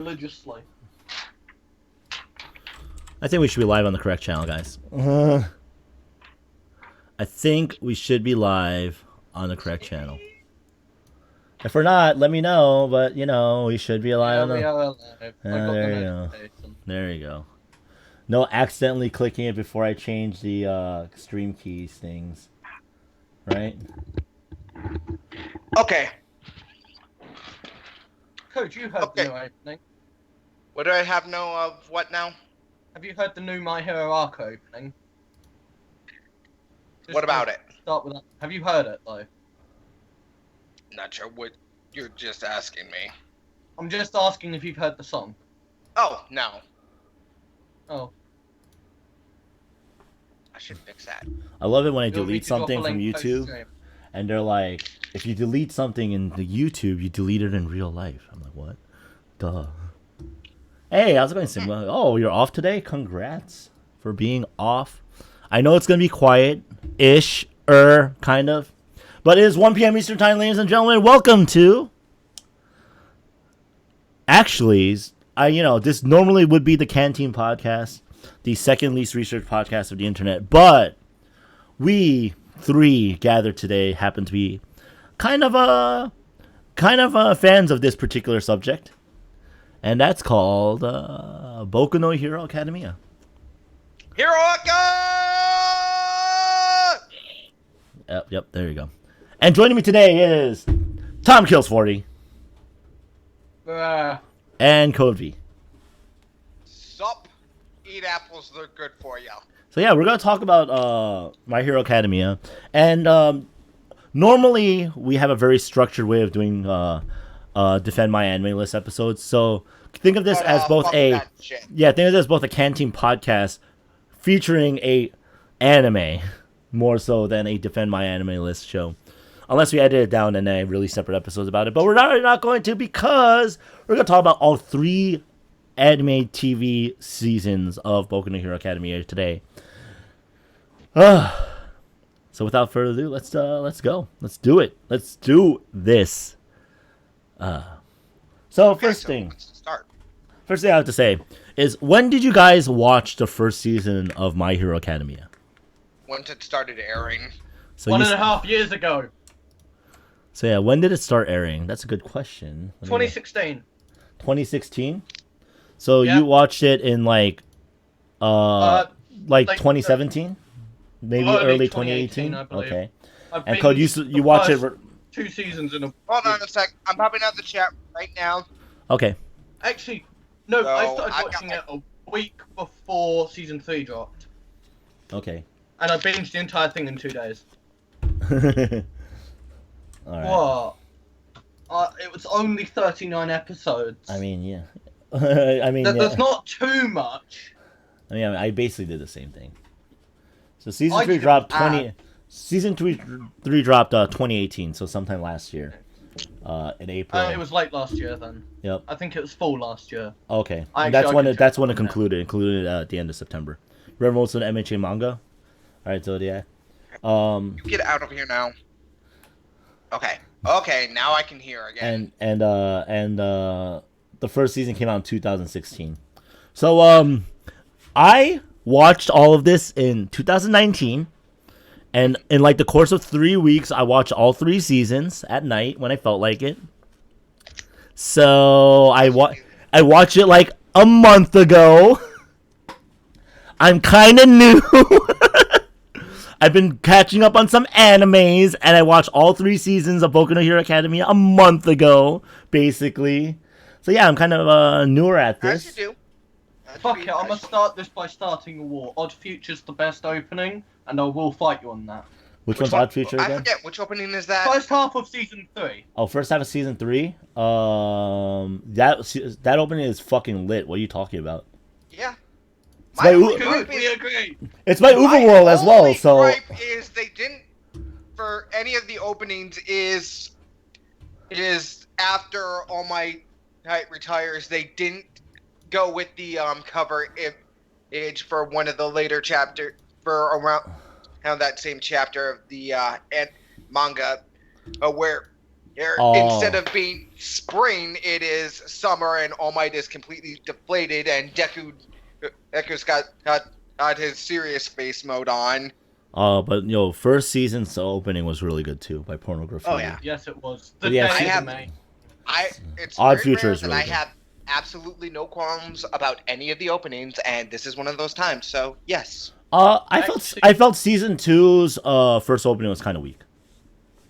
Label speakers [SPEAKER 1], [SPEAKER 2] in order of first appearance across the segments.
[SPEAKER 1] religiously.
[SPEAKER 2] I think we should be live on the correct channel, guys. I think we should be live on the correct channel. If we're not, let me know. But we should be live on the.
[SPEAKER 1] We are alive. I got
[SPEAKER 2] there
[SPEAKER 1] the
[SPEAKER 2] you go.
[SPEAKER 1] notification.
[SPEAKER 2] There you go. No accidentally clicking it before I change the stream keys things. Right?
[SPEAKER 3] Okay.
[SPEAKER 1] Coach, you heard the new opening.
[SPEAKER 3] What do I have know of what now?
[SPEAKER 1] Have you heard the new My Hero arc opening?
[SPEAKER 3] What about it?
[SPEAKER 1] Start with that. Have you heard it though?
[SPEAKER 3] Not sure what you're just asking me.
[SPEAKER 1] I'm just asking if you've heard the song.
[SPEAKER 3] Oh, no.
[SPEAKER 1] Oh.
[SPEAKER 3] I should fix that.
[SPEAKER 2] I love it when I
[SPEAKER 1] You want me
[SPEAKER 2] delete
[SPEAKER 1] to drop a
[SPEAKER 2] something from
[SPEAKER 1] link
[SPEAKER 2] YouTube,
[SPEAKER 1] post-stream?
[SPEAKER 2] and they're like, if you delete something in the YouTube, you delete it in real life. I'm like, what? Duh. Hey, how's it going, Sigma? Oh, you're off today? Congrats for being off. I know it's going to be quiet-ish, kind of. But it is 1 p.m. Eastern Time, ladies and gentlemen. Welcome to... Actually, this normally would be the Canteen Podcast, the second least researched podcast of the internet. But we three gathered today happen to be kind of fans of this particular subject. And that's called Boku no Hero Academia.
[SPEAKER 3] Hero Academia!
[SPEAKER 2] Yep, there you go. And joining me today is Tom Kills 40 and Code V.
[SPEAKER 3] Sup? Eat apples, they're good for you.
[SPEAKER 2] So yeah, we're gonna talk about My Hero Academia, and normally we have a very structured way of doing defend my anime list episodes. So think of this as both think of this as both a Canteen podcast featuring a anime more so than a defend my anime list show. Unless we edit it down and then release separate episodes about it. But we're not going to, because we're going to talk about all 3 anime TV seasons of Boku no Hero Academia today. So without further ado, let's go. Let's do it. Let's do this. First thing I have to say is, when did you guys watch the first season of My Hero Academia?
[SPEAKER 3] Once it started airing.
[SPEAKER 2] So
[SPEAKER 1] 1.5 years ago.
[SPEAKER 2] So yeah, when did it start airing? That's a good question.
[SPEAKER 1] 2016.
[SPEAKER 2] 2016? So
[SPEAKER 1] yeah.
[SPEAKER 2] You watched it in like 2017? Maybe early 2018?
[SPEAKER 1] I believe.
[SPEAKER 2] Okay. And Code, you watch it...
[SPEAKER 1] 2 seasons in a...
[SPEAKER 3] Hold on a sec. I'm popping out the chat right now.
[SPEAKER 2] Okay.
[SPEAKER 1] Actually, no, I started watching it a week before season 3 dropped.
[SPEAKER 2] Okay.
[SPEAKER 1] And I binged the entire thing in 2 days.
[SPEAKER 2] Alright.
[SPEAKER 1] What? It was only 39 episodes.
[SPEAKER 2] I mean, yeah.
[SPEAKER 1] That's not too much.
[SPEAKER 2] I mean, I basically did the same thing. So season 3 dropped Season 3 dropped 2018, so sometime last year. In April.
[SPEAKER 1] It was late last year then.
[SPEAKER 2] Yep.
[SPEAKER 1] I think it was fall last year.
[SPEAKER 2] Okay. That's when it concluded. Included at the end of September. Remember most of the MHA manga? Alright, Zodiac.
[SPEAKER 3] You get out of here now. Okay, now I can hear again.
[SPEAKER 2] And the first season came out in 2016. So I watched all of this in 2019, and in like the course of 3 weeks, I watched all 3 seasons at night when I felt like it. So I watched it like a month ago. I'm kind of new. I've been catching up on some animes, and I watched all 3 seasons of Boku no Hero Academia a month ago, basically. So yeah, I'm kind of newer at this.
[SPEAKER 3] As you do.
[SPEAKER 1] Fuck it, I'm gonna start this by starting a war. Odd Future's the best opening, and I will fight you on that.
[SPEAKER 2] Which one's Odd Future again?
[SPEAKER 3] I forget, which opening is that?
[SPEAKER 1] First half of season 3.
[SPEAKER 2] Oh, first half of season 3? That opening is fucking lit. What are you talking about?
[SPEAKER 3] Yeah.
[SPEAKER 1] We agree.
[SPEAKER 2] It's by Uberworld as well, so...
[SPEAKER 3] My gripe is they didn't, for any of the openings, is after All Might retires, they didn't go with the cover image for one of the later chapter, for around that same chapter of the manga, where Instead of being spring, it is summer, and All Might is completely deflated, and Deku's got his serious face mode on.
[SPEAKER 2] But first season's opening was really good too by Pornography.
[SPEAKER 3] Oh yeah,
[SPEAKER 1] Yes, it was. The
[SPEAKER 2] Yeah,
[SPEAKER 1] day
[SPEAKER 2] I
[SPEAKER 1] of May.
[SPEAKER 3] It's
[SPEAKER 2] Odd
[SPEAKER 3] very
[SPEAKER 2] Future
[SPEAKER 3] rare
[SPEAKER 2] is
[SPEAKER 3] that
[SPEAKER 2] really
[SPEAKER 3] I
[SPEAKER 2] good.
[SPEAKER 3] have absolutely no qualms about any of the openings, and this is one of those times. So yes.
[SPEAKER 2] I felt season 2's first opening was kind of weak.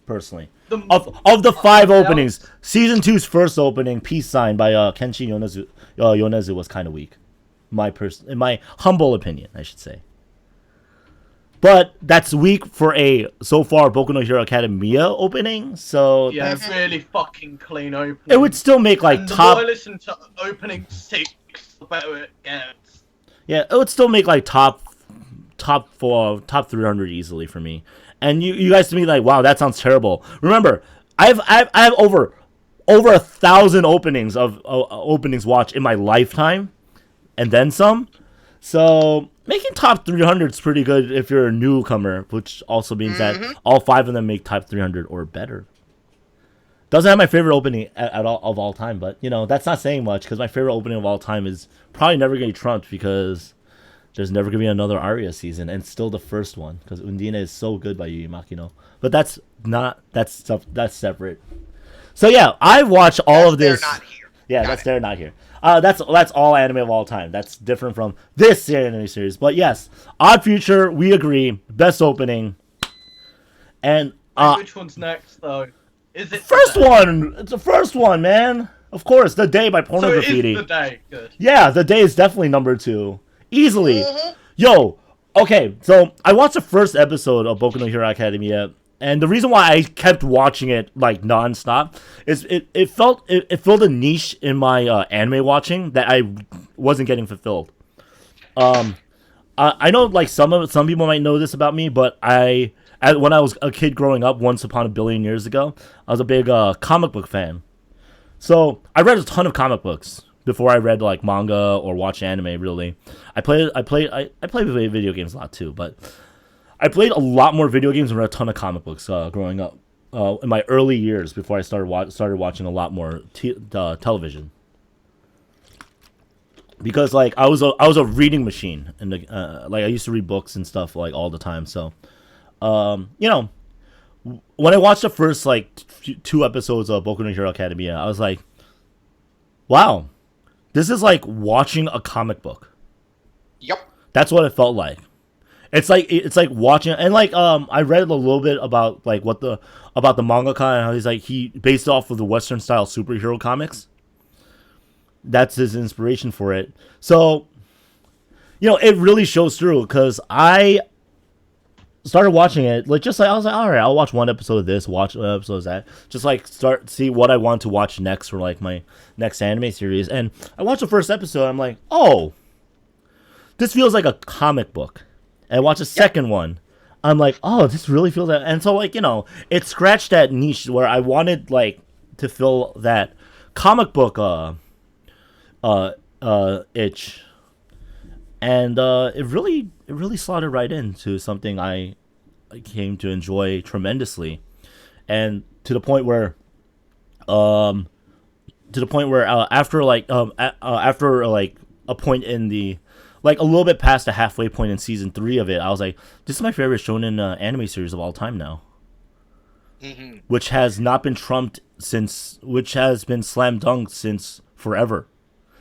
[SPEAKER 2] Personally,
[SPEAKER 1] The-
[SPEAKER 2] of the 5 openings, season 2's first opening, Peace Sign by Kenshin Yonezu was kind of weak. In my humble opinion, I should say. But that's weak for a so far Boku no Hero Academia opening. So
[SPEAKER 1] Yeah, really fucking clean opening.
[SPEAKER 2] it would still make like
[SPEAKER 1] and
[SPEAKER 2] top.
[SPEAKER 1] The more I listen to opening 6, the better it gets.
[SPEAKER 2] Yeah, it would still make like top 300 easily for me. And you guys to me like, wow, that sounds terrible. Remember, I have over 1,000 openings of openings watched in my lifetime, and then some. So making top 300 is pretty good if you're a newcomer, which also means that all 5 of them make top 300 or better. Doesn't have my favorite opening at all of all time, but that's not saying much because my favorite opening of all time is probably never going to be trumped because there's never going to be another Aria season, and still the first one because Undine is so good by Yu Yu Makino. But that's separate. So yeah, I've watched all of this.
[SPEAKER 3] They're not here.
[SPEAKER 2] Yeah,
[SPEAKER 3] Got
[SPEAKER 2] they're not here. That's all anime of all time. That's different from this anime series. But yes, Odd Future, we agree, best opening. And
[SPEAKER 1] Which one's next, though? Is it
[SPEAKER 2] first
[SPEAKER 1] the day?
[SPEAKER 2] one? It's the first one, man. Of course, The Day by
[SPEAKER 1] So
[SPEAKER 2] Porno
[SPEAKER 1] it
[SPEAKER 2] Graffiti.
[SPEAKER 1] is the day. Good.
[SPEAKER 2] Yeah, The Day is definitely number 2. Easily.
[SPEAKER 3] Mhm.
[SPEAKER 2] Yo, okay, so I watched the first episode of Boku no Hero Academia, and the reason why I kept watching it like nonstop is it filled a niche in my anime watching that I wasn't getting fulfilled. I know like some people might know this about me, but when I was a kid growing up, once upon a billion years ago, I was a big comic book fan. So I read a ton of comic books before I read like manga or watched anime. Really, I played video games a lot too, but I played a lot more video games and read a ton of comic books growing up in my early years before I started watching a lot more television. Because like I was a reading machine, and like I used to read books and stuff like all the time. So, when I watched the first like 2 episodes of Boku no Hero Academia, I was like, wow, this is like watching a comic book.
[SPEAKER 3] Yep.
[SPEAKER 2] That's what it felt like. It's like watching, and like I read a little bit about like about the mangaka and how he based it off of the Western style superhero comics. That's his inspiration for it. So, it really shows through because I started watching it I was like, all right, I'll watch one episode of this, watch one episode of that, just like see what I want to watch next for like my next anime series. And I watched the first episode. I'm like, oh, this feels like a comic book. And I watched the second one. I'm like, oh, this really feels that. And so like it scratched that niche where I wanted like to fill that comic book itch. And it really slotted right into something I came to enjoy tremendously, and to the point where after a point in the like a little bit past the halfway point in season 3 of it, I was like, this is my favorite shonen anime series of all time now.
[SPEAKER 3] Mm-hmm.
[SPEAKER 2] Which has not been trumped which has been slam dunked since forever.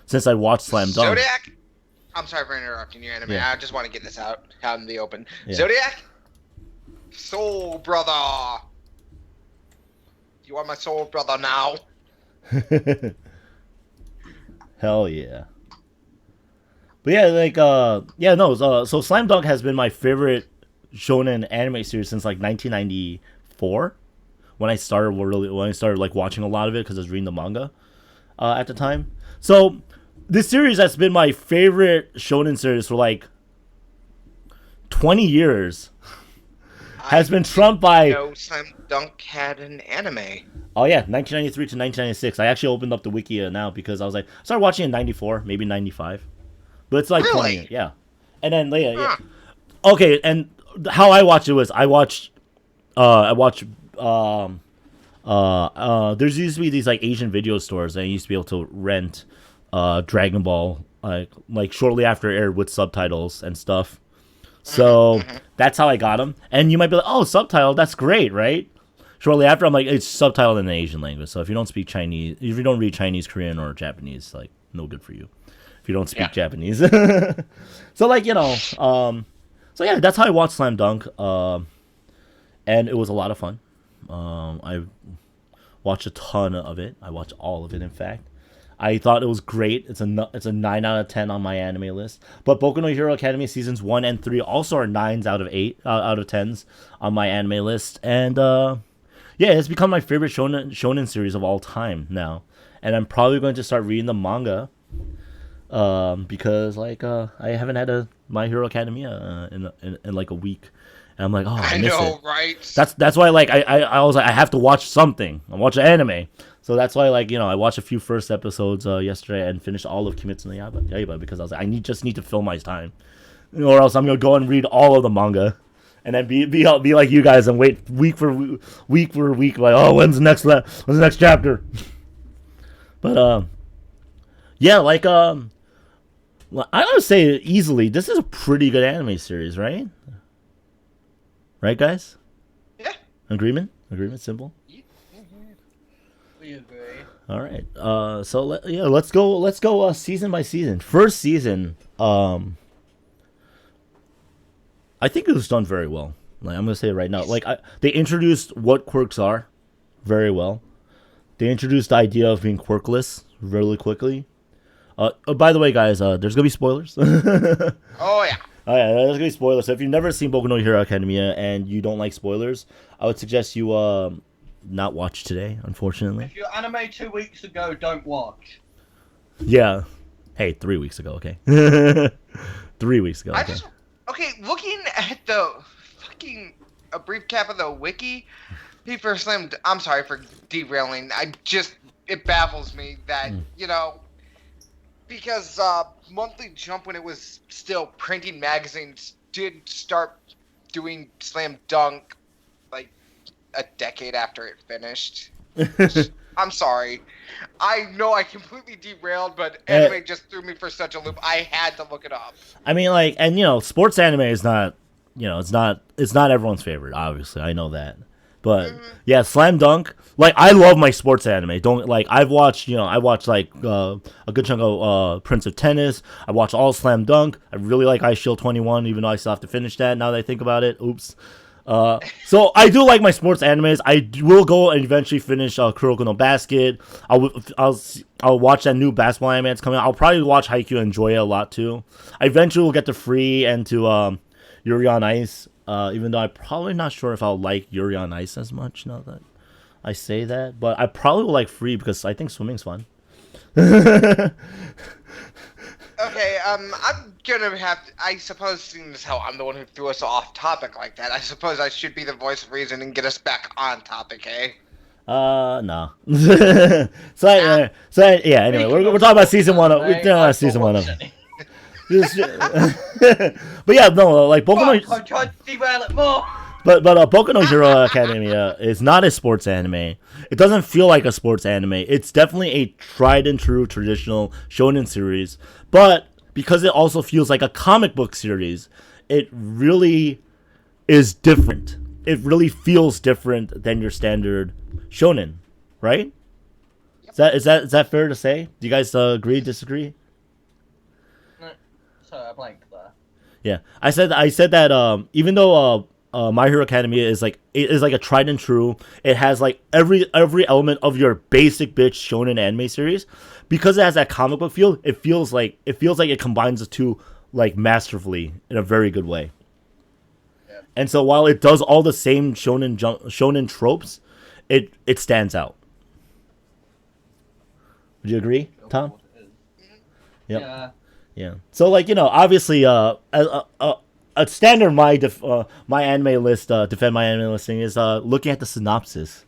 [SPEAKER 2] Since I watched Slam Dunk.
[SPEAKER 3] Zodiac. I'm sorry for interrupting your anime.
[SPEAKER 2] Yeah.
[SPEAKER 3] I just want to get this out in the open.
[SPEAKER 2] Yeah.
[SPEAKER 3] Zodiac, soul brother. You are my soul brother now.
[SPEAKER 2] Hell yeah. But yeah, so Slam Dunk has been my favorite shonen anime series since like 1994 when I started like watching a lot of it because I was reading the manga at the time. So this series has been my favorite shonen series for like 20 years. Has been trumped by.
[SPEAKER 3] No, Slam Dunk had an anime.
[SPEAKER 2] Oh yeah, 1993 to 1996. I actually opened up the wiki now because I was like, I started watching in 94, maybe 95, but it's like
[SPEAKER 3] Really?
[SPEAKER 2] 20, yeah. And then yeah. Okay, and how I watched it was I watched There's used to be these like Asian video stores that I used to be able to rent Dragon Ball like shortly after it aired with subtitles and stuff. So that's how I got them. And you might be like, oh, subtitle, that's great, right? Shortly after, I'm like, it's subtitled in the Asian language. So if you don't speak Chinese, if you don't read Chinese, Korean, or Japanese, like, no good for you. If you don't speak Japanese. So, like, so yeah, that's how I watched Slam Dunk. And it was a lot of fun. I watched a ton of it. I watched all of it, in fact. I thought it was great. It's a 9 out of 10 on my anime list. But Boku no Hero Academy seasons 1 and 3 also are 9s out of 8 out of 10s on my anime list. And yeah, it's become my favorite shonen series of all time now. And I'm probably going to start reading the manga because like I haven't had a My Hero Academia in like a week. And I'm like, oh, I miss it.
[SPEAKER 3] Right?
[SPEAKER 2] That's why like I was like, I have to watch something. I watch an anime. So that's why, like, I watched a few first episodes yesterday and finished all of Kimetsu no Yaiba because I was like, just need to fill my time, or else I'm gonna go and read all of the manga, and then be like you guys and wait week for week, like, oh, when's the next chapter? But yeah, like I would say easily, this is a pretty good anime series, right? Right, guys?
[SPEAKER 3] Yeah.
[SPEAKER 2] Agreement, simple.
[SPEAKER 1] We agree.
[SPEAKER 2] All right. So let's go season by season. First season, I think it was done very well. Like, I'm gonna say it right now. Like, they introduced what quirks are very well. They introduced the idea of being quirkless really quickly. Oh, by the way, guys, there's gonna be spoilers.
[SPEAKER 3] Oh yeah.
[SPEAKER 2] Oh yeah, there's gonna be spoilers. So if you've never seen Boku no Hero Academia and you don't like spoilers, I would suggest you not watch today, unfortunately.
[SPEAKER 1] If you anime 2 weeks ago, don't watch.
[SPEAKER 2] Yeah. Hey, 3 weeks ago, okay? 3 weeks ago, okay?
[SPEAKER 3] Looking at the fucking a brief cap of the wiki, Paper Slam. I'm sorry for derailing. It baffles me that because Monthly Jump, when it was still printing magazines, did start doing Slam Dunk like a decade after it finished. I'm sorry. I know I completely derailed, but anime just threw me for such a loop. I had to look it up.
[SPEAKER 2] I mean, like, and sports anime is not, it's not everyone's favorite. Obviously, I know that. But yeah, Slam Dunk. Like, I love my sports anime. I've watched, I watched like a good chunk of Prince of Tennis. I watched all Slam Dunk. I really like Ice Shield 21, even though I still have to finish that. Now that I think about it, oops. So I do like my sports animes. I will go and eventually finish Kuroko no Basket. I'll watch that new basketball anime that's coming out. I'll probably watch Haikyuu and enjoy it a lot too. I eventually will get to Free and to Yuri on Ice. Even though I'm probably not sure if I'll like Yuri on Ice as much now that I say that, but I probably will like Free because I think swimming's fun.
[SPEAKER 3] Okay, I'm gonna have to, I suppose, seeing as how I'm the one who threw us off topic like that, I suppose I should be the voice of reason and get us back on topic, eh?
[SPEAKER 2] No. Anyway, we're talking about season 1 of, we're talking about season 1 of. But yeah, no, like Boku no.
[SPEAKER 1] I'm trying to derail it more.
[SPEAKER 2] But Boku no Hero Academia is not a sports anime. It doesn't feel like a sports anime. It's definitely a tried and true traditional shonen series. But because it also feels like a comic book series, it really is different. It really feels different than your standard shonen, right? Yep. Is that fair to say? Do you guys agree, disagree?
[SPEAKER 1] No, sorry, I blanked there.
[SPEAKER 2] Yeah, I said that even though My Hero Academia is like a tried and true. It has like every element of your basic bitch shonen anime series. Because it has that comic book feel, it feels like it combines the two like masterfully in a very good way. Yeah. And so while it does all the same shonen tropes, it stands out. Would you agree, Tom? Yep. Yeah. Yeah. So like obviously a standard my anime list defend my anime listing is looking at the synopsis.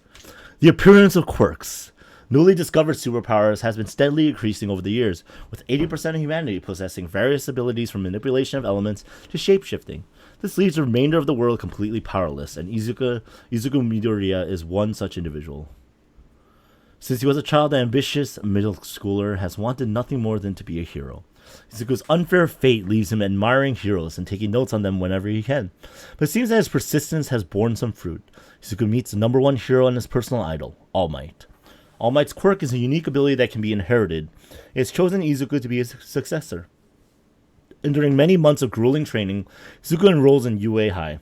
[SPEAKER 2] The appearance of quirks. Newly discovered superpowers has been steadily increasing over the years, with 80% of humanity possessing various abilities from manipulation of elements to shapeshifting. This leaves the remainder of the world completely powerless, and Izuku Midoriya is one such individual. Since he was a child, the ambitious middle schooler has wanted nothing more than to be a hero. Izuku's unfair fate leaves him admiring heroes and taking notes on them whenever he can. But it seems that his persistence has borne some fruit. Izuku meets the number one hero and his personal idol, All Might. All Might's quirk is a unique ability that can be inherited. It has chosen Izuku to be his successor. And during many months of grueling training, Izuku enrolls in UA High,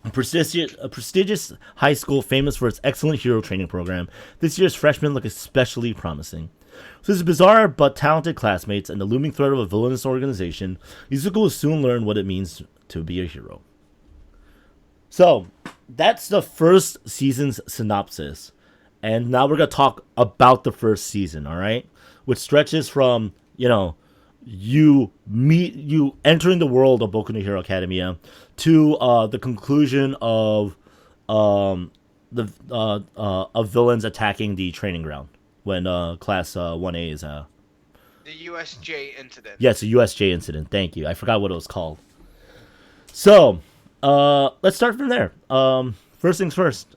[SPEAKER 2] a prestigious high school famous for its excellent hero training program. This year's freshmen look especially promising. With his bizarre but talented classmates and the looming threat of a villainous organization, Izuku will soon learn what it means to be a hero. So, that's the first season's synopsis. And now we're going to talk about the first season, alright? Which stretches from, you entering the world of Boku no Hero Academia to the conclusion of villains attacking the training ground when class 1A is
[SPEAKER 3] The USJ incident.
[SPEAKER 2] Yes, a USJ incident. Thank you. I forgot what it was called. So, let's start from there. First things first.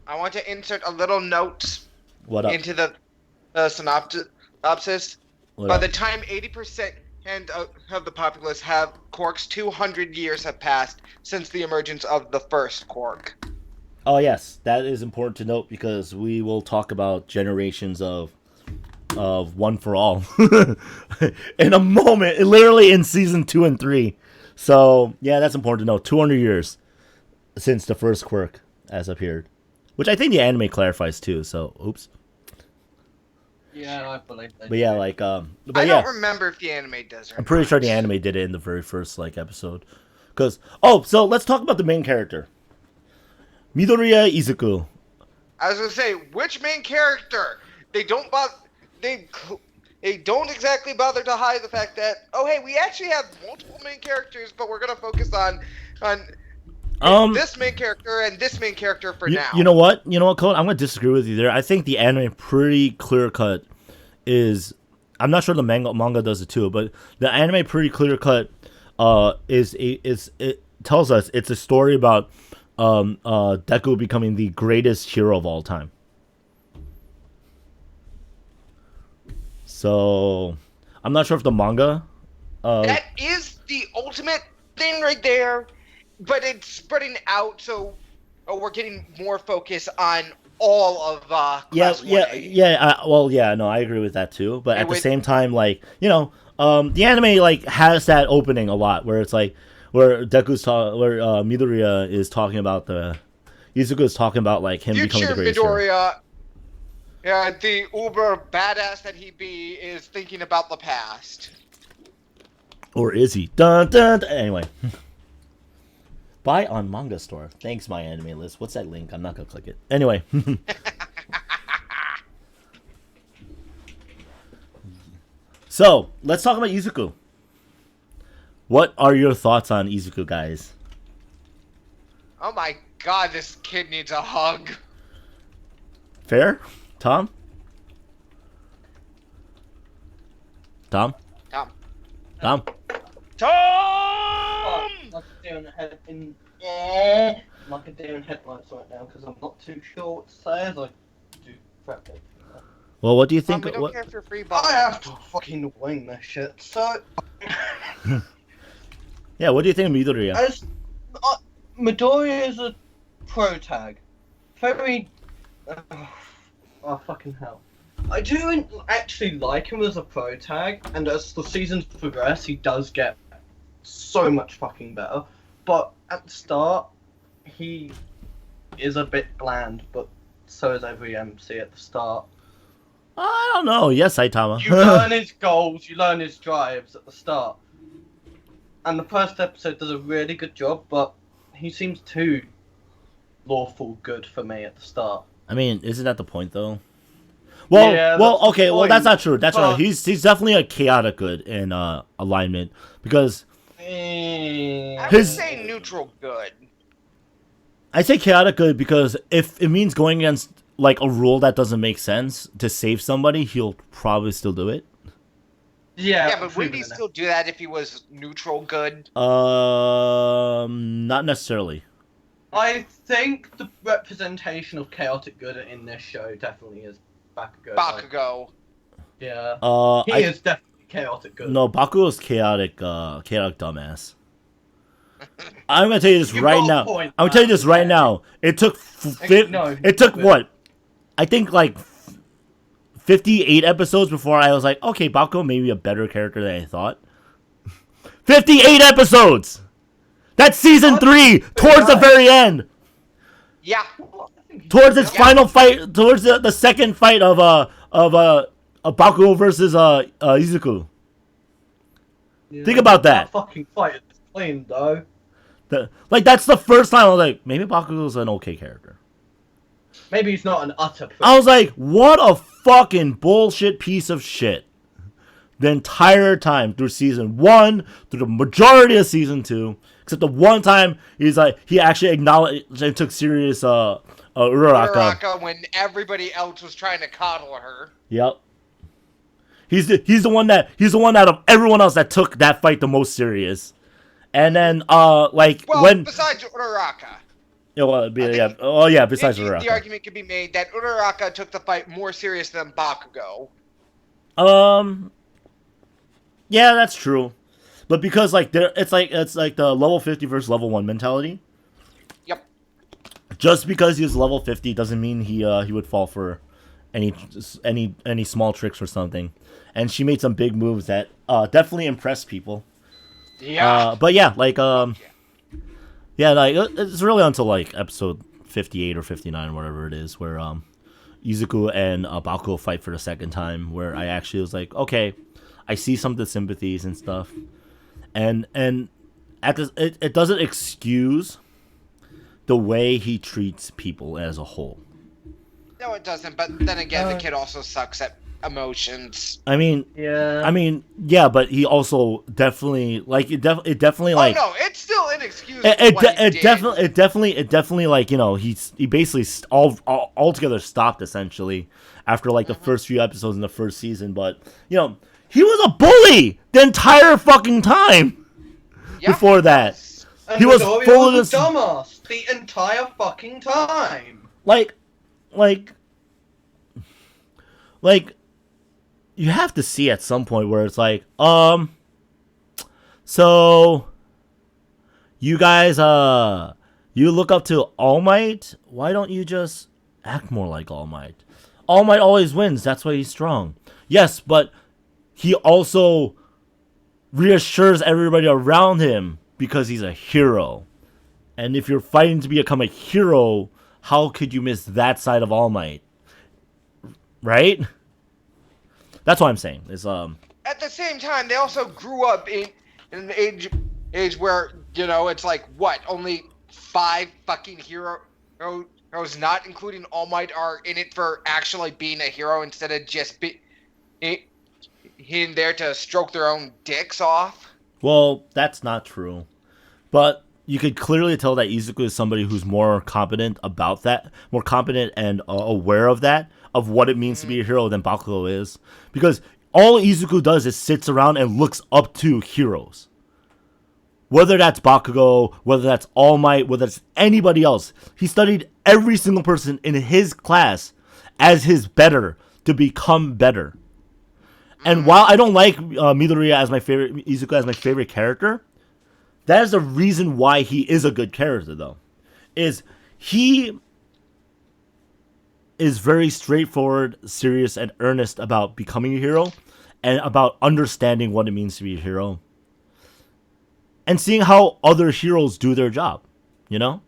[SPEAKER 3] I want to insert a little note into the synopsis. By the time 80% of the populace have quirks, 200 years have passed since the emergence of the first quirk.
[SPEAKER 2] Oh yes, that is important to note because we will talk about generations of One for All in a moment, literally in season 2 and 3. So yeah, that's important to know. 200 years since the first quirk has appeared, which I think the anime clarifies too. So oops.
[SPEAKER 1] Yeah, I believe that.
[SPEAKER 2] But yeah,
[SPEAKER 3] I don't remember if the anime does.
[SPEAKER 2] I'm pretty sure the anime did it in the very first episode. So let's talk about the main character. Midoriya Izuku.
[SPEAKER 3] I was gonna say, which main character? They don't exactly bother to hide the fact that we actually have multiple main characters, but we're gonna focus on this main character and this main character for now.
[SPEAKER 2] You know what, Code? I'm gonna disagree with you there. I think the anime pretty clear cut is. I'm not sure the manga does it too, but the anime pretty clear cut it tells us it's a story about Deku becoming the greatest hero of all time. So I'm not sure if the manga
[SPEAKER 3] that is the ultimate thing right there, but it's spreading out, so we're getting more focus on all of class 1A.
[SPEAKER 2] No, I agree with that too. But at the same time, the anime has that opening a lot where it's where Midoriya is talking about Izuku is talking about him becoming the greatest
[SPEAKER 3] Midoriya, yeah, the uber badass that he be is thinking about the past.
[SPEAKER 2] Or is he? Dun dun. Dun. Anyway. Buy on manga store. Thanks, MyAnimeList. What's that link? I'm not gonna click it. Anyway. So, let's talk about Izuku. What are your thoughts on Izuku, guys?
[SPEAKER 3] Oh my god, this kid needs a hug.
[SPEAKER 2] Fair? Tom?
[SPEAKER 3] Tom!
[SPEAKER 1] I'm like a deer in headlights right now because I'm not too sure what to say as I do prep it.
[SPEAKER 2] Well, what do you think?
[SPEAKER 3] We don't care if you're free ball.
[SPEAKER 1] I have to fucking wing this shit. So,
[SPEAKER 2] yeah, what do you think of Midoriya?
[SPEAKER 1] Midoriya is a pro tag. Very. Oh fucking hell! I do actually like him as a pro tag, and as the seasons progress, he does get so much fucking better. But at the start, he is a bit bland. But so is every MC at the start.
[SPEAKER 2] I don't know. Yes, Saitama.
[SPEAKER 1] You learn his goals, you learn his drives at the start. And the first episode does a really good job, but he seems too lawful good for me at the start.
[SPEAKER 2] I mean, isn't that the point, though? Well,
[SPEAKER 1] yeah,
[SPEAKER 2] okay, well, that's not true. That's right. He's definitely a chaotic good in alignment, because...
[SPEAKER 3] I would say neutral good.
[SPEAKER 2] I say chaotic good because if it means going against a rule that doesn't make sense to save somebody, he'll probably still do it.
[SPEAKER 3] Yeah, but wouldn't he still do that if he was neutral good?
[SPEAKER 2] Not necessarily.
[SPEAKER 1] I think the representation of chaotic good in this show definitely is Bakugo.
[SPEAKER 3] Bakugo.
[SPEAKER 1] Yeah.
[SPEAKER 2] Uh,
[SPEAKER 1] He
[SPEAKER 2] I
[SPEAKER 1] is definitely chaotic good.
[SPEAKER 2] no Baku is chaotic, chaotic dumbass. I'm gonna tell you this
[SPEAKER 1] You've
[SPEAKER 2] right
[SPEAKER 1] got a
[SPEAKER 2] now.
[SPEAKER 1] point,
[SPEAKER 2] I'm gonna tell you this right
[SPEAKER 1] yeah.
[SPEAKER 2] now. It took
[SPEAKER 1] No,
[SPEAKER 2] it took
[SPEAKER 1] stop it.
[SPEAKER 2] what? I think like 58 episodes before I was like, okay, Bakugo may be a better character than I thought. 58 episodes. That's season 3, towards the very end.
[SPEAKER 3] Yeah.
[SPEAKER 2] Towards its
[SPEAKER 3] Yeah.
[SPEAKER 2] final fight, towards the second fight of Bakugo versus Izuku.
[SPEAKER 1] Yeah,
[SPEAKER 2] Think about that.
[SPEAKER 1] fucking fight is clean though.
[SPEAKER 2] That's the first time I was like, maybe Bakugo's an okay character.
[SPEAKER 1] Maybe he's not an utter prick.
[SPEAKER 2] I was like, what a fucking bullshit piece of shit. The entire time through season 1, through the majority of season 2, except the one time he's like, he actually acknowledged and took serious Uraraka.
[SPEAKER 3] Uraraka when everybody else was trying to coddle her.
[SPEAKER 2] Yep. He's the one out of everyone else that took that fight the most serious. And then
[SPEAKER 3] Well,
[SPEAKER 2] when
[SPEAKER 3] besides Uraraka.
[SPEAKER 2] besides
[SPEAKER 3] The
[SPEAKER 2] Uraraka.
[SPEAKER 3] argument could be made that Uraraka took the fight more serious than Bakugo.
[SPEAKER 2] Yeah, that's true. But because it's like the level 50 versus level 1 mentality.
[SPEAKER 3] Yep.
[SPEAKER 2] Just because he's level 50 doesn't mean he would fall for any small tricks or something. And she made some big moves that definitely impressed people.
[SPEAKER 3] Yeah.
[SPEAKER 2] But yeah, it's really until like episode 58 or 59, whatever it is, where Izuku and Bakugo fight for the second time, where I actually was like, okay, I see some of the sympathies and stuff, and at this, it doesn't excuse the way he treats people as a whole.
[SPEAKER 3] No, it doesn't. But then again, the kid also sucks at emotions.
[SPEAKER 2] I mean, yeah, but he also definitely it definitely like.
[SPEAKER 3] Oh no, it's still inexcusable.
[SPEAKER 2] It definitely like, you know, he basically altogether stopped essentially after like the first few episodes in the first season, but you know, he was a bully the entire fucking time.
[SPEAKER 3] Yeah,
[SPEAKER 2] before that.
[SPEAKER 1] And
[SPEAKER 2] He was
[SPEAKER 1] Midoriya
[SPEAKER 2] full of
[SPEAKER 1] was
[SPEAKER 2] this
[SPEAKER 1] a dumbass the entire fucking time.
[SPEAKER 2] like you have to see at some point where it's like, so you guys you look up to All Might, why don't you just act more like All Might? All Might always wins, that's why he's strong. Yes, but he also reassures everybody around him because he's a hero. And if you're fighting to become a hero, how could you miss that side of All Might? Right? That's what I'm saying. Is
[SPEAKER 3] At the same time, they also grew up in an age where, you know, it's like what, only 5 fucking heroes, not including All Might, are in it for actually being a hero instead of just in there to stroke their own dicks off.
[SPEAKER 2] well, that's not true. But you could clearly tell that Izuku is somebody who's more competent about that, more competent and aware of that, of what it means to be a hero than Bakugo is. Because all Izuku does is sits around and looks up to heroes. Whether that's Bakugo, whether that's All Might, whether it's anybody else. He studied every single person in his class as his better to become better. And while I don't like Midoriya as my favorite, Izuku as my favorite character, that is the reason why he is a good character, though. Is he is very straightforward, serious, and earnest about becoming a hero, and about understanding what it means to be a hero, and seeing how other heroes do their job. You know,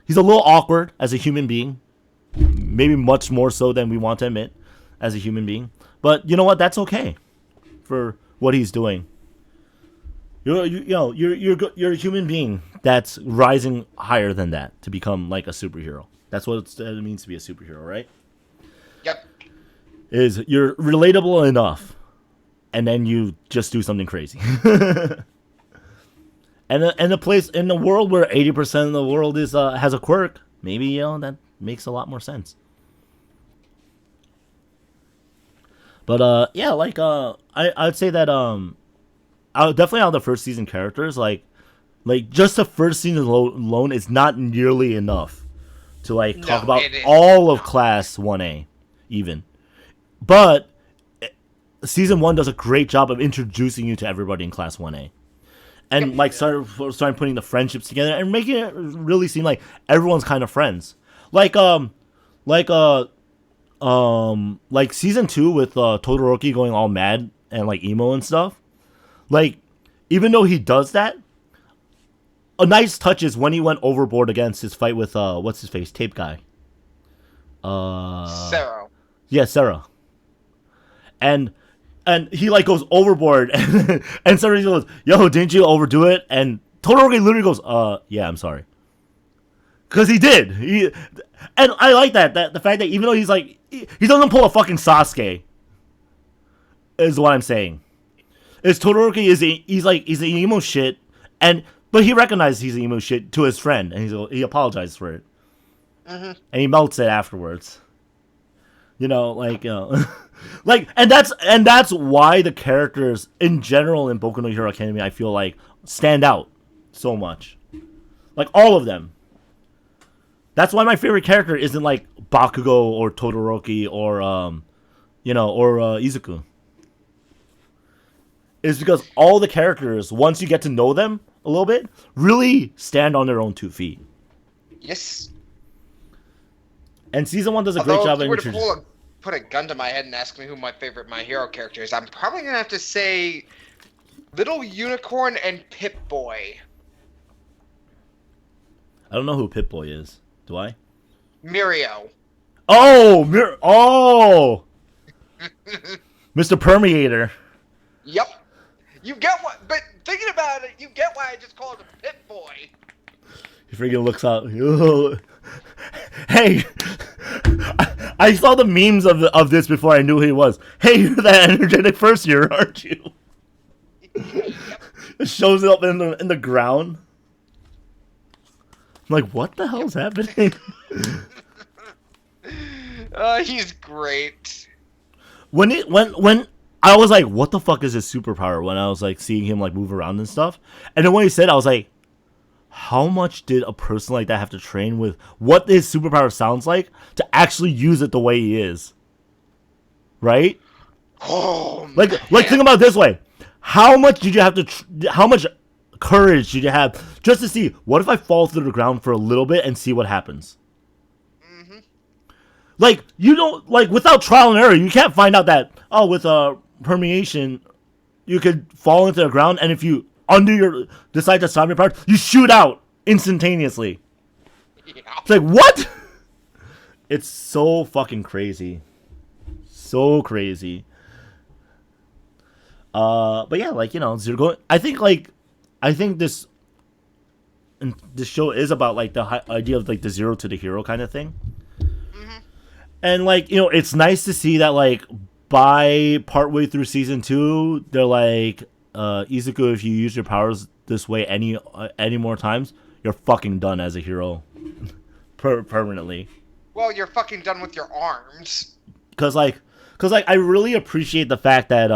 [SPEAKER 2] he's a little awkward as a human being, maybe much more so than we want to admit as a human being. But you know what? That's okay for what he's doing. You're a human being that's rising higher than that to become like a superhero. That's what it means to be a superhero, right?
[SPEAKER 3] Yep.
[SPEAKER 2] Is you're relatable enough, and then you just do something crazy. and the place in the world where 80% of the world is has a quirk, maybe that makes a lot more sense. But I'd say that definitely out of the first season characters, like Like, just the first season alone is not nearly enough to, like, talk about
[SPEAKER 3] it is
[SPEAKER 2] all of
[SPEAKER 3] not.
[SPEAKER 2] Class 1A, even. But Season 1 does a great job of introducing you to everybody in Class 1A. And, like, starting putting the friendships together and making it really seem like everyone's kind of friends. Like Season 2 with Todoroki going all mad and, like, emo and stuff. Like, even though he does that, a nice touch is when he went overboard against his fight with what's his face, tape guy.
[SPEAKER 3] Sarah.
[SPEAKER 2] Yeah, Sarah. And he like goes overboard and somebody goes, "Yo, didn't you overdo it?" And Todoroki literally goes, yeah, I'm sorry." Cuz he did. And I like that the fact that even though he's like he doesn't pull a fucking Sasuke is what I'm saying. Is Todoroki he's an emo shit but he recognizes he's an emo shit to his friend and he apologizes for it.
[SPEAKER 3] Mm-hmm.
[SPEAKER 2] And he melts it afterwards. You know, like, like, and that's why the characters in general in Boku no Hero Academia I feel like stand out so much, like all of them. That's why my favorite character isn't like Bakugo or Todoroki or Izuku. Is because all the characters, once you get to know them a little bit, really stand on their own 2 feet.
[SPEAKER 3] Yes.
[SPEAKER 2] And Season 1 does a great job of
[SPEAKER 3] If you were to
[SPEAKER 2] introducing.
[SPEAKER 3] put a gun to my head and ask me who my favorite My Hero character is, I'm probably gonna have to say Little Unicorn and Pip Boy.
[SPEAKER 2] I don't know who Pip-Boy is. Do I?
[SPEAKER 3] Mirio.
[SPEAKER 2] Oh, Mr. Permeator.
[SPEAKER 3] Yep. You get what? But thinking about it, you get why I just called him Pip Boy.
[SPEAKER 2] He freaking looks out. Hey, I saw the memes of this before I knew who he was. Hey, you're that energetic first year, aren't you?
[SPEAKER 3] Yep.
[SPEAKER 2] It shows it up in the ground. I'm like, what the hell's happening?
[SPEAKER 3] He's great.
[SPEAKER 2] When I was like, what the fuck is his superpower? When I was like seeing him like move around and stuff, and then when he said, I was like, how much did a person like that have to train with what his superpower sounds like to actually use it the way he is? Right?
[SPEAKER 3] Oh,
[SPEAKER 2] Like think about it this way: how much did you have to? How much courage did you have just to see? What if I fall through the ground for a little bit and see what happens?
[SPEAKER 3] Mm-hmm.
[SPEAKER 2] Like you don't like without trial and error, you can't find out that with permeation, you could fall into the ground, and if you decide to stop your power, you shoot out instantaneously.
[SPEAKER 3] Yeah.
[SPEAKER 2] It's like, what? It's so fucking crazy. So crazy. But yeah, like, I think this show is about like the idea of like the zero to the hero kind of thing.
[SPEAKER 3] Mm-hmm.
[SPEAKER 2] And like, it's nice to see that like by partway through season 2, they're like, Izuku, if you use your powers this way any more times, you're fucking done as a hero. Permanently.
[SPEAKER 3] Well, you're fucking done with your arms.
[SPEAKER 2] Cause I really appreciate the fact that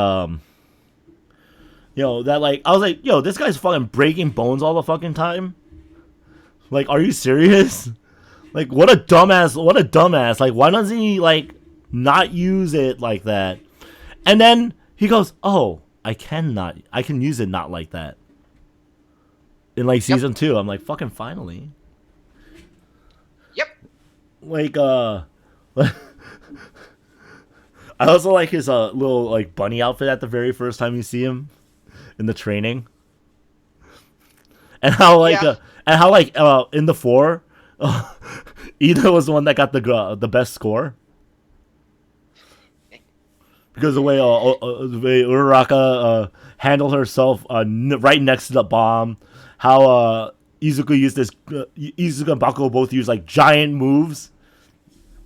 [SPEAKER 2] that like I was like, yo, this guy's fucking breaking bones all the fucking time. Like, are you serious? Like, what a dumbass. Like, why doesn't he like not use it like that? And then he goes, oh, I can use it not like that. In like season 2, I'm like, fucking finally.
[SPEAKER 3] Yep.
[SPEAKER 2] Like I also like his little like bunny outfit at the very first time you see him in the training. And how like in the 4, Ida was the one that got the best score. Because the way Uraraka handled herself right next to the bomb, how Izuku and Bakugo both used like giant moves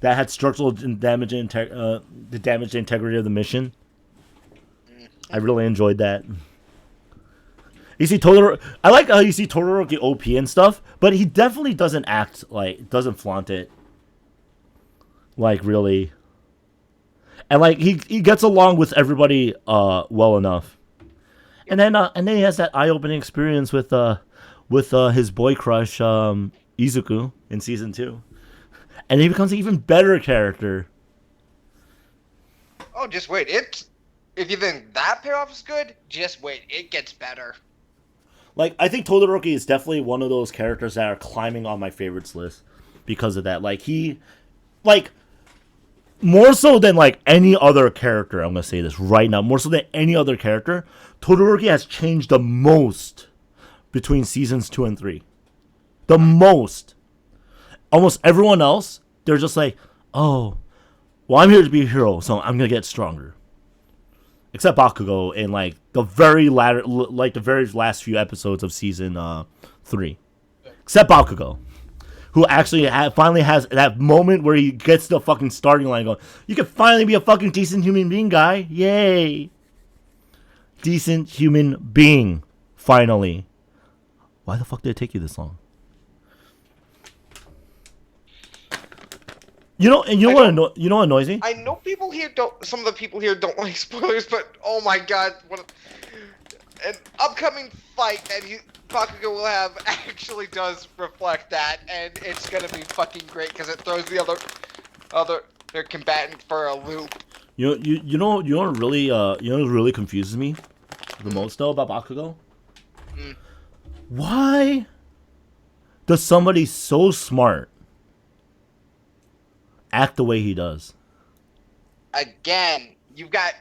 [SPEAKER 2] that had structural damage to damage the integrity of the mission. I really enjoyed that. You see I like how you see Todoroki OP and stuff, but he definitely doesn't doesn't flaunt it. Like, really. And like he gets along with everybody well enough. And then he has that eye-opening experience with with his boy crush Izuku in season 2, and he becomes an even better character.
[SPEAKER 3] Oh, just wait. If you think that payoff is good, just wait. It gets better.
[SPEAKER 2] Like, I think Todoroki is definitely one of those characters that are climbing on my favorites list because of that. Like, more so than, like, any other character, I'm going to say this right now, more so than any other character, Todoroki has changed the most between seasons 2 and 3. The most. Almost everyone else, they're just like, oh, well, I'm here to be a hero, so I'm going to get stronger. Except Bakugo in, like, the very last few episodes of season 3. Except Bakugo, who actually finally has that moment where he gets the fucking starting line going, you can finally be a fucking decent human being, guy. Yay. Decent human being. Finally. Why the fuck did it take you this long? You know what annoys me?
[SPEAKER 3] I know people here some of the people here don't like spoilers, but oh my god, an upcoming fight that Bakugo will have actually does reflect that, and it's gonna be fucking great because it throws the their combatant for a loop.
[SPEAKER 2] You know what really confuses me the most though about Bakugo? Why does somebody so smart act the way he does?
[SPEAKER 3] Again, you've got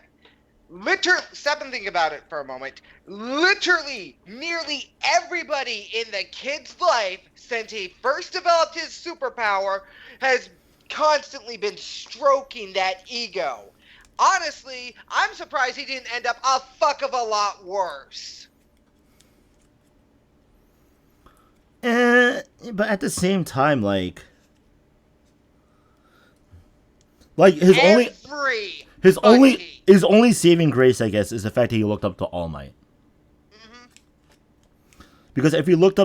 [SPEAKER 3] stop and think about it for a moment. Literally, nearly everybody in the kid's life since he first developed his superpower has constantly been stroking that ego. Honestly, I'm surprised he didn't end up a fuck of a lot worse.
[SPEAKER 2] But at the same time, like his only saving grace, I guess, is the fact that he looked up to All Might. Mm-hmm. Because if he didn't look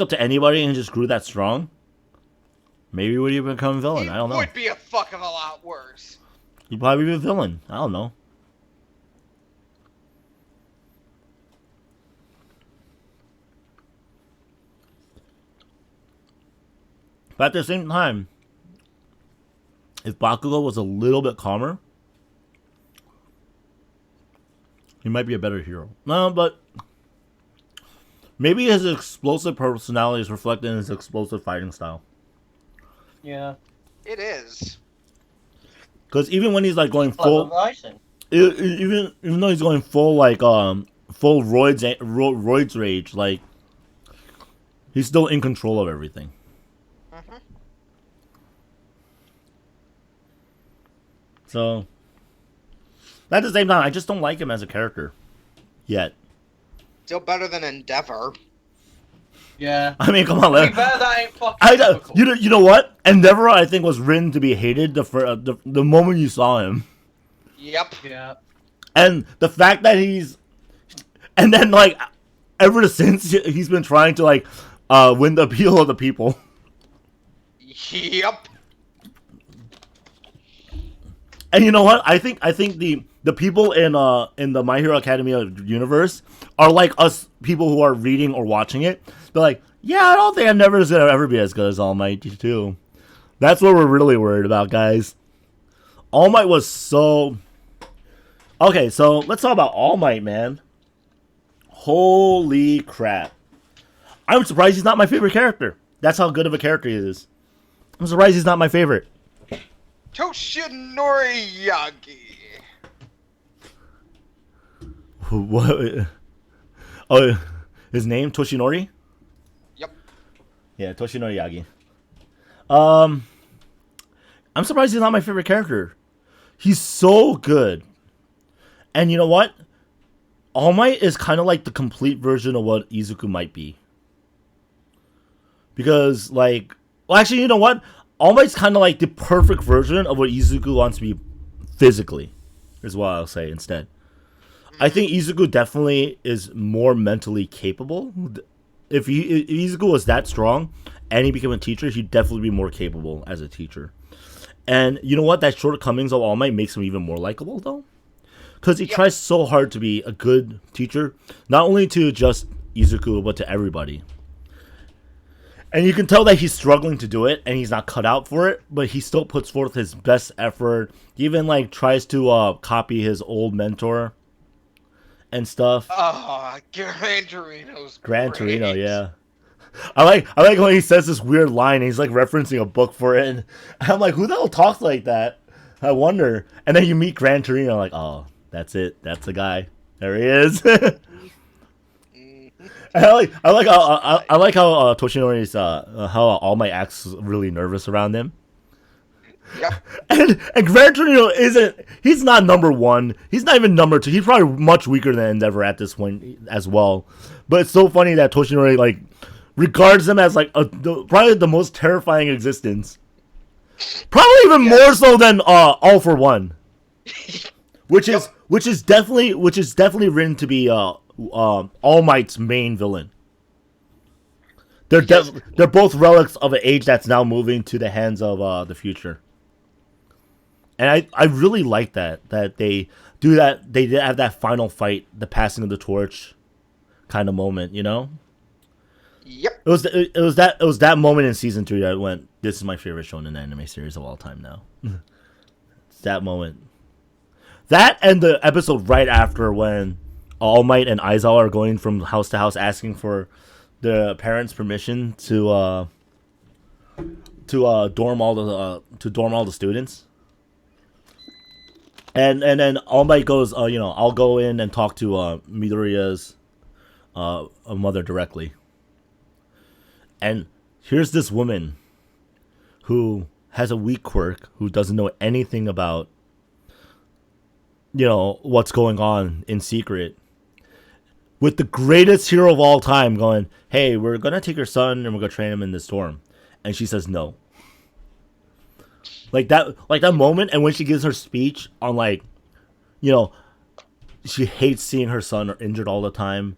[SPEAKER 2] up to anybody and just grew that strong, maybe he would have become a villain. I don't know.
[SPEAKER 3] He would be a fuck of a lot worse.
[SPEAKER 2] He'd probably be a villain. I don't know. But at the same time, if Bakugo was a little bit calmer, he might be a better hero. No, but maybe his explosive personality is reflected in his explosive fighting style.
[SPEAKER 1] Yeah.
[SPEAKER 3] It is.
[SPEAKER 2] Because even when he's like going full, even though he's going full like full roids rage, like he's still in control of everything. Mm-hmm. So at the same time, I just don't like him as a character yet.
[SPEAKER 3] Still better than Endeavor.
[SPEAKER 1] Yeah.
[SPEAKER 2] I mean, come on,
[SPEAKER 1] that ain't fucking
[SPEAKER 2] you know what? Endeavor, I think, was written to be hated the moment you saw him.
[SPEAKER 3] Yep.
[SPEAKER 1] Yeah.
[SPEAKER 2] And the fact that and then like ever since he's been trying to like win the appeal of the people.
[SPEAKER 3] Yep.
[SPEAKER 2] And you know what? I think the people in the My Hero Academia universe are like us people who are reading or watching it. They're like, yeah, I don't think Endeavor's gonna ever be as good as All Might too. That's what we're really worried about, guys. All Might was so... Okay, so let's talk about All Might, man. Holy crap. I'm surprised he's not my favorite character. That's how good of a character he is. I'm surprised he's not my favorite.
[SPEAKER 3] Toshinori Yagi.
[SPEAKER 2] What? Oh, his name? Toshinori?
[SPEAKER 3] Yep.
[SPEAKER 2] Yeah, Toshinori Yagi. I'm surprised he's not my favorite character. He's so good. And you know what? All Might is kind of like the complete version of what Izuku might be. Because, like... Well, actually, you know what? All Might's kind of like the perfect version of what Izuku wants to be physically. Is what I'll say instead. I think Izuku definitely is more mentally capable. If Izuku was that strong and he became a teacher, he'd definitely be more capable as a teacher. And you know what? That shortcomings of All Might makes him even more likable, though. Because he tries so hard to be a good teacher. Not only to just Izuku, but to everybody. And you can tell that he's struggling to do it, and he's not cut out for it, but he still puts forth his best effort. He even, like, tries to copy his old mentor and stuff.
[SPEAKER 3] Oh, Gran Torino's
[SPEAKER 2] Gran
[SPEAKER 3] great.
[SPEAKER 2] Torino, yeah. I like when he says this weird line, and he's, like, referencing a book for it, and I'm like, who the hell talks like that? I wonder. And then you meet Gran Torino, like, oh, that's it. That's the guy. There he is. I like how Toshinori's how All Might acts really nervous around him.
[SPEAKER 3] Yep.
[SPEAKER 2] And Gran Torino he's not number 1. He's not even number 2. He's probably much weaker than Endeavor at this point as well. But it's so funny that Toshinori like regards him as like probably the most terrifying existence. Probably even more so than All for One. Which is definitely written to be All Might's main villain. They're both relics of an age that's now moving to the hands of the future. And I really like that they do that. They did have that final fight, the passing of the torch kind of moment, you know?
[SPEAKER 3] Yep.
[SPEAKER 2] It was that moment in season 3 that I went, this is my favorite shonen anime series of all time now. It's that moment. That and the episode right after when All Might and Aizawa are going from house to house asking for the parents' permission to dorm all the students. And then All Might goes, I'll go in and talk to Midoriya's mother directly. And here's this woman who has a weak quirk, who doesn't know anything about, what's going on in secret, with the greatest hero of all time going, hey, we're going to take your son and we're going to train him in this dorm. And she says no. Like that moment, and when she gives her speech on, like, she hates seeing her son injured all the time.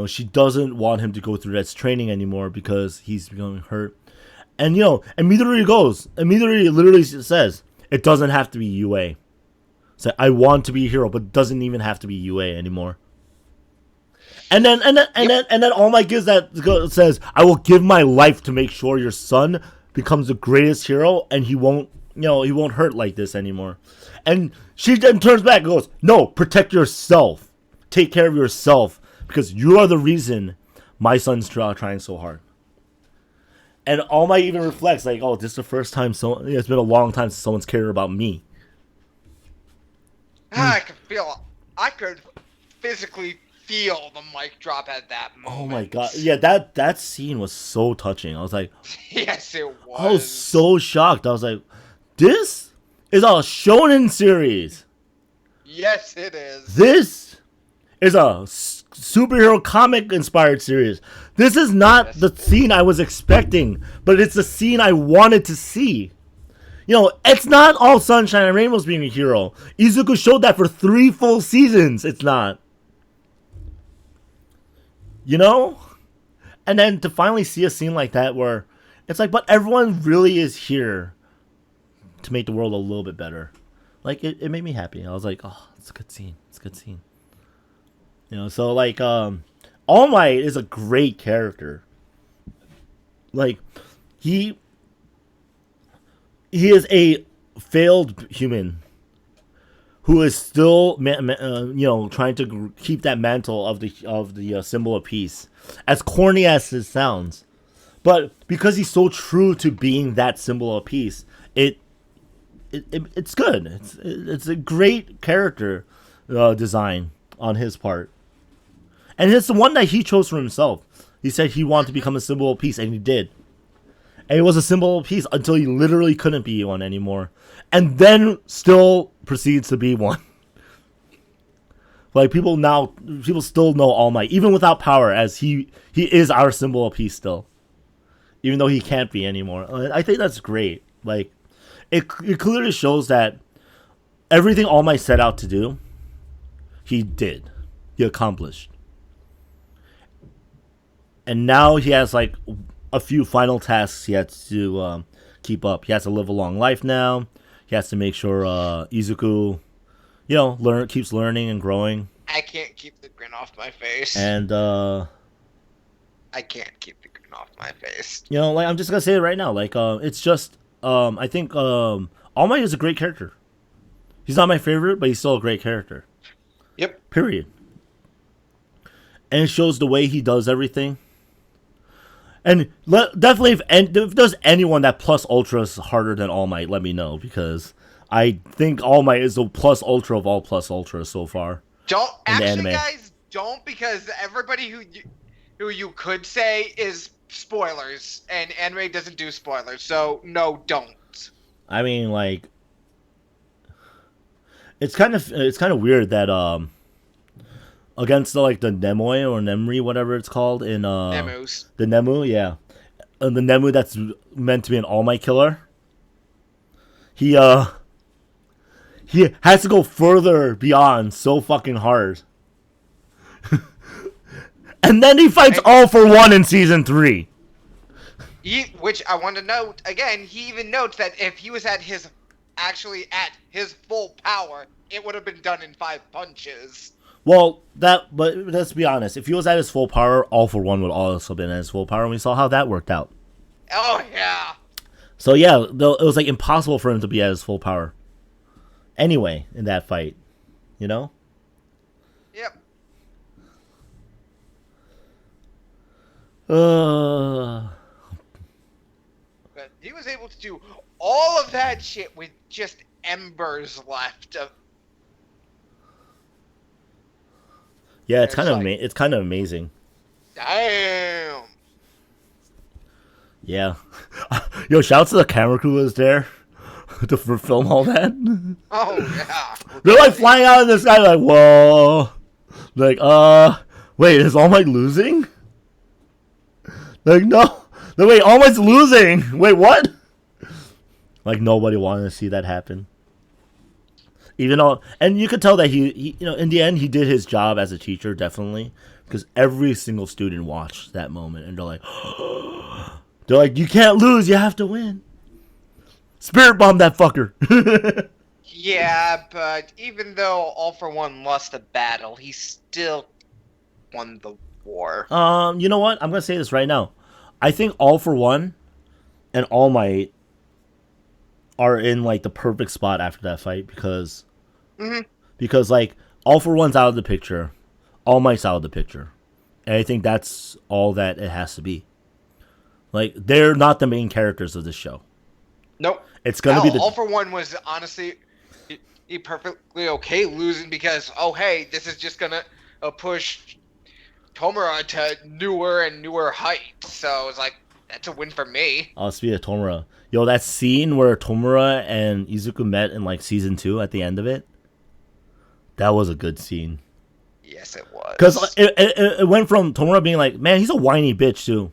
[SPEAKER 2] She doesn't want him to go through that training anymore because he's becoming hurt. And, and Midori literally says, it doesn't have to be UA. So I want to be a hero, but it doesn't even have to be UA anymore. And then All Might gives says, I will give my life to make sure your son becomes the greatest hero, and he won't hurt like this anymore. And she then turns back and goes, no, protect yourself. Take care of yourself, because you are the reason my son's trying so hard. And All Might even reflects, like, oh, this is the first time it's been a long time since someone's cared about me.
[SPEAKER 3] I could physically feel the mic drop at that moment.
[SPEAKER 2] Oh my god. Yeah, that scene was so touching. I was like,
[SPEAKER 3] yes, it was.
[SPEAKER 2] I was so shocked. I was like, this is a shonen series.
[SPEAKER 3] Yes, it is.
[SPEAKER 2] This is a superhero comic inspired series. This is not the scene I was expecting, but it's the scene I wanted to see. It's not all sunshine and rainbows being a hero. Izuku showed that for 3 full seasons. It's not. And then to finally see a scene like that where it's like, but everyone really is here to make the world a little bit better. Like, it made me happy. I was like, oh, it's a good scene. It's a good scene. So like, All Might is a great character. Like, he is a failed human who is still, trying to keep that mantle of the symbol of peace. As corny as it sounds, but because he's so true to being that symbol of peace, it's good. It's a great character design on his part, and it's the one that he chose for himself. He said he wanted to become a symbol of peace, and he did. And it was a symbol of peace until he literally couldn't be one anymore. And then still proceeds to be one. Like, people still know All Might, even without power, as he is our symbol of peace still. Even though he can't be anymore. I think that's great. Like, it clearly shows that everything All Might set out to do, he did. He accomplished. And now he has, like, a few final tasks he has to keep up. He has to live a long life now. He has to make sure Izuku, keeps learning and growing.
[SPEAKER 3] I can't keep the grin off my face.
[SPEAKER 2] And
[SPEAKER 3] I can't keep the grin off my face.
[SPEAKER 2] You know, like I'm just gonna say it right now. Like, it's just, I think All Might is a great character. He's not my favorite, but he's still a great character.
[SPEAKER 3] Yep.
[SPEAKER 2] Period. And it shows the way he does everything. And definitely, if there's anyone that plus ultra is harder than All Might, let me know, because I think All Might is the plus ultra of all plus ultras so far.
[SPEAKER 3] Don't
[SPEAKER 2] in the
[SPEAKER 3] actually,
[SPEAKER 2] anime.
[SPEAKER 3] guys. Don't, because everybody who you could say is spoilers, and anime doesn't do spoilers. So no, don't.
[SPEAKER 2] I mean, like, it's kind of weird that against the Nemoi or Nemri, whatever it's called in
[SPEAKER 3] Nemus.
[SPEAKER 2] the Nemu, yeah, the Nemu that's meant to be an All Might killer. He has to go further beyond so fucking hard. And then he fights All for One in season 3.
[SPEAKER 3] Which I want to note again. He even notes that if he was at his full power, it would have been done in 5 punches.
[SPEAKER 2] Well, but let's be honest. If he was at his full power, All for One would also been at his full power, and we saw how that worked out.
[SPEAKER 3] Oh yeah.
[SPEAKER 2] So yeah, it was like impossible for him to be at his full power. Anyway, in that fight, you know.
[SPEAKER 3] Yep.
[SPEAKER 2] Uh.
[SPEAKER 3] But he was able to do all of that shit with just embers left.
[SPEAKER 2] Yeah, it's
[SPEAKER 3] It's
[SPEAKER 2] kind of amazing.
[SPEAKER 3] Damn.
[SPEAKER 2] Yeah. Yo, shouts to the camera crew who was there to film all that.
[SPEAKER 3] Oh yeah.
[SPEAKER 2] They're like flying out in the sky, like, whoa. Like, wait, is All Might losing? Like, no, wait, All Might's losing. Wait, what? Like, nobody wanted to see that happen. Even though, and you could tell that he, you know, in the end, he did his job as a teacher, definitely, because every single student watched that moment, and they're like, you can't lose, you have to win. Spirit bomb that fucker.
[SPEAKER 3] Yeah, but even though All for One lost the battle, he still won the war.
[SPEAKER 2] You know what? I'm gonna say this right now. I think All for One and All Might are in like the perfect spot after that fight because like All for One's out of the picture, All Might's out of the picture, and I think that's all that it has to be. Like, they're not the main characters of this show.
[SPEAKER 3] Nope.
[SPEAKER 2] It's gonna be the
[SPEAKER 3] All for One was honestly he perfectly okay losing because hey, this is just gonna push Tomura to newer and newer heights. So it's like, that's a win for me.
[SPEAKER 2] Oh, speaking of Tomura, yo, that scene where Tomura and Izuku met in like season 2 at the end of it, that was a good scene.
[SPEAKER 3] Yes, it was.
[SPEAKER 2] Because it went from Tomura being like, man, he's a whiny bitch, to,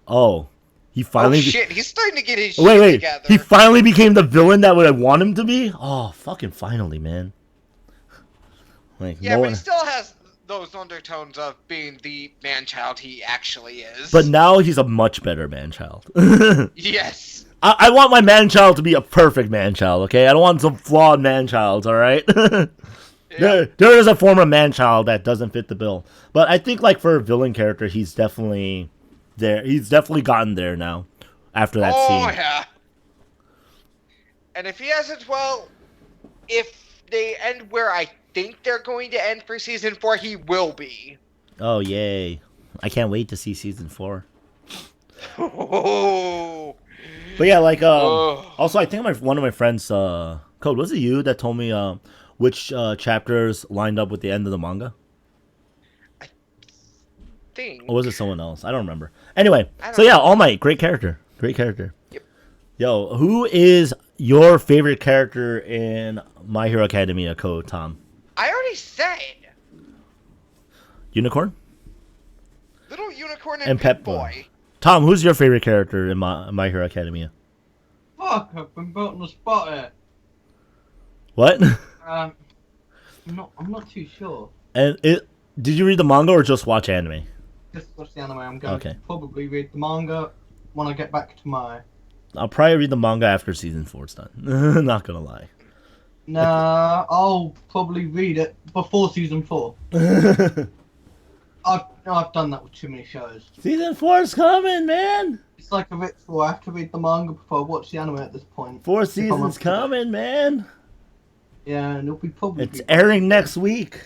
[SPEAKER 2] oh, he finally...
[SPEAKER 3] shit, he's starting to get his shit
[SPEAKER 2] wait,
[SPEAKER 3] together.
[SPEAKER 2] he finally became the villain that I want him to be? Oh, fucking finally, man. Like,
[SPEAKER 3] Yeah,
[SPEAKER 2] no
[SPEAKER 3] but
[SPEAKER 2] one...
[SPEAKER 3] he still has those undertones of being the man-child he actually is.
[SPEAKER 2] But now he's a much better man-child.
[SPEAKER 3] Yes.
[SPEAKER 2] I want my man-child to be a perfect man-child, okay? I don't want some flawed man-childs, alright?
[SPEAKER 3] Yeah.
[SPEAKER 2] There is a form of man-child that doesn't fit the bill. But I think, like, for a villain character, he's definitely there. He's definitely gotten there now after that scene.
[SPEAKER 3] Oh, yeah. And if he hasn't, well, if they end where I think they're going to end for season 4, he will be.
[SPEAKER 2] Oh, yay. I can't wait to see season 4.
[SPEAKER 3] Oh.
[SPEAKER 2] But yeah, like, also, I think one of my friends, Code, was it you that told me which chapters lined up with the end of the manga?
[SPEAKER 3] I think.
[SPEAKER 2] Or was it someone else? I don't remember. Anyway,
[SPEAKER 3] I don't
[SPEAKER 2] so yeah,
[SPEAKER 3] know.
[SPEAKER 2] All Might, great character. Great character.
[SPEAKER 3] Yep.
[SPEAKER 2] Yo, who is your favorite character in My Hero Academia, Code, Tom?
[SPEAKER 3] I already said
[SPEAKER 2] Unicorn?
[SPEAKER 3] Little Unicorn
[SPEAKER 2] And
[SPEAKER 3] and
[SPEAKER 2] Pep
[SPEAKER 3] Pep Boy.
[SPEAKER 2] Tom, who's your favorite character in My Hero Academia?
[SPEAKER 1] Fuck, I've been put on the spot here.
[SPEAKER 2] What?
[SPEAKER 1] I'm not too sure.
[SPEAKER 2] And did you read the manga or just watch anime?
[SPEAKER 1] Just watch the anime. I'm going
[SPEAKER 2] Okay.
[SPEAKER 1] to probably read the manga when I get back to my...
[SPEAKER 2] I'll probably read the manga after season 4's done. Not gonna lie.
[SPEAKER 1] Nah, I'll probably read it before season 4. No, I've done that with too many shows.
[SPEAKER 2] Season 4's coming, man.
[SPEAKER 1] It's like a ritual. I have to read the manga before I watch the anime at this point.
[SPEAKER 2] 4
[SPEAKER 1] If I'm
[SPEAKER 2] seasons
[SPEAKER 1] up to date.
[SPEAKER 2] coming, man.
[SPEAKER 1] Yeah, and it'll be probably.
[SPEAKER 2] It's airing next week.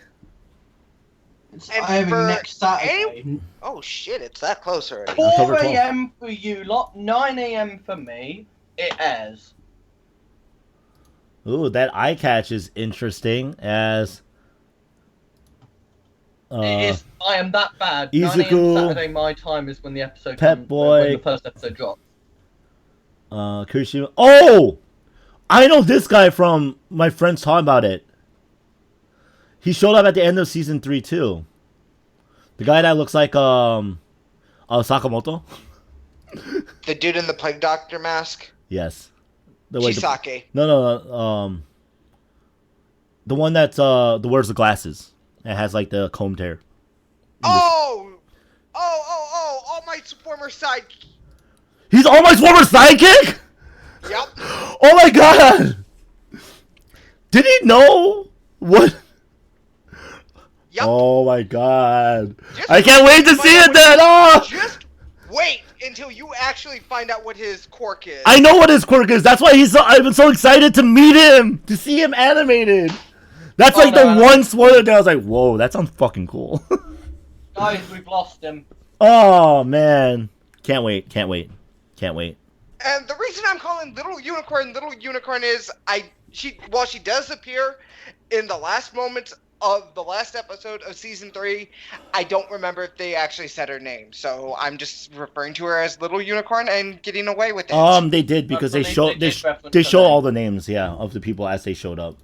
[SPEAKER 1] It's
[SPEAKER 3] And
[SPEAKER 1] airing
[SPEAKER 3] for
[SPEAKER 1] next Saturday.
[SPEAKER 3] Oh shit, it's that close already.
[SPEAKER 2] October
[SPEAKER 1] 4
[SPEAKER 2] 12th.
[SPEAKER 1] a.m. for you lot, 9 a.m. for me. It airs.
[SPEAKER 2] Ooh, that eye catch is interesting as
[SPEAKER 1] It is. I am that bad. 9
[SPEAKER 2] Izuku,
[SPEAKER 1] a.m. Saturday my time is when the episode
[SPEAKER 2] Pep
[SPEAKER 1] comes,
[SPEAKER 2] Boy.
[SPEAKER 1] when the first episode drops.
[SPEAKER 2] Kirishima. Oh! I know this guy from my friends talking about it. He showed up at the end of season 3 too. The guy that looks like Sakamoto?
[SPEAKER 3] The dude in the plague doctor mask?
[SPEAKER 2] Yes.
[SPEAKER 3] Chisake.
[SPEAKER 2] No. The one that's wears the glasses and has like the combed hair.
[SPEAKER 3] Oh, my former side.
[SPEAKER 2] He's All Might's former sidekick?
[SPEAKER 3] Yep.
[SPEAKER 2] Oh my god! Did he know what?
[SPEAKER 3] Yep.
[SPEAKER 2] Oh my god!
[SPEAKER 3] Just
[SPEAKER 2] I can't wait to see it then! Oh!
[SPEAKER 3] Just wait until you actually find out what his quirk is.
[SPEAKER 2] I know what his quirk is. That's why I've been so excited to meet him, to see him animated. That's like the one spoiler that I was like, whoa, that sounds fucking cool.
[SPEAKER 1] Guys, we've lost him.
[SPEAKER 2] Oh man, can't wait.
[SPEAKER 3] And the reason I'm calling Little Unicorn is while she does appear in the last moments of the last episode of season 3, I don't remember if they actually said her name. So I'm just referring to her as Little Unicorn and getting away with it.
[SPEAKER 2] They did because they show
[SPEAKER 1] reference
[SPEAKER 2] all
[SPEAKER 1] her
[SPEAKER 2] the names, of the people as they showed up,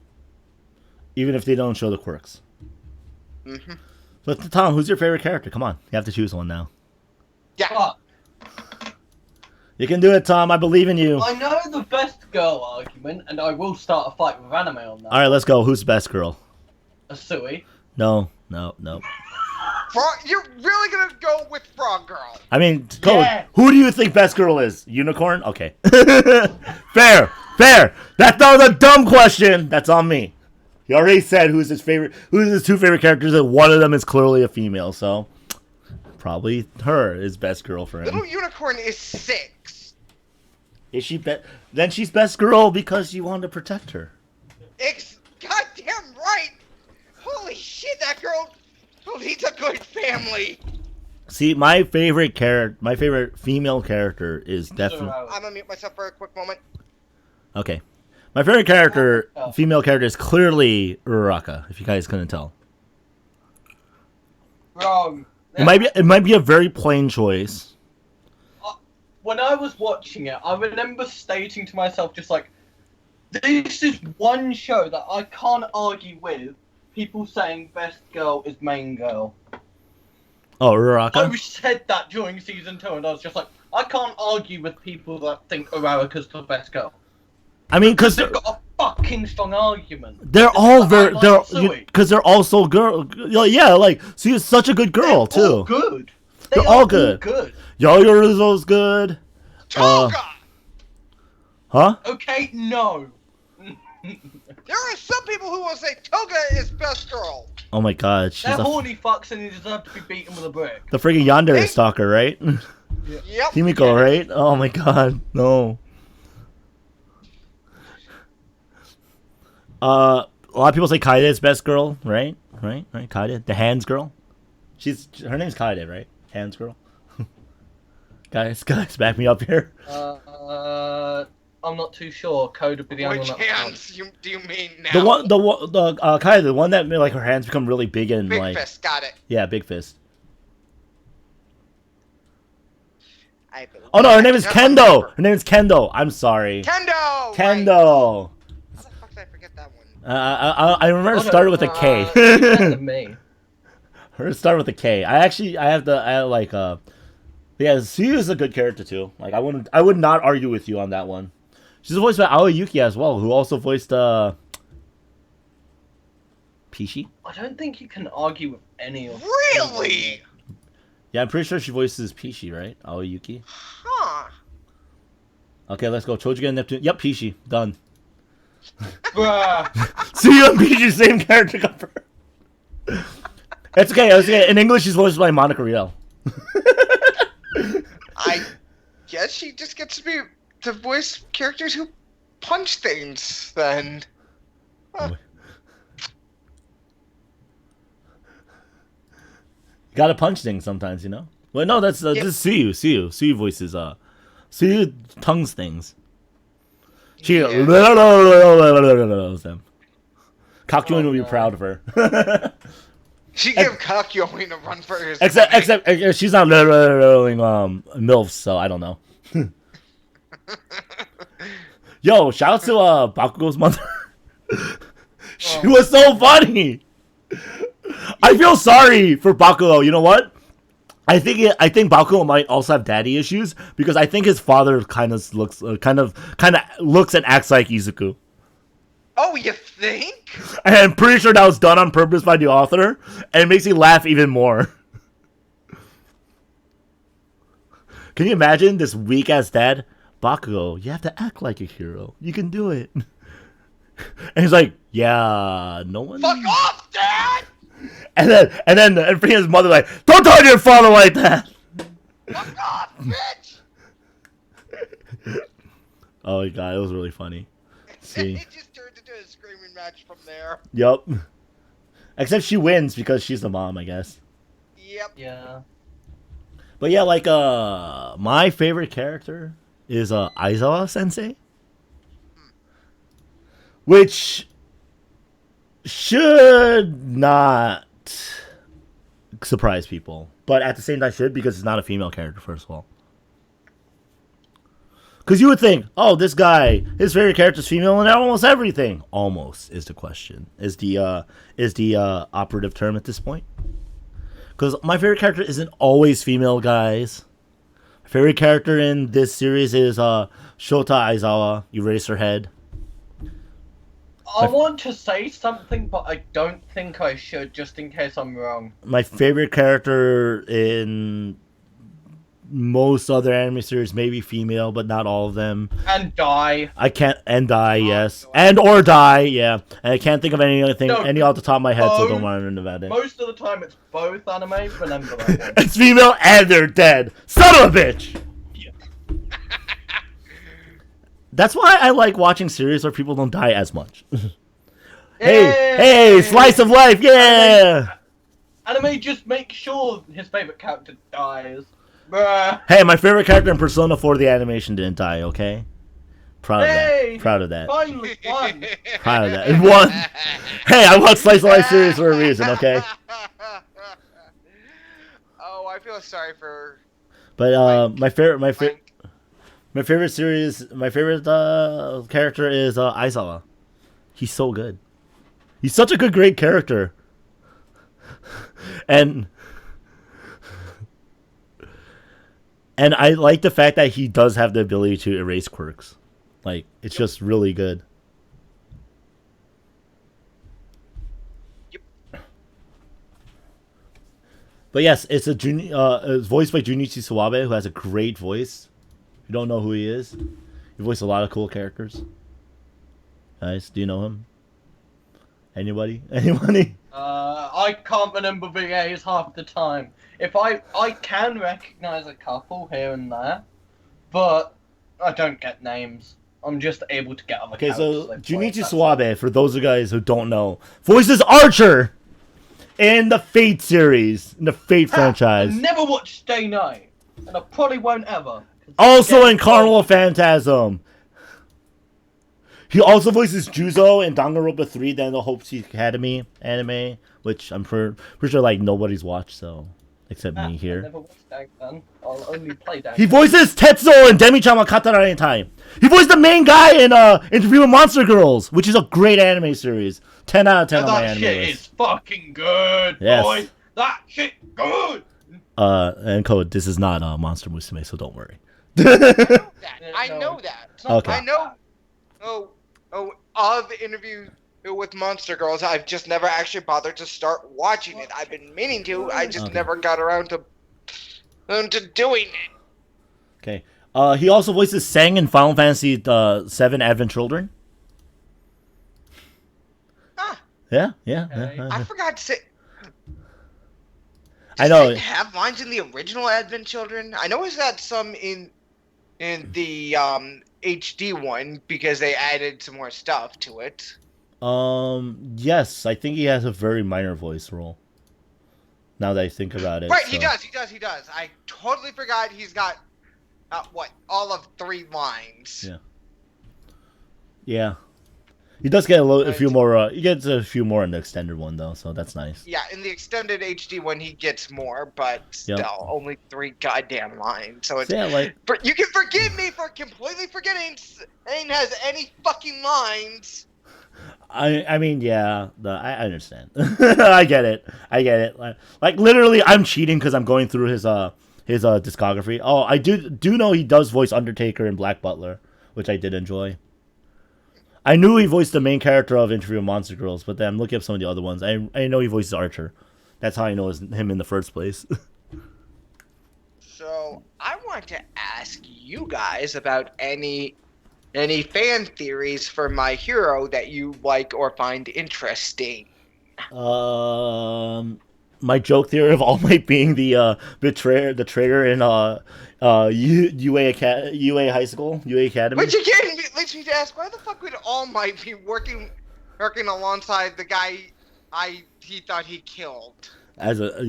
[SPEAKER 2] even if they don't show the quirks.
[SPEAKER 3] Mm-hmm.
[SPEAKER 2] But Tom, who's your favorite character? Come on, you have to choose one now.
[SPEAKER 3] Yeah.
[SPEAKER 1] Fuck.
[SPEAKER 2] You can do it, Tom. I believe in you.
[SPEAKER 1] I know the best girl argument, and I will start a fight with anime on that.
[SPEAKER 2] All right, let's go. Who's the best girl?
[SPEAKER 1] Asui.
[SPEAKER 2] No.
[SPEAKER 3] You're really gonna go with Frog Girl?
[SPEAKER 2] I mean, Code,
[SPEAKER 1] Yeah.
[SPEAKER 2] who do you think best girl is? Unicorn? Okay. Fair. That was a dumb question. That's on me. He already said who's his two favorite characters, and one of them is clearly a female, so probably her is best girl for him.
[SPEAKER 3] Little Unicorn is 6.
[SPEAKER 2] Is she then she's best girl because you wanted to protect her.
[SPEAKER 3] Goddamn right! Holy shit, that girl needs a good family.
[SPEAKER 2] See, my favorite female character is definitely
[SPEAKER 3] I'm gonna mute myself for a quick moment.
[SPEAKER 2] okay. My favorite female character is clearly Uraraka. If you guys couldn't tell,
[SPEAKER 1] Wrong.
[SPEAKER 2] it might be a very plain choice.
[SPEAKER 1] When I was watching it, I remember stating to myself just like, this is one show that I can't argue with people saying best girl is main girl.
[SPEAKER 2] Oh,
[SPEAKER 1] I
[SPEAKER 2] Uraraka.
[SPEAKER 1] said that during season 2 and I was just like, I can't argue with people that think Uraraka's the best girl.
[SPEAKER 2] I mean, because
[SPEAKER 1] They've got a fucking strong argument.
[SPEAKER 2] they're all
[SPEAKER 1] very
[SPEAKER 2] because they're all so girl. Yeah, like she is such a good girl
[SPEAKER 1] They're all
[SPEAKER 2] too.
[SPEAKER 1] good.
[SPEAKER 2] They're all good. Yoyoruzo's good.
[SPEAKER 3] Toga!
[SPEAKER 2] Huh?
[SPEAKER 1] Okay, no.
[SPEAKER 3] There are some people who will say Toga is best girl.
[SPEAKER 2] Oh my god, she's
[SPEAKER 1] They're horny fucks and they deserve to be beaten with a brick.
[SPEAKER 2] the freaking yandere stalker, right?
[SPEAKER 3] Yep.
[SPEAKER 2] Himiko, right? Oh my god, no. A lot of people say Kaede is best girl, right? Right? Kaede, the hands girl. Her name's Kaede, right? Hands girl. guys, back me up here.
[SPEAKER 1] I'm not too sure. Code would be the only
[SPEAKER 3] Which
[SPEAKER 1] one.
[SPEAKER 3] hands do you mean now?
[SPEAKER 2] The Kaede, the one that made like her hands become really big and
[SPEAKER 3] Big
[SPEAKER 2] like
[SPEAKER 3] fist, got it.
[SPEAKER 2] yeah, big fist.
[SPEAKER 3] I believe
[SPEAKER 2] Oh no, her name is
[SPEAKER 3] I
[SPEAKER 2] Kendo.
[SPEAKER 3] remember.
[SPEAKER 2] Her name is Kendo. I'm sorry.
[SPEAKER 3] Kendo!
[SPEAKER 2] Kendo.
[SPEAKER 3] Right. How the fuck did I forget that one?
[SPEAKER 2] I remember it started with a K.
[SPEAKER 1] Better than me.
[SPEAKER 2] Her started with a K. Yeah, she is a good character too. Like I would not argue with you on that one. She's voiced by Aoyuki as well, who also voiced Pishi.
[SPEAKER 1] I don't think you can argue with any of them.
[SPEAKER 3] Really?
[SPEAKER 2] Yeah, I'm pretty sure she voices Pishi, right? Aoyuki.
[SPEAKER 3] Huh.
[SPEAKER 2] Okay, let's go. Chojigen Neptune. Yep, Pishi. Done.
[SPEAKER 1] Bruh.
[SPEAKER 2] See you and Pishi, same character cover. It's okay. It's okay. In English, she's voiced by Monica Riel.
[SPEAKER 3] I guess she just gets to be to voice characters who punch things. Then. Huh.
[SPEAKER 2] Gotta punch things sometimes, you know. Well, no, that's this is Suyu. Suyu voices Suyu tongues things. She
[SPEAKER 3] Yeah.
[SPEAKER 2] them. Kakyoin will be proud of her.
[SPEAKER 3] She gave Kakyoin a run for his
[SPEAKER 2] except she's not rolling milfs, so I don't know. Yo, shout out to Bakugo's mother. She was so funny. I feel sorry for Bakugo. You know what? I think Bakugo might also have daddy issues because I think his father kind of looks and acts like Izuku.
[SPEAKER 3] Oh, you think?
[SPEAKER 2] And I'm pretty sure that was done on purpose by the author, and it makes me laugh even more. Can you imagine this weak ass dad? Bakugo, you have to act like a hero. You can do it. And he's like, yeah, no one.
[SPEAKER 3] Fuck off, Dad!
[SPEAKER 2] And then his mother like, don't talk to your father like that.
[SPEAKER 3] Fuck off, bitch!
[SPEAKER 2] Oh my god, it was really funny. See.
[SPEAKER 3] It just turned into a screaming match from there.
[SPEAKER 2] Yup. Except she wins because she's the mom, I guess.
[SPEAKER 3] Yep.
[SPEAKER 1] Yeah.
[SPEAKER 2] But yeah, like my favorite character is Aizawa Sensei, which should not surprise people, but at the same time should because it's not a female character. First of all, because you would think, oh, this guy, his favorite character is female in almost everything. Almost is the question. Is the operative term at this point? Because my favorite character isn't always female, guys. My favorite character in this series is Shota Aizawa, Eraserhead.
[SPEAKER 1] I want to say something, but I don't think I should, just in case I'm wrong.
[SPEAKER 2] My favorite character in most other anime series, maybe female, but not all of them.
[SPEAKER 1] And die.
[SPEAKER 2] I can't and die, yes, and or die, yeah. And I can't think of any off the top of my head, so don't worry about it.
[SPEAKER 1] Most of the time, it's both anime. Remember that one.
[SPEAKER 2] It's female and they're dead. Son of a bitch.
[SPEAKER 1] Yeah.
[SPEAKER 2] That's why I like watching series where people don't die as much.
[SPEAKER 1] Yay!
[SPEAKER 2] hey, slice of life, yeah.
[SPEAKER 1] Anime just make sure his favorite character dies. Bruh.
[SPEAKER 2] Hey, my favorite character in Persona 4, the animation didn't die, okay? Proud of that. Proud of that.
[SPEAKER 1] Finally, one.
[SPEAKER 2] Proud of that. One. Hey, I watch Slice of Life series for a reason, okay?
[SPEAKER 3] Oh, I feel sorry for.
[SPEAKER 2] But my favorite character is Aizawa. He's so good. He's such a great character. And I like the fact that he does have the ability to erase quirks. Like, it's just really good.
[SPEAKER 3] Yep.
[SPEAKER 2] But yes, it's voiced by Junichi Suwabe, who has a great voice. If you don't know who he is, he voiced a lot of cool characters. Guys, do you know him? Anybody? Anybody?
[SPEAKER 1] I can't remember VAs half the time. If I can recognize a couple here and there, but I don't get names. I'm just able to get other
[SPEAKER 2] Okay,
[SPEAKER 1] characters.
[SPEAKER 2] so Junichi Suwabe, for those of you guys who don't know, voices Archer in the Fate series, in the Fate franchise.
[SPEAKER 1] I never watched Stay Night, and I probably won't ever.
[SPEAKER 2] Also in Carnival Phantasm. He also voices Juzo in Danganronpa 3, then the Hope's Academy anime, which I'm pretty sure like nobody's watched, so except me
[SPEAKER 1] I
[SPEAKER 2] here.
[SPEAKER 1] never watched Dangan. I'll only play Dangan.
[SPEAKER 2] He voices Tetsuo in Demi-chan wa Katara in Time. He voiced the main guy in Interview with Monster Girls, which is a great anime series. 10 out of 10 on my
[SPEAKER 1] that
[SPEAKER 2] anime
[SPEAKER 1] shit
[SPEAKER 2] list.
[SPEAKER 1] is fucking good,
[SPEAKER 2] Yes.
[SPEAKER 1] boy. That shit good.
[SPEAKER 2] And Code, this is not Monster Musume, so don't worry.
[SPEAKER 3] I know that.
[SPEAKER 2] Okay.
[SPEAKER 3] I know. Of the interview with Monster Girls, I've just never actually bothered to start watching it. I've been meaning to. I just never got around to doing it.
[SPEAKER 2] Okay. He also voices Sang in Final Fantasy VII Advent Children.
[SPEAKER 3] Ah,
[SPEAKER 2] Yeah.
[SPEAKER 1] Okay.
[SPEAKER 3] I forgot to say.
[SPEAKER 2] I know.
[SPEAKER 3] Does it have lines in the original Advent Children? I know it's got some in the HD one because they added some more stuff to it.
[SPEAKER 2] Yes, I think he has a very minor voice role. Now that I think about it.
[SPEAKER 3] Right,
[SPEAKER 2] so.
[SPEAKER 3] he does. I totally forgot he's got all of 3 lines.
[SPEAKER 2] Yeah. Yeah. He does get a few more. He gets a few more in the extended one though, so that's nice.
[SPEAKER 3] Yeah, in the extended HD one, he gets more, but still only 3 goddamn lines. So it's but you can forgive me for completely forgetting Stain has any fucking lines.
[SPEAKER 2] I mean, yeah, I understand. I get it. Like literally, I'm cheating because I'm going through his discography. Oh, I do know he does voice Undertaker and Black Butler, which I did enjoy. I knew he voiced the main character of Interview with Monster Girls, but then I'm looking up some of the other ones. I know he voices Archer. That's how I know it's him in the first place.
[SPEAKER 3] So I want to ask you guys about any fan theories for My Hero that you like or find interesting.
[SPEAKER 2] My joke theory of All Might being the traitor in UA High School, UA Academy.
[SPEAKER 3] Which again leads me to ask, why the fuck would All Might be working alongside the guy he thought he killed?
[SPEAKER 2] As a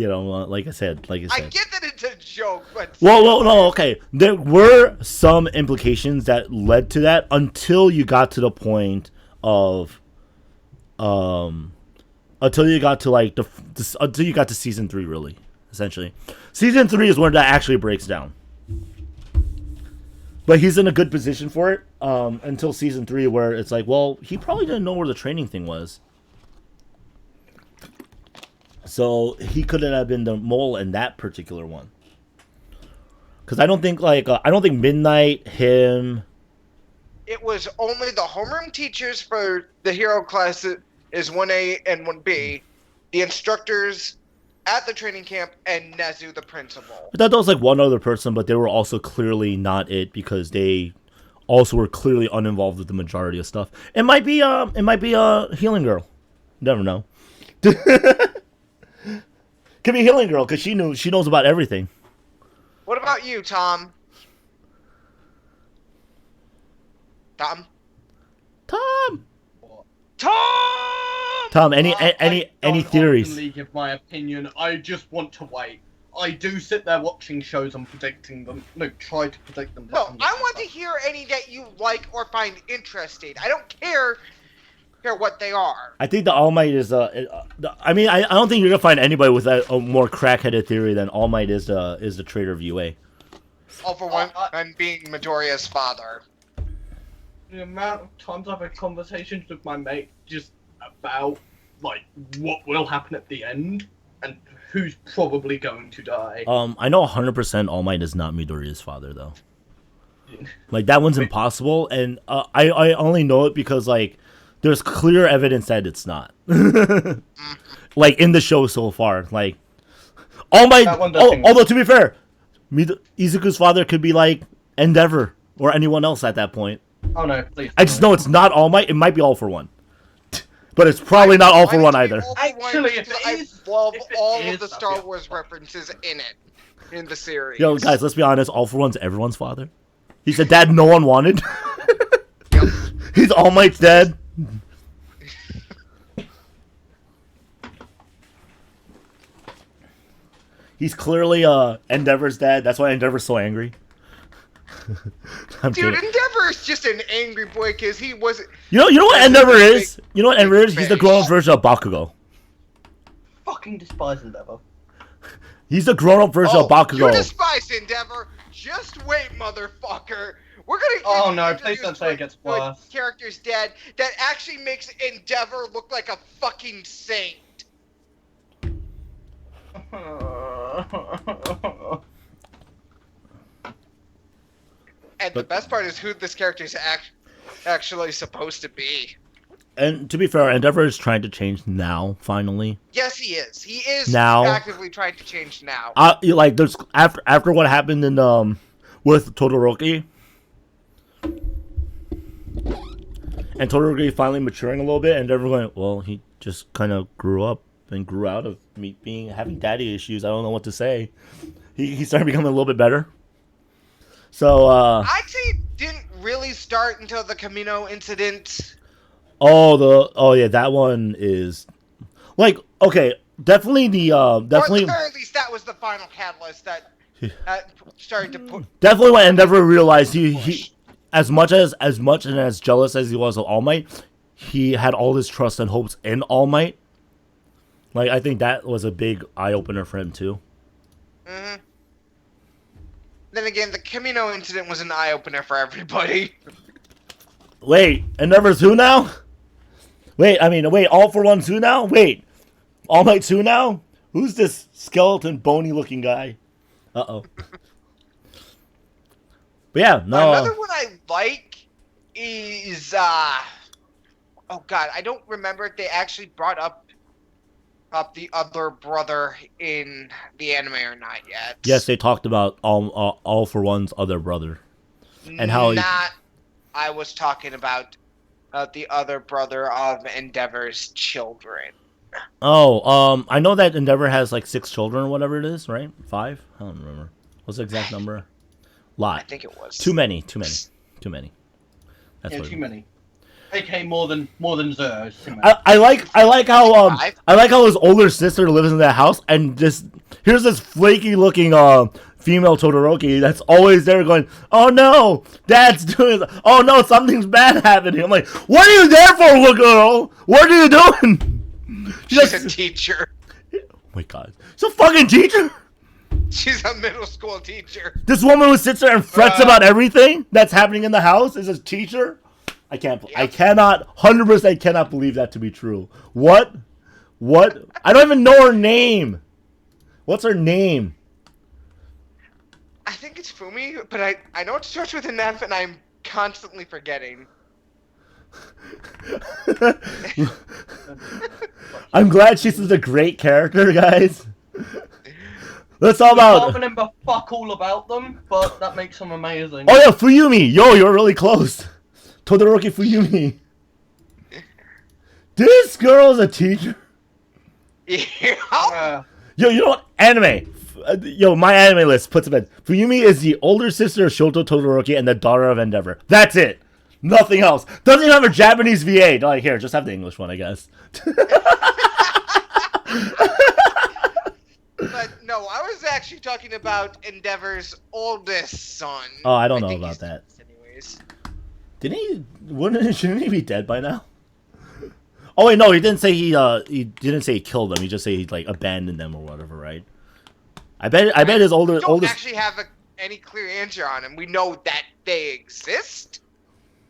[SPEAKER 2] like I said.
[SPEAKER 3] I get that it's a joke, but
[SPEAKER 2] well, no, okay. There were some implications that led to that until you got to the point of until you got to until you got to season 3, really, essentially. Season 3 is when that actually breaks down. But he's in a good position for it until season 3, where it's like, well, he probably didn't know where the training thing was. So he couldn't have been the mole in that particular one. Because I don't think Midnight, him.
[SPEAKER 3] It was only the homeroom teachers for the hero class is 1A and 1B, the instructors at the training camp, and Nezu, the principal.
[SPEAKER 2] I thought that was like one other person, but they were also clearly not it because they also were clearly uninvolved with the majority of stuff. It might be a Healing Girl. Never know. Could be Healing Girl because she knows about everything.
[SPEAKER 3] What about you, Tom? Tom?
[SPEAKER 2] Any theories?
[SPEAKER 1] I give my opinion. I just want to wait. I do sit there watching shows and predicting them. No, try to predict them.
[SPEAKER 3] No, I want to hear any that you like or find interesting. I don't care what they are.
[SPEAKER 2] I think the All Might is I don't think you're gonna find anybody with a more crackheaded theory than All Might is the traitor of UA.
[SPEAKER 3] All for one, I'm being Midoriya's father.
[SPEAKER 1] The amount of times I've had conversations with my mate just about like what will happen at the end and who's probably going to die.
[SPEAKER 2] I know 100% All Might is not Midoriya's father though. Like that one's impossible, and I only know it because like there's clear evidence that it's not. Like in the show so far, like All Might. Although to be fair, Izuku's father could be like Endeavor or anyone else at that point.
[SPEAKER 1] Oh no, please.
[SPEAKER 2] I just know it's not All Might. It might be All for One. But it's probably not All for One either.
[SPEAKER 1] Actually, if it is,
[SPEAKER 3] I love all of the Star Wars references in it, in the series.
[SPEAKER 2] Yo, guys, let's be honest. All for One's everyone's father. He's a dad no one wanted.
[SPEAKER 3] Yep.
[SPEAKER 2] He's All Might's dad. He's clearly Endeavor's dad. That's why Endeavor's so angry.
[SPEAKER 3] Dude, Endeavor is just an angry boy because he wasn't.
[SPEAKER 2] You know what Endeavor is? You know what Endeavor is? He's the grown-up version of Bakugo.
[SPEAKER 1] Fucking despise Endeavor.
[SPEAKER 2] He's the grown-up version of Bakugo.
[SPEAKER 3] You despise Endeavor. Just wait, motherfucker. We're gonna.
[SPEAKER 1] Oh no! Please don't say it gets worse.
[SPEAKER 3] Character's dead. That actually makes Endeavor look like a fucking saint. And the best part is who this character is actually supposed to be.
[SPEAKER 2] And to be fair, Endeavor is trying to change now, finally.
[SPEAKER 3] Yes, he is. He is
[SPEAKER 2] now
[SPEAKER 3] actively trying to change now.
[SPEAKER 2] Like there's after what happened in with Todoroki, and Todoroki finally maturing a little bit, and Endeavor going, well, he just kind of grew up and grew out of me having daddy issues. I don't know what to say. He started becoming a little bit better. So
[SPEAKER 3] I'd say it didn't really start until the Camino incident.
[SPEAKER 2] oh yeah, that one is like okay, definitely
[SPEAKER 3] Or
[SPEAKER 2] definitely
[SPEAKER 3] at the very least, that was the final catalyst that started to put.
[SPEAKER 2] definitely when Endeavor realized he as much and as jealous as he was of All Might, he had all his trust and hopes in All Might. Like I think that was a big eye opener for him too.
[SPEAKER 3] Mm-hmm. Then again, the Camino incident was an eye opener for everybody.
[SPEAKER 2] Wait, Endeavor's who now? Wait, All for One's who now? Wait, All Might's who now? Who's this skeleton, bony looking guy? Uh-oh. But yeah, no.
[SPEAKER 3] Another one I like is oh god, I don't remember if they actually brought up the other brother in the anime or not yet.
[SPEAKER 2] Yes, they talked about All for One's other brother. And how
[SPEAKER 3] I was talking about the other brother of Endeavor's children.
[SPEAKER 2] Oh, I know that Endeavor has like 6 children or whatever it is, right? 5? I don't remember. What's the exact number? Lot.
[SPEAKER 3] I think it was.
[SPEAKER 2] Too many. That's
[SPEAKER 1] Yeah,
[SPEAKER 2] what
[SPEAKER 1] too many. AK more than 0.
[SPEAKER 2] I like how his older sister lives in that house and just here's this flaky looking female Todoroki that's always there going, oh no, dad's doing this. Oh no, something's bad happening. I'm like, what are you there for, little girl? What are you doing?
[SPEAKER 3] She's a teacher.
[SPEAKER 2] Oh my god, she's a fucking teacher.
[SPEAKER 3] She's a middle school teacher.
[SPEAKER 2] This woman who sits there and frets about everything that's happening in the house is a teacher. I cannot 100% cannot believe that to be true. What? I don't even know her name. What's her name?
[SPEAKER 3] I think it's Fumi, but I know it starts with an F and I'm constantly forgetting.
[SPEAKER 2] I'm glad she's such a great character, guys. Let's all about.
[SPEAKER 1] I can't remember fuck all about them, but that makes them amazing.
[SPEAKER 2] Oh yeah, Fuyumi. Yo, you're really close. Todoroki Fuyumi. This girl is a teacher.
[SPEAKER 3] Yeah.
[SPEAKER 2] Yo, you know what? Anime. Yo, MyAnimeList puts it in. Fuyumi is the older sister of Shoto Todoroki and the daughter of Endeavor. That's it. Nothing else. Doesn't even have a Japanese VA. Like, here, just have the English one, I guess.
[SPEAKER 3] But no, I was actually talking about Endeavor's oldest son.
[SPEAKER 2] Oh, I don't know
[SPEAKER 3] think
[SPEAKER 2] about
[SPEAKER 3] he's
[SPEAKER 2] that.
[SPEAKER 3] Anyways.
[SPEAKER 2] Shouldn't he be dead by now? Oh wait, no, he didn't say he didn't say he killed them. He just said he like abandoned them or whatever, right? I bet his oldest.
[SPEAKER 3] Actually have any clear answer on him. We know that they exist,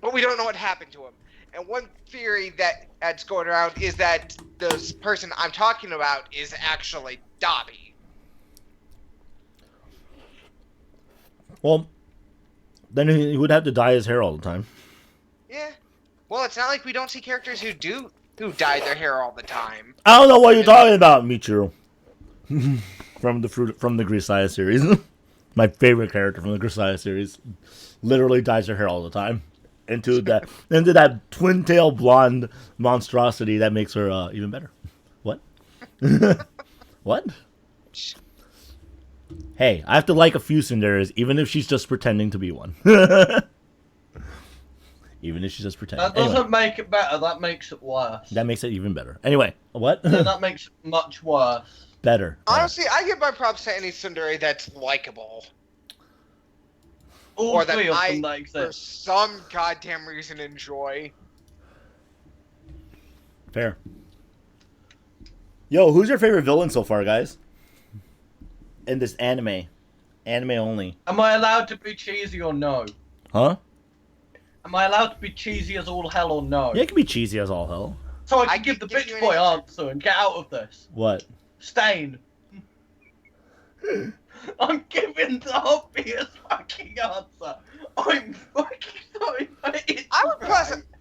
[SPEAKER 3] but we don't know what happened to him. And one theory that's going around is that this person I'm talking about is actually Dobby.
[SPEAKER 2] Well, then he would have to dye his hair all the time.
[SPEAKER 3] Yeah. Well, it's not like we don't see characters who dye their hair all the time.
[SPEAKER 2] I don't know what you're talking about, Michiru. from the Grisaya series. My favorite character from the Grisaya series literally dyes her hair all the time into that twin tail blonde monstrosity that makes her even better. What? What? Hey, I have to like a few Cinderas, even if she's just pretending to be one. Even if she's just pretending.
[SPEAKER 1] That doesn't make it better, that makes it worse.
[SPEAKER 2] That makes it even better. Anyway, what?
[SPEAKER 1] Yeah, that makes it much worse.
[SPEAKER 2] Better.
[SPEAKER 3] Honestly, I give my props to any tsundere that's likable.
[SPEAKER 1] All
[SPEAKER 3] Or that
[SPEAKER 1] three of
[SPEAKER 3] I,
[SPEAKER 1] them that
[SPEAKER 3] for
[SPEAKER 1] exist.
[SPEAKER 3] some goddamn reason, enjoy.
[SPEAKER 2] Fair. Yo, who's your favorite villain so far, guys? In this anime. Anime only.
[SPEAKER 1] Am I allowed to be cheesy or no?
[SPEAKER 2] Huh?
[SPEAKER 1] Am I allowed to be cheesy as all hell or no?
[SPEAKER 2] Yeah, it can be cheesy as all hell.
[SPEAKER 1] So I can
[SPEAKER 3] I
[SPEAKER 1] give the
[SPEAKER 3] can give you
[SPEAKER 1] bitch
[SPEAKER 3] an
[SPEAKER 1] boy
[SPEAKER 3] answer.
[SPEAKER 1] answer and get out of this.
[SPEAKER 2] What?
[SPEAKER 1] Stain. I'm giving the obvious fucking answer. I'm fucking sorry.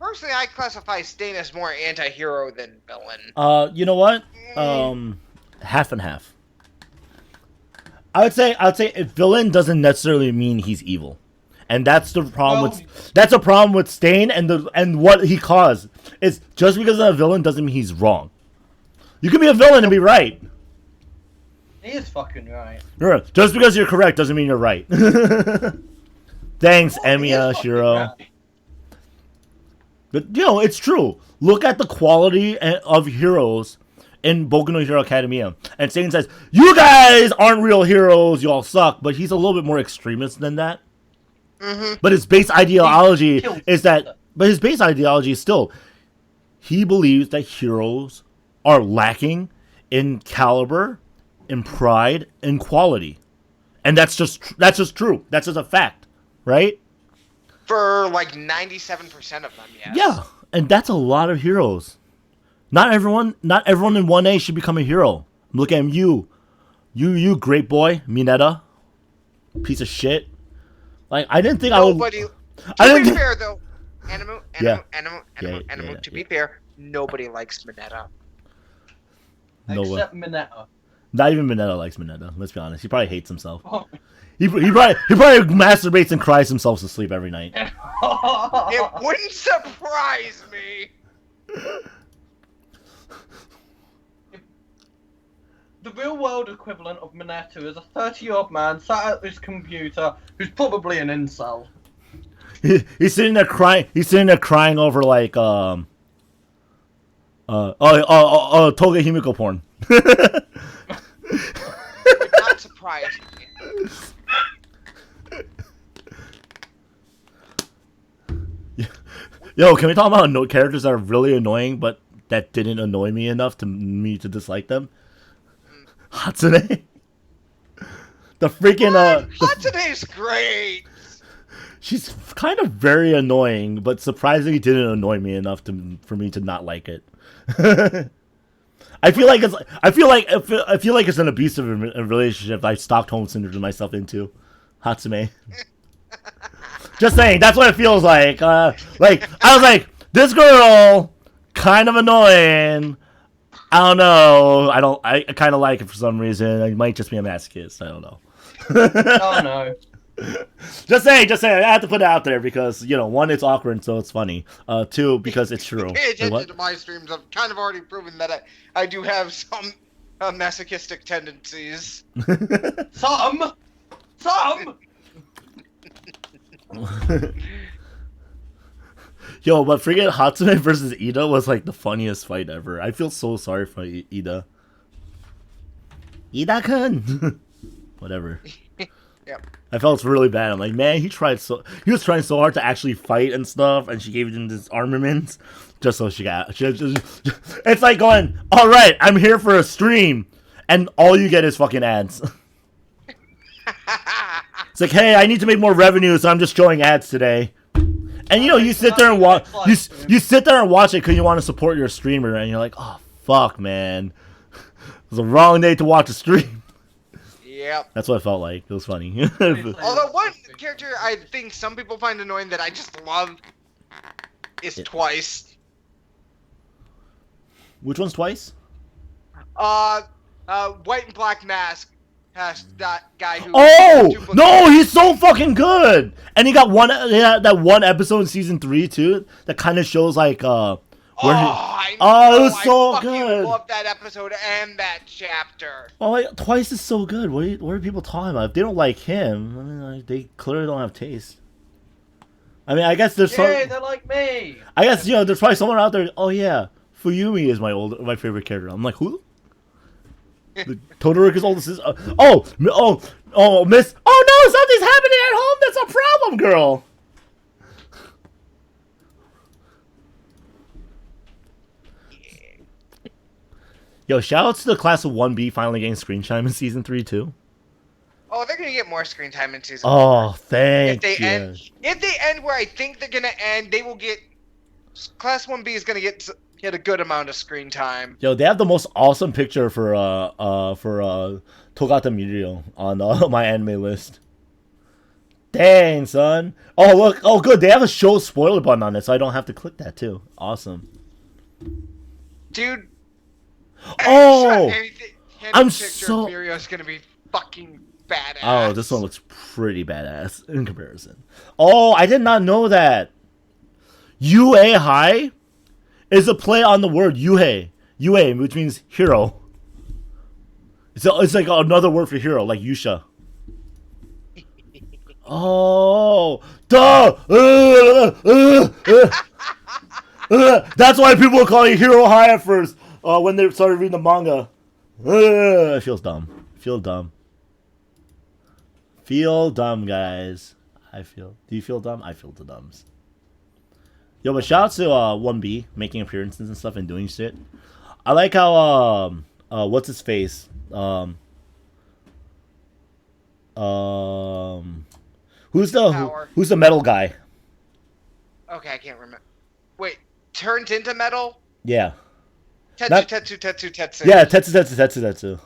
[SPEAKER 3] Personally, I classify Stain as more anti-hero than villain.
[SPEAKER 2] You know what? Half and half. I would say a villain doesn't necessarily mean he's evil. And that's the problem that's a problem with Stain and what he caused. It's just because of a villain doesn't mean he's wrong. You can be a villain and be right.
[SPEAKER 1] He is fucking right.
[SPEAKER 2] Just because you're correct doesn't mean you're right. Thanks,
[SPEAKER 1] Oh, he is
[SPEAKER 2] Emiya,
[SPEAKER 1] fucking
[SPEAKER 2] Shiro.
[SPEAKER 1] right.
[SPEAKER 2] But, it's true. Look at the quality of heroes in Boku no Hero Academia. And Satan says, you guys aren't real heroes, you all suck. But he's a little bit more extremist than that.
[SPEAKER 3] Mm-hmm.
[SPEAKER 2] But his base ideology
[SPEAKER 1] He
[SPEAKER 2] is that... But his base ideology is still... He believes that heroes are lacking in caliber, in pride, in quality. And that's just true. That's just a fact. Right?
[SPEAKER 3] For like 97% of them, yes.
[SPEAKER 2] Yeah. And that's a lot of heroes. Not everyone in 1A should become a hero. Look at him, you great boy, Mineta. Piece of shit. Like, I didn't think
[SPEAKER 3] Nobody.
[SPEAKER 2] I
[SPEAKER 3] To be
[SPEAKER 2] didn't.
[SPEAKER 3] fair, though, Animu,
[SPEAKER 2] Yeah.
[SPEAKER 3] to be fair, nobody likes Mineta.
[SPEAKER 2] No way.
[SPEAKER 1] Except Mineta.
[SPEAKER 2] Not even Mineta likes Mineta. Let's be honest. He probably hates himself.
[SPEAKER 1] Oh.
[SPEAKER 2] He probably masturbates and cries himself to sleep every night.
[SPEAKER 3] It wouldn't surprise me.
[SPEAKER 1] The real world equivalent of Mineta is a 30-year-old man sat at his computer who's probably an incel.
[SPEAKER 2] He's sitting there crying. He's sitting there crying over like Toga Himiko porn.
[SPEAKER 3] It would not surprise me.
[SPEAKER 2] Yo, can we talk about characters that are really annoying, but that didn't annoy me enough to dislike them? Hatsune. The freaking
[SPEAKER 3] Hatsune's great.
[SPEAKER 2] she's kind of very annoying, but surprisingly didn't annoy me enough for me to not like it. I feel like it's an abusive relationship I Stockholm syndrome myself into. Hatsume. Just saying, that's what it feels like. Like I was like, this girl, kind of annoying. I don't know. I kind of like it for some reason. I might just be a masochist. I don't know.
[SPEAKER 1] Oh no.
[SPEAKER 2] Just saying. I have to put it out there because, one, it's awkward, so it's funny. Two, because it's true.
[SPEAKER 3] Pay attention
[SPEAKER 2] What?
[SPEAKER 3] to my streams. I've kind of already proven that I do have some masochistic tendencies.
[SPEAKER 1] Some.
[SPEAKER 2] Yo, but freaking Hatsume versus Ida was like the funniest fight ever. I feel so sorry for Ida. Ida-kun! Whatever.
[SPEAKER 3] Yep.
[SPEAKER 2] I felt really bad. I'm like, man, he was trying so hard to actually fight and stuff, and she gave him this armament just so it's like going, alright, I'm here for a stream, and all you get is fucking ads. It's like, hey, I need to make more revenue, so I'm just showing ads today. And you sit there and watch. You sit there and watch it because you want to support your streamer, and you're like, oh fuck, man, it was the wrong day to watch a stream.
[SPEAKER 3] Yep.
[SPEAKER 2] That's what it felt like. It was funny.
[SPEAKER 3] Although one character I think some people find annoying that I just love is Twice.
[SPEAKER 2] Which one's Twice?
[SPEAKER 3] White and Black Mask has that guy who.
[SPEAKER 2] Oh no, he's so fucking good. And he got that one episode in season 3 too. That kind of shows like
[SPEAKER 3] it was
[SPEAKER 2] so good.
[SPEAKER 3] I love that episode and that chapter.
[SPEAKER 2] Oh, like, Twice is so good. What are people talking about? If they don't like him, I mean, like, they clearly don't have taste. I mean, I guess there's
[SPEAKER 1] Yay, they're like me.
[SPEAKER 2] I guess there's probably someone out there. Oh yeah, Fuyumi is my favorite character. I'm like, who? Todoroki's oldest sister. Miss. Oh no, something's happening at home. That's a problem, girl. Yo, shoutouts to the class of 1B finally getting screen time in season 3 too.
[SPEAKER 3] Oh, they're gonna get more screen time in season.
[SPEAKER 2] Oh,
[SPEAKER 3] 4.
[SPEAKER 2] thank you.
[SPEAKER 3] If they end where I think they're gonna end, they will get. Class 1B is gonna get a good amount of screen time.
[SPEAKER 2] Yo, they have the most awesome picture for Togata Mirio on MyAnimeList. Dang, son. Oh look. Oh good. They have a show spoiler button on it, so I don't have to click that too. Awesome.
[SPEAKER 3] Dude.
[SPEAKER 2] Oh, I'm
[SPEAKER 3] so. Mirio's gonna be fucking badass.
[SPEAKER 2] Oh, this one looks pretty badass in comparison. Oh, I did not know that. UA High is a play on the word Yuhei. Yue, which means hero. It's like another word for hero, like Yusha. Oh, duh! That's why people were calling it Hero High at first when they started reading the manga. It feels dumb. Feel dumb. Feel dumb, guys. Do you feel dumb? I feel the dumbs. Yo, but shout out to 1B making appearances and stuff and doing shit. I like how what's his face? Who's the metal guy?
[SPEAKER 3] Okay, I can't remember. Wait, turns into metal?
[SPEAKER 2] Yeah.
[SPEAKER 3] Tetsu.
[SPEAKER 2] Yeah, Tetsu.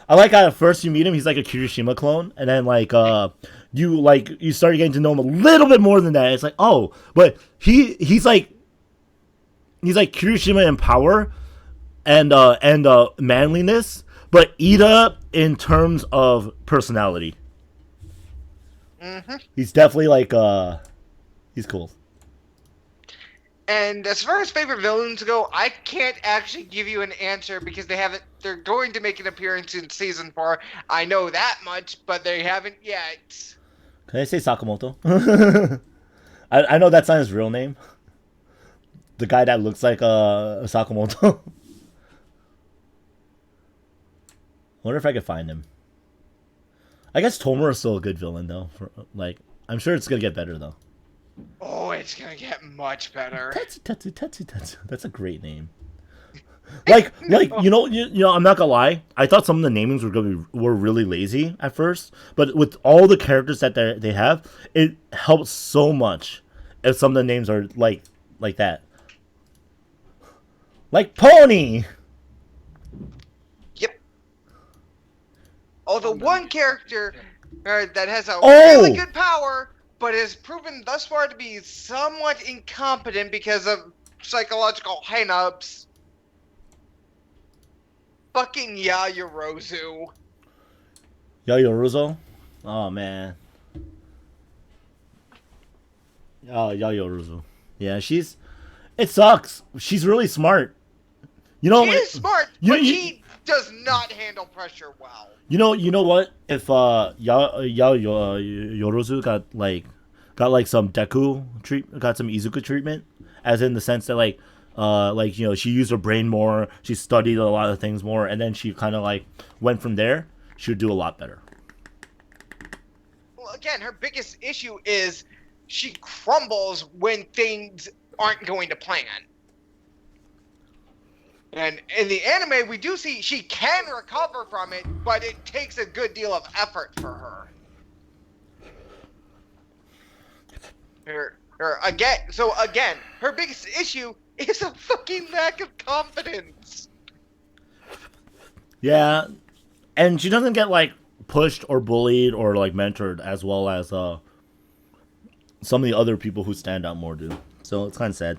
[SPEAKER 2] I like how at first you meet him, he's like a Kirishima clone, and then you start getting to know him a little bit more than that. It's like, oh, but he's like Kirishima in power and manliness, but Ida in terms of personality.
[SPEAKER 3] Mm-hmm.
[SPEAKER 2] He's definitely like he's cool.
[SPEAKER 3] And as far as favorite villains go, I can't actually give you an answer because they're going to make an appearance in season 4. I know that much, but they haven't yet.
[SPEAKER 2] Can I say Sakamoto? I know that's not his real name. The guy that looks like Sakamoto. Wonder if I could find him. I guess Tomura's still a good villain though. I'm sure it's gonna get better though.
[SPEAKER 3] Oh, it's gonna get much better.
[SPEAKER 2] Tetsu. That's a great name. Like you know, I'm not gonna lie. I thought some of the namings were really lazy at first, but with all the characters that they have, it helps so much if some of the names are like that. Like Pony.
[SPEAKER 3] Yep. Although one character that has a really good power, but is proven thus far to be somewhat incompetent because of psychological hang-ups. Fucking Yaoyorozu.
[SPEAKER 2] Yaoyorozu? Oh, man. Oh, Yaoyorozu. Yeah, it sucks. She's really smart. You know,
[SPEAKER 3] she is smart, but he does not handle pressure well.
[SPEAKER 2] You know what? If Yaoyorozu got some Deku got some Izuku treatment, as in the sense that she used her brain more, she studied a lot of things more, and then she kind of went from there, she would do a lot better.
[SPEAKER 3] Well, again, her biggest issue is she crumbles when things aren't going to plan. And in the anime, we do see she can recover from it, but it takes a good deal of effort for her. Again, her biggest issue is a fucking lack of confidence.
[SPEAKER 2] Yeah, and she doesn't get pushed or bullied or mentored as well as some of the other people who stand out more do. So it's kind of sad.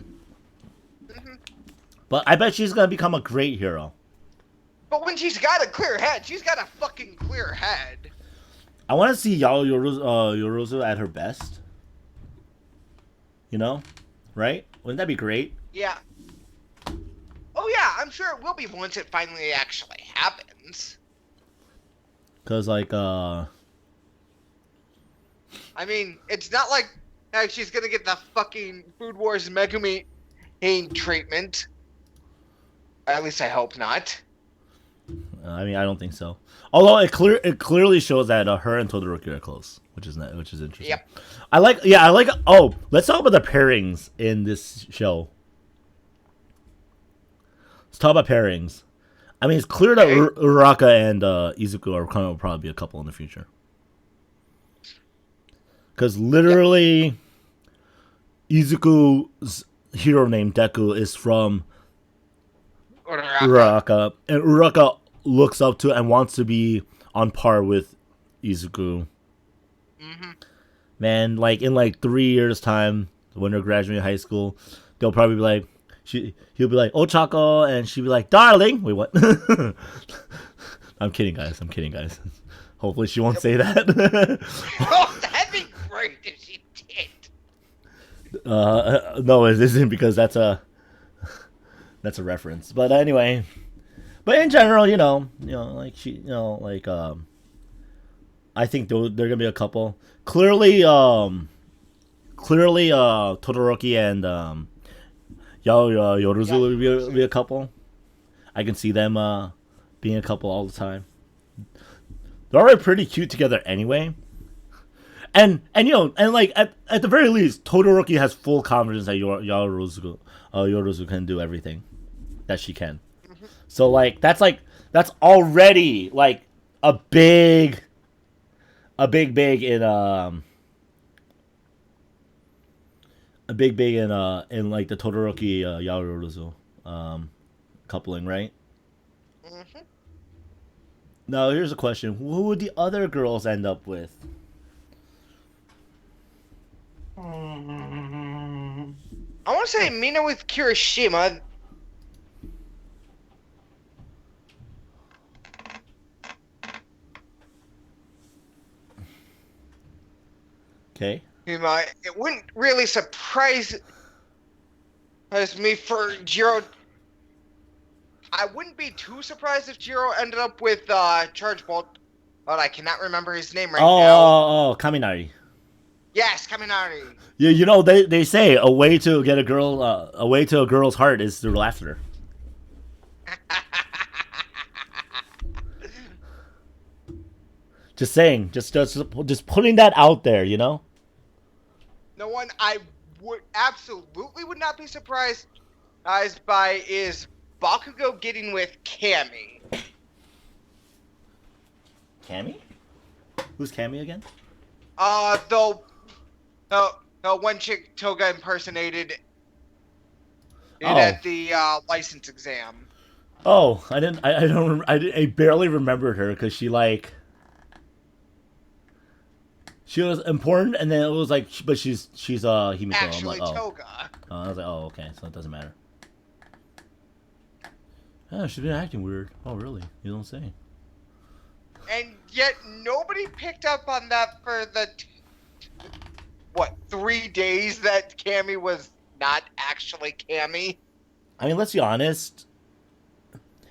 [SPEAKER 2] Mm-hmm. But I bet she's gonna become a great hero.
[SPEAKER 3] But when she's got a clear head, she's got a fucking clear head.
[SPEAKER 2] I want to see Yaoyorozu at her best. You know, right? Wouldn't that be great?
[SPEAKER 3] Yeah. Oh yeah, I'm sure it will be once it finally actually happens.
[SPEAKER 2] Cause I
[SPEAKER 3] mean, it's not like she's gonna get the fucking Food Wars Megumi Pain treatment. At least I hope not.
[SPEAKER 2] I mean, I don't think so. Although it clearly shows that her and Todoroki are close, which is interesting.
[SPEAKER 3] Yep.
[SPEAKER 2] I like. Oh, let's talk about the pairings in this show. Let's talk about pairings. I mean, it's clear that Uraraka and Izuku are going to probably be a couple in the future. Because literally, Izuku's hero name Deku is from Uraraka, and Uraraka looks up to and wants to be on par with Izuku.
[SPEAKER 3] Mm-hmm.
[SPEAKER 2] Man, in 3 years' time, when they're graduating high school, they'll probably be like, he'll be like, "Oh, Choco," and she'll be like, "Darling." Wait, what? I'm kidding, guys. Hopefully, she won't say that.
[SPEAKER 3] Oh, that'd be great if she did.
[SPEAKER 2] No, it isn't because that's a reference. But anyway, But in general, like I think they're gonna be a couple. Clearly, Todoroki and Yoruzu will be a couple. I can see them being a couple all the time. They're already pretty cute together anyway. And like at the very least, Todoroki has full confidence that Yoruzu can do everything that she can.
[SPEAKER 3] Mhm.
[SPEAKER 2] So that's already like a big in in like the Todoroki Yoruzu coupling, right?
[SPEAKER 3] Mhm.
[SPEAKER 2] Now here's a question: who would the other girls end up with?
[SPEAKER 3] I want to say Mina with Kirishima.
[SPEAKER 2] Okay.
[SPEAKER 3] It wouldn't really surprise me for Jiro. I wouldn't be too surprised if Jiro ended up with Charge Bolt, but I cannot remember his name right now.
[SPEAKER 2] Oh, Kaminari.
[SPEAKER 3] Yes, Kaminari.
[SPEAKER 2] Yeah, they say a way to get a girl's heart is through laughter. Just saying, just putting that out there,
[SPEAKER 3] No one I would not be surprised by is Bakugo getting with Cammy.
[SPEAKER 2] Cammy? Who's Cammy again?
[SPEAKER 3] The one chick Toga impersonated at the license exam.
[SPEAKER 2] Oh, I barely remembered her because she was important, and then it was like, but she's Himiko.
[SPEAKER 3] Actually,
[SPEAKER 2] I'm like,
[SPEAKER 3] Toga.
[SPEAKER 2] I was like, oh, okay, so it doesn't matter. Oh, she's been acting weird. Oh, really? You don't say.
[SPEAKER 3] And yet nobody picked up on that for the 3 days that Cammy was not actually Cammy.
[SPEAKER 2] I mean, let's be honest.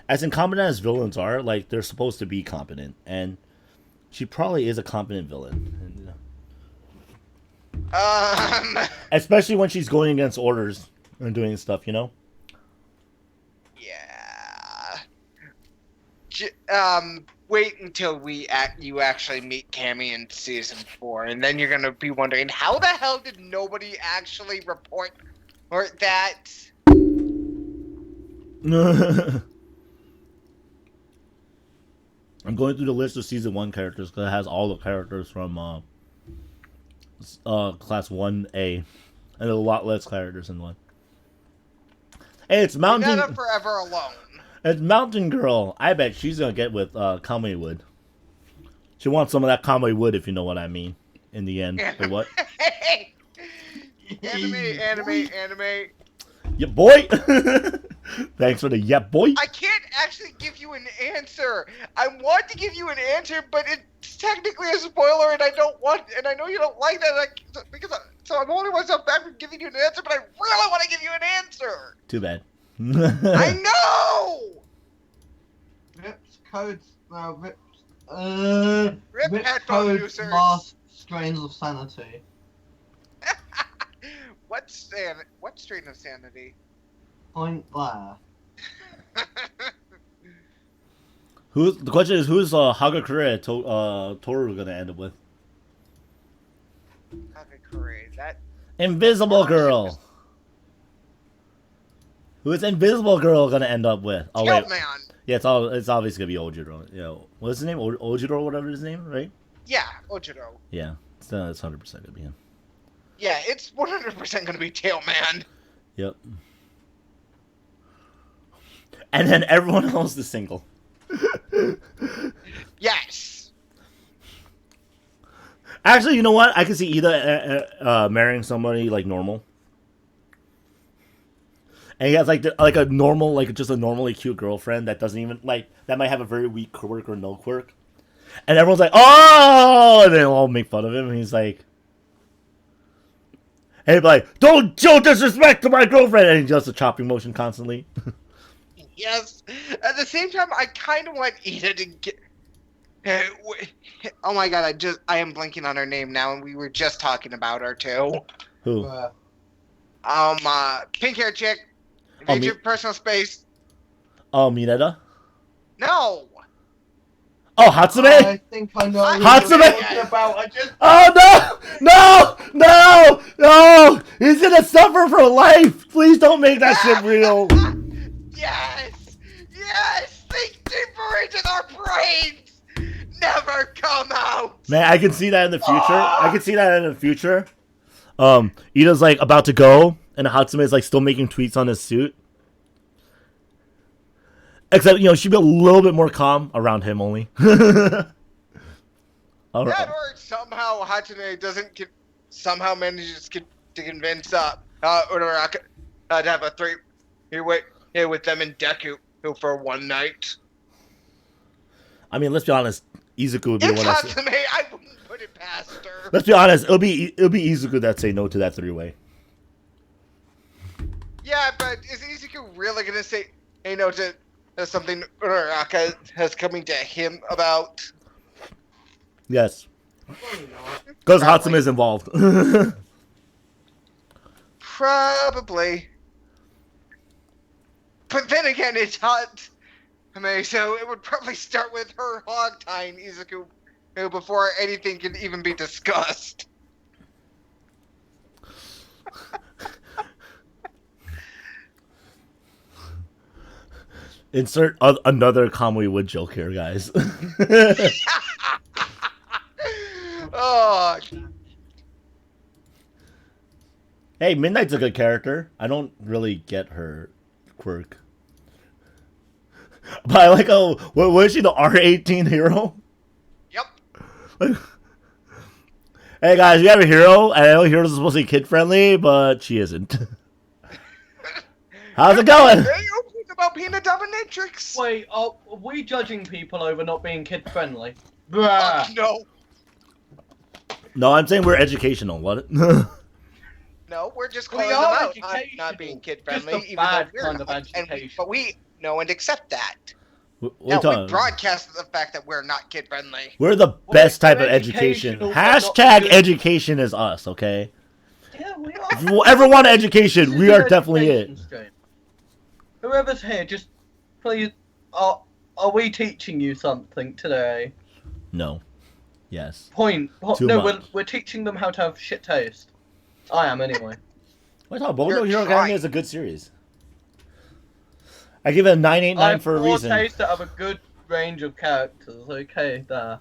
[SPEAKER 2] As incompetent as villains are, like, they're supposed to be competent, and she probably is a competent villain. Especially when she's going against orders and doing stuff,
[SPEAKER 3] Yeah. Wait until you actually meet Cammy in season 4, and then you're gonna be wondering how the hell did nobody actually report that?
[SPEAKER 2] I'm going through the list of season 1 characters because it has all the characters from class 1A, and a lot less characters in one. Hey, it's Mountain.
[SPEAKER 3] Not forever alone.
[SPEAKER 2] It's Mountain Girl. I bet she's gonna get with Kamui Wood. She wants some of that Kamui Wood, if you know what I mean. In the end, or what?
[SPEAKER 3] Anime.
[SPEAKER 2] Yeah, boy. Thanks for the yeah, boy.
[SPEAKER 3] I can't actually give you an answer. I want to give you an answer, but it's technically a spoiler, and I know you don't like that. So I'm holding myself back from giving you an answer, but I really want to give you an answer.
[SPEAKER 2] Too bad.
[SPEAKER 3] I know.
[SPEAKER 1] Rips codes.
[SPEAKER 3] Rip
[SPEAKER 1] Rip
[SPEAKER 3] headphone
[SPEAKER 1] codes
[SPEAKER 3] users.
[SPEAKER 1] last strains of sanity.
[SPEAKER 3] What strain of sanity?
[SPEAKER 1] Point there.
[SPEAKER 2] The question is, who's Hagakure Toru gonna end up with?
[SPEAKER 3] Hagakure, that
[SPEAKER 2] Invisible Girl. Who is Invisible Girl gonna end up with? Oh wait,
[SPEAKER 3] man.
[SPEAKER 2] yeah, it's obviously gonna be Ojiro. Yeah, what's his name? Ojiro or whatever his name, right?
[SPEAKER 3] Yeah, Ojiro.
[SPEAKER 2] Yeah, it's 100% gonna be him.
[SPEAKER 3] Yeah, it's 100% gonna be Tailman.
[SPEAKER 2] Yep. And then everyone else is single.
[SPEAKER 3] Yes.
[SPEAKER 2] Actually, you know what? I could see either marrying somebody like normal, and he has like a normal, like just a normally cute girlfriend that doesn't even that might have a very weak quirk or no quirk, and everyone's like, oh, and they'll all make fun of him, and he's like, and he'd be like, don't show disrespect to my girlfriend, and he does the chopping motion constantly.
[SPEAKER 3] Yes. At the same time, I kind of want Ida to get. Oh my god! I am blanking on her name now, and we were just talking about her too.
[SPEAKER 2] Who?
[SPEAKER 3] Pink hair chick,
[SPEAKER 2] Oh,
[SPEAKER 3] invade your personal space.
[SPEAKER 2] Oh, Mineta?
[SPEAKER 3] No.
[SPEAKER 2] Oh, Hatsume?
[SPEAKER 1] I think I know who
[SPEAKER 2] Hatsume!
[SPEAKER 1] you're talking about. I just
[SPEAKER 2] Oh, no! No! No! No! He's gonna suffer for life! Please don't make that shit real!
[SPEAKER 3] Yes! Yes! Think deeper into our brains! Never come out!
[SPEAKER 2] Man, I can see that in the future. I can see that in the future. Ida's like about to go, and Hatsume is like still making tweets on his suit. Except, she'd be a little bit more calm around him only. All right.
[SPEAKER 3] That or somehow Hatsune somehow manages to convince Uraraka to have a three here with them and Deku for one night.
[SPEAKER 2] I mean, let's be honest. Izuku would be the
[SPEAKER 3] It's
[SPEAKER 2] one
[SPEAKER 3] Hatsune, I wouldn't put it past her.
[SPEAKER 2] Let's be honest. It'll be Izuku that say no to that three-way.
[SPEAKER 3] Yeah, but is Izuku really gonna say no to something Uraraka has coming to him about?
[SPEAKER 2] Yes. Because Hatsume is involved.
[SPEAKER 3] Probably. But then again, it's hot. So it would probably start with her hog tying Izuku before anything can even be discussed.
[SPEAKER 2] Insert another Kamui Wood joke here, guys.
[SPEAKER 3] Oh,
[SPEAKER 2] Hey, Midnight's a good character. I don't really get her quirk. But I like, what is she, the R18 hero?
[SPEAKER 3] yep.
[SPEAKER 2] Hey guys, we have a hero. I know heroes are supposed to be kid-friendly, but she isn't. How's it going?
[SPEAKER 3] Hey, it's about being a dominatrix.
[SPEAKER 1] wait. Are we judging people over not being kid friendly? Bruh.
[SPEAKER 3] No.
[SPEAKER 2] No, I'm saying we're educational. What?
[SPEAKER 3] No, we're just
[SPEAKER 1] We
[SPEAKER 3] calling them
[SPEAKER 1] are
[SPEAKER 3] out on
[SPEAKER 1] educational.
[SPEAKER 3] not being kid
[SPEAKER 1] Just
[SPEAKER 3] friendly,
[SPEAKER 1] a
[SPEAKER 3] even
[SPEAKER 1] bad
[SPEAKER 3] though we're
[SPEAKER 1] kind of
[SPEAKER 3] not.
[SPEAKER 1] education.
[SPEAKER 3] But we know and accept that.
[SPEAKER 2] What
[SPEAKER 3] No,
[SPEAKER 2] talking-
[SPEAKER 3] we broadcast the fact that we're not kid friendly.
[SPEAKER 2] We're the best type of
[SPEAKER 1] we're
[SPEAKER 2] education.
[SPEAKER 1] educational, but not
[SPEAKER 2] Hashtag
[SPEAKER 1] good.
[SPEAKER 2] education is us, okay?
[SPEAKER 1] Yeah, we are.
[SPEAKER 2] If you ever want education,
[SPEAKER 1] This
[SPEAKER 2] we
[SPEAKER 1] is
[SPEAKER 2] are
[SPEAKER 1] an
[SPEAKER 2] definitely it.
[SPEAKER 1] education stream. Whoever's here, just please. Are we teaching you something today?
[SPEAKER 2] No. Yes.
[SPEAKER 1] Point.
[SPEAKER 2] Too
[SPEAKER 1] No,
[SPEAKER 2] much.
[SPEAKER 1] we're teaching them how to have shit taste. I am anyway.
[SPEAKER 2] What I thought Boku
[SPEAKER 3] You're
[SPEAKER 2] no Hero
[SPEAKER 3] trying.
[SPEAKER 2] Academia is a good series. I give it a 989
[SPEAKER 1] I have
[SPEAKER 2] for a
[SPEAKER 1] more
[SPEAKER 2] reason.
[SPEAKER 1] taste that have a good range of characters. Okay, there.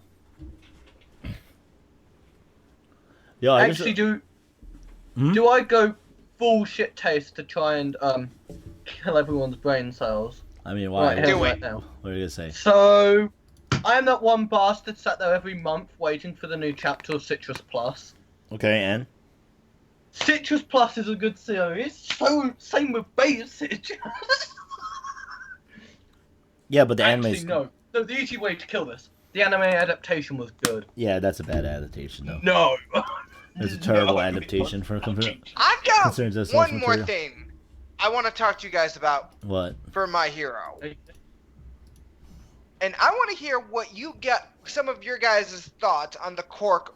[SPEAKER 2] Yo, I
[SPEAKER 1] Actually,
[SPEAKER 2] guess,
[SPEAKER 1] do I go full shit taste to try and kill everyone's brain cells?
[SPEAKER 2] I mean, why?
[SPEAKER 1] Right,
[SPEAKER 3] Do
[SPEAKER 1] here,
[SPEAKER 3] it.
[SPEAKER 1] right now.
[SPEAKER 2] What are you gonna say?
[SPEAKER 1] So, I am that one bastard sat there every month waiting for the new chapter of Citrus Plus.
[SPEAKER 2] Okay, and
[SPEAKER 1] Citrus Plus is a good series. So, same with Basic.
[SPEAKER 2] yeah, but the
[SPEAKER 1] Actually,
[SPEAKER 2] anime's
[SPEAKER 1] no. No, the easy way to kill this. The anime adaptation was good.
[SPEAKER 2] yeah, that's a bad adaptation though.
[SPEAKER 1] No.
[SPEAKER 2] It's a terrible
[SPEAKER 1] No.
[SPEAKER 2] adaptation for considering
[SPEAKER 3] I've got
[SPEAKER 2] there's so much
[SPEAKER 3] one more
[SPEAKER 2] material.
[SPEAKER 3] thing I want to talk to you guys about
[SPEAKER 2] What?
[SPEAKER 3] for My Hero. And I want to hear what you get, some of your guys' thoughts on the Cork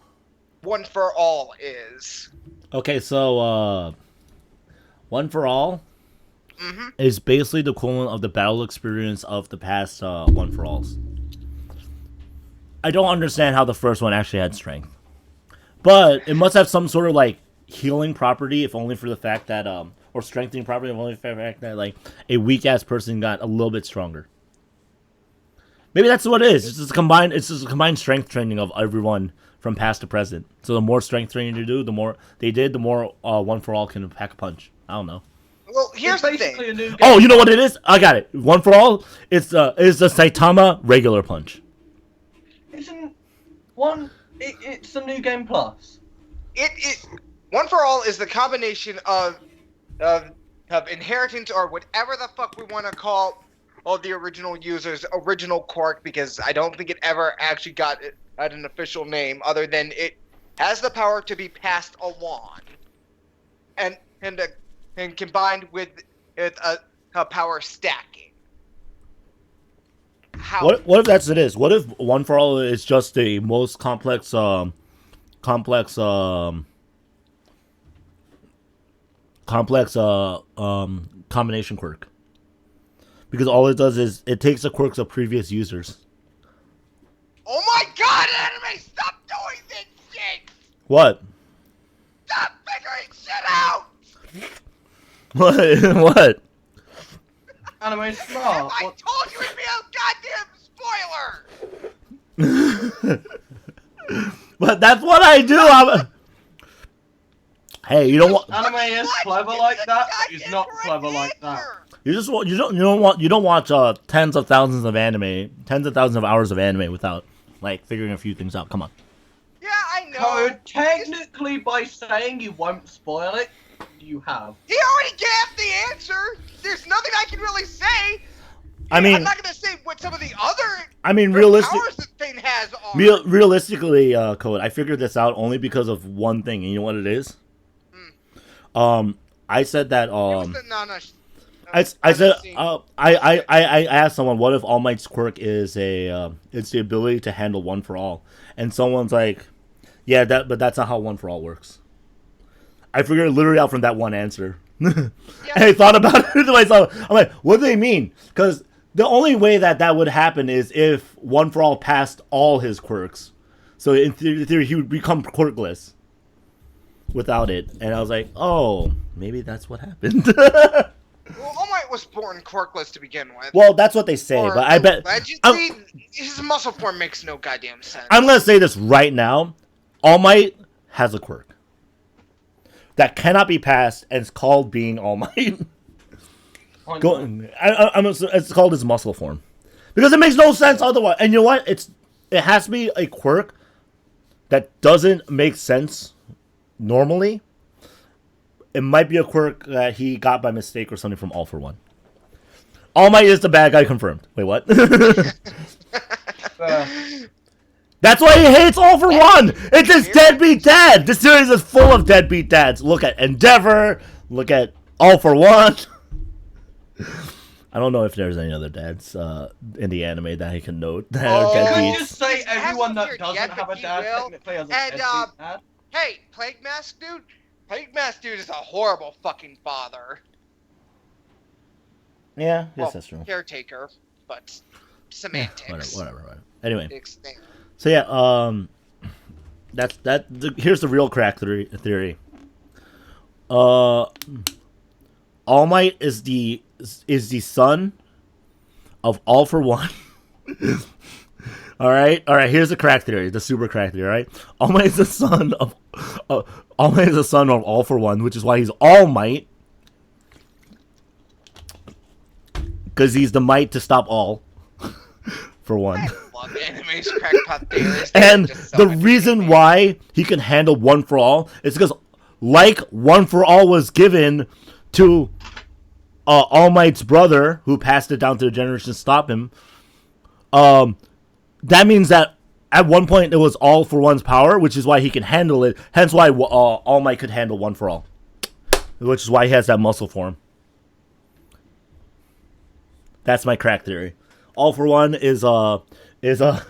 [SPEAKER 3] One for All is.
[SPEAKER 2] Okay, so One for All
[SPEAKER 3] Mm-hmm.
[SPEAKER 2] is basically the equivalent of the battle experience of the past One for Alls. I don't understand how the first one actually had strength. But it must have some sort of like healing property, if only for the fact that or strengthening property, if only for the fact that like a weak ass person got a little bit stronger. Maybe that's what it is. It's just a combined strength training of everyone from past to present. So the more strength training you do, the more One for All can pack a punch. I don't know.
[SPEAKER 3] Well, here's
[SPEAKER 1] It's
[SPEAKER 3] the
[SPEAKER 1] basically
[SPEAKER 3] thing.
[SPEAKER 1] a new game.
[SPEAKER 2] Oh, you know what it is? I got it. One for All. It's the Saitama regular punch.
[SPEAKER 1] Isn't one? It's a new game plus.
[SPEAKER 3] It One for All is the combination of inheritance or whatever the fuck we want to call all the original users' original Cork, because I don't think it ever actually got an official name other than it has the power to be passed along, and combined with a power stacking. how?
[SPEAKER 2] What if that's it is? What if One for All is just the most complex combination quirk? Because all it does is it takes the quirks of previous users.
[SPEAKER 3] Oh my god, anime! Stop doing this shit!
[SPEAKER 2] What?
[SPEAKER 3] Stop figuring shit out!
[SPEAKER 2] What?
[SPEAKER 1] Anime smart.
[SPEAKER 3] I
[SPEAKER 1] What?
[SPEAKER 3] told you it'd be a goddamn spoiler!
[SPEAKER 2] But that's what I do. Hey, you don't want.
[SPEAKER 1] Anime is clever like that, but he's not clever like that.
[SPEAKER 2] You don't watch tens of thousands of hours of anime without like figuring a few things out. Come on.
[SPEAKER 3] Yeah, I know.
[SPEAKER 1] So technically, by saying you won't spoil it, you have.
[SPEAKER 3] He already gave the answer. There's nothing I can really say.
[SPEAKER 2] I mean,
[SPEAKER 3] I'm not gonna say what some of the other.
[SPEAKER 2] Realistic.
[SPEAKER 3] Powers the thing has are.
[SPEAKER 2] Realistically, Code, I figured this out only because of one thing, and you know what it is? I said that. I said I asked someone, what if All Might's quirk is it's the ability to handle One for All, and someone's like, yeah, but that's not how One for All works. I figured it literally out from that one answer. And I thought about it to myself. I'm like, what do they mean? Because the only way that would happen is if One for All passed all his quirks. So in theory, he would become quirkless without it. And I was like, oh, maybe that's what happened.
[SPEAKER 3] Well, All Might was born quirkless to begin with.
[SPEAKER 2] Well, that's what they say, but I bet
[SPEAKER 3] allegedly, his muscle form makes no goddamn sense.
[SPEAKER 2] I'm gonna say this right now: All Might has a quirk that cannot be passed, and it's called being All Might. It's called his muscle form because it makes no sense otherwise. And you know what? It has to be a quirk that doesn't make sense normally. It might be a quirk that he got by mistake or something from All for One. All Might is the bad guy confirmed. Wait, what? That's why he hates All for One. It's his deadbeat dad. This series is full of deadbeat dads. Look at Endeavor. Look at All for One. I don't know if there's any other dads in the anime that I can note that are
[SPEAKER 1] Could
[SPEAKER 2] deadbeats.
[SPEAKER 1] just say everyone that
[SPEAKER 3] Hasn't
[SPEAKER 1] doesn't
[SPEAKER 3] yet,
[SPEAKER 1] have a
[SPEAKER 3] but he
[SPEAKER 1] dad
[SPEAKER 3] will.
[SPEAKER 1] technically has a
[SPEAKER 3] And,
[SPEAKER 1] deadbeat dad.
[SPEAKER 3] Hey, Plague Mask dude. Plague Mask dude is a horrible fucking father.
[SPEAKER 2] Yeah, yes,
[SPEAKER 3] Well,
[SPEAKER 2] that's true.
[SPEAKER 3] Caretaker, but semantics.
[SPEAKER 2] Whatever. Anyway,
[SPEAKER 3] Explain.
[SPEAKER 2] so yeah, here's the real crack theory. All Might is the son of All for One. All right. Here's the crack theory, the super crack theory. All right, All Might is the son of All for One, which is why he's All Might, because he's the might to stop all. For one.
[SPEAKER 3] I love anime's crackpot theories.
[SPEAKER 2] And the reason why he can handle One for All is because, like One for All was given to All Might's brother, who passed it down to the generation to stop him. That means that at one point it was All for One's power, which is why he can handle it. Hence why All Might could handle One for All, which is why he has that muscle form. That's my crack theory. All for One is All for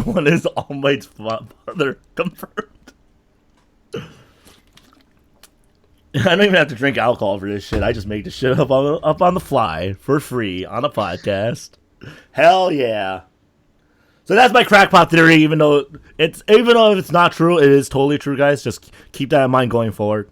[SPEAKER 2] One is All Might's father, confirmed. I don't even have to drink alcohol for this shit. I just make this shit up on the fly for free on a podcast. Hell yeah! So that's my crackpot theory. Even though it's not true, it is totally true, guys. Just keep that in mind going forward.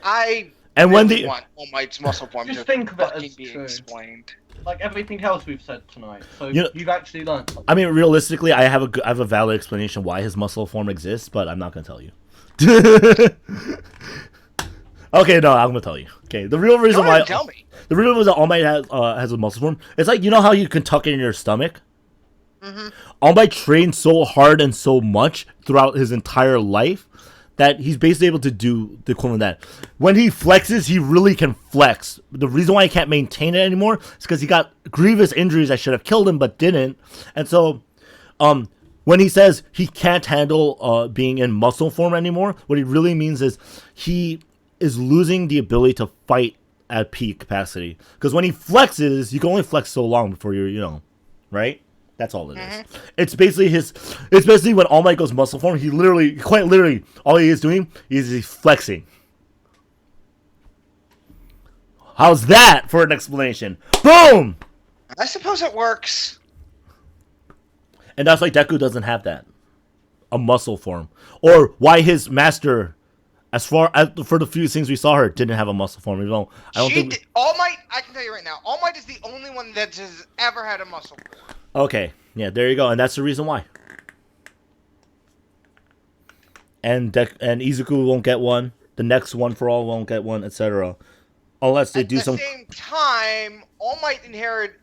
[SPEAKER 3] I
[SPEAKER 2] and
[SPEAKER 3] really
[SPEAKER 2] when the
[SPEAKER 3] want All Might's muscle form
[SPEAKER 1] Just
[SPEAKER 3] to
[SPEAKER 1] think of it
[SPEAKER 3] fucking
[SPEAKER 1] as
[SPEAKER 3] be
[SPEAKER 1] true.
[SPEAKER 3] explained.
[SPEAKER 1] Like everything else we've said tonight, so
[SPEAKER 2] You know-
[SPEAKER 1] you've actually learned something.
[SPEAKER 2] I mean, realistically, I have a valid explanation why his muscle form exists, but I'm not gonna tell you. Okay, no, I'm gonna tell you. Okay, the real reason why
[SPEAKER 3] Tell me.
[SPEAKER 2] the real reason All Might has a muscle form, it's like, you know how you can tuck it in your stomach.
[SPEAKER 3] Mm-hmm.
[SPEAKER 2] All Might trained so hard and so much throughout his entire life that he's basically able to do the equivalent of that. When he flexes, he really can flex. The reason why he can't maintain it anymore is because he got grievous injuries that should have killed him but didn't. And so, when he says he can't handle being in muscle form anymore, what he really means is he is losing the ability to fight at peak capacity. Because when he flexes, you can only flex so long before you're, right? That's all it is. It's basically when All Might goes muscle form, quite literally, all he is doing is he's flexing. How's that for an explanation? Boom!
[SPEAKER 3] I suppose it works.
[SPEAKER 2] And that's why Deku doesn't have that. A muscle form. Or why his master, as far as for the few things we saw her, didn't have a muscle form.
[SPEAKER 3] All Might, I can tell you right now, All Might is the only one that has ever had a muscle form.
[SPEAKER 2] Okay. Yeah, there you go. And that's the reason why. And Izuku won't get one. The next One for All won't get one, etc. Unless they do some...
[SPEAKER 3] At the same time, All Might inherited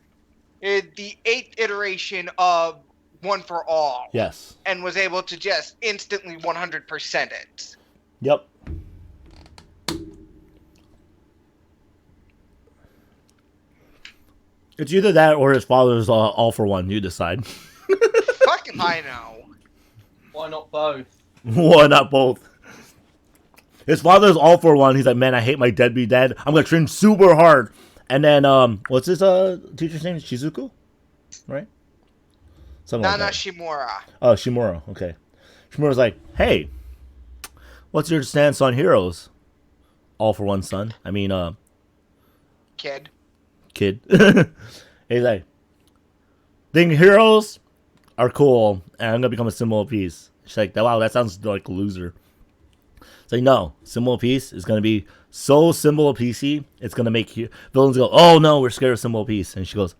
[SPEAKER 3] the 8th iteration of One for All.
[SPEAKER 2] Yes.
[SPEAKER 3] And was able to just instantly 100% it.
[SPEAKER 2] Yep. It's either that or his father's all for one. You decide.
[SPEAKER 3] Fuck if I know.
[SPEAKER 1] Why not both?
[SPEAKER 2] Why not both? His father's all for one. He's like, man, I hate my deadbeat dad. I'm gonna train super hard. And then, what's his teacher's name? Shizuku, right? Something like that.
[SPEAKER 3] Shimura.
[SPEAKER 2] Oh, Shimura. Okay. Shimura's like, hey, what's your stance on heroes? All for one, son. I mean,
[SPEAKER 3] Kid.
[SPEAKER 2] He's like, think heroes are cool, and I'm gonna become a symbol of peace. She's like, wow, that sounds like a loser. It's like, no, symbol of peace is gonna be so symbol of peacey, it's gonna make villains go, oh no, we're scared of symbol of peace. And she goes,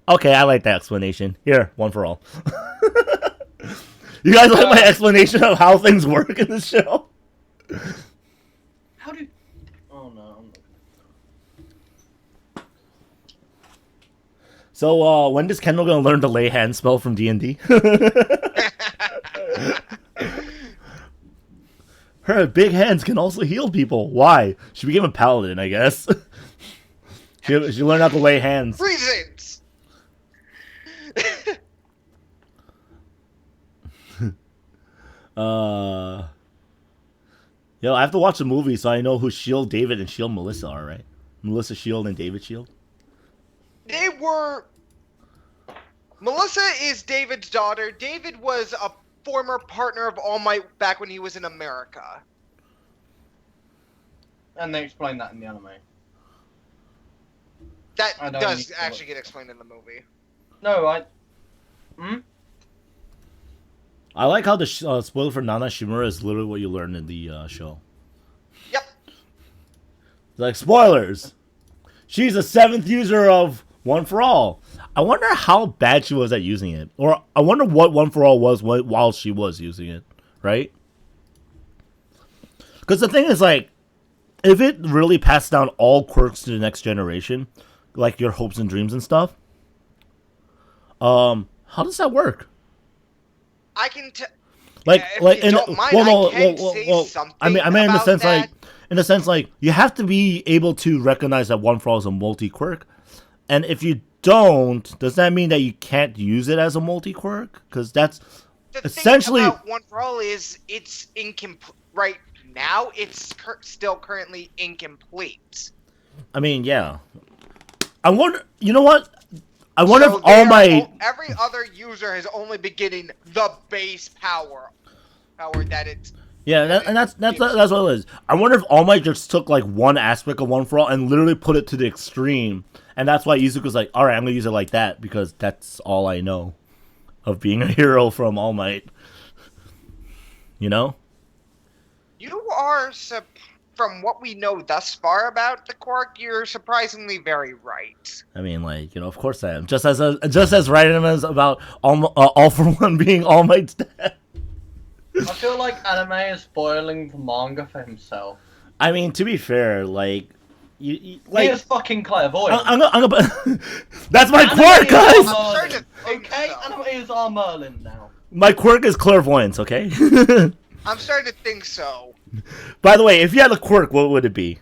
[SPEAKER 2] okay, I like that explanation. Here, One for All. You guys like my explanation of how things work in this show?
[SPEAKER 1] How do... Oh no, I'm not...
[SPEAKER 2] So, when does Kendall gonna learn to lay hand spell from D&D? Her big hands can also heal people. Why? She became a paladin, I guess. She learned how to lay hands.
[SPEAKER 3] Reasons!
[SPEAKER 2] Yo, I have to watch the movie so I know who Shield David and Shield Melissa are, right? Melissa Shield and David Shield?
[SPEAKER 3] They were... Melissa is David's daughter. David was a former partner of All Might back when he was in America.
[SPEAKER 1] And they explain that in the anime.
[SPEAKER 3] That does actually get explained in the movie.
[SPEAKER 1] No,
[SPEAKER 2] I like how the spoiler for Nana Shimura is literally what you learn in the show.
[SPEAKER 3] Yep.
[SPEAKER 2] Like, spoilers! She's a 7th user of One for All. I wonder how bad she was at using it. Or I wonder what One for All was while she was using it, right? Because the thing is, like, if it really passed down all quirks to the next generation, like your hopes and dreams and stuff, how does that work?
[SPEAKER 3] I can tell...
[SPEAKER 2] I mean, in the sense, like, you have to be able to recognize that One for All is a multi-quirk. And if you don't, does that mean that you can't use it as a multi-quirk? Because that's essentially...
[SPEAKER 3] The thing about One for All is it's incomplete. Right now, it's still currently incomplete.
[SPEAKER 2] I mean, yeah. I wonder... You know what? I wonder if All Might...
[SPEAKER 3] Every other user has only been getting the base power that it's...
[SPEAKER 2] Yeah, that's what it is. I wonder if All Might just took, like, one aspect of One for All and literally put it to the extreme. And that's why Izuku's like, alright, I'm gonna use it like that, because that's all I know of being a hero from All Might. You know?
[SPEAKER 3] You are, from what we know thus far about the quirk, you're surprisingly very right.
[SPEAKER 2] I mean, like, of course I am. Just as right as about All for One being All Might's dad.
[SPEAKER 1] I feel like anime is spoiling the manga for himself.
[SPEAKER 2] I mean, to be fair, like...
[SPEAKER 1] He is fucking clairvoyant.
[SPEAKER 2] That's my quirk, guys!
[SPEAKER 1] Anime is our Merlin now.
[SPEAKER 2] My quirk is clairvoyance, okay?
[SPEAKER 3] I'm starting to think so.
[SPEAKER 2] By the way, if you had a quirk, what would it be?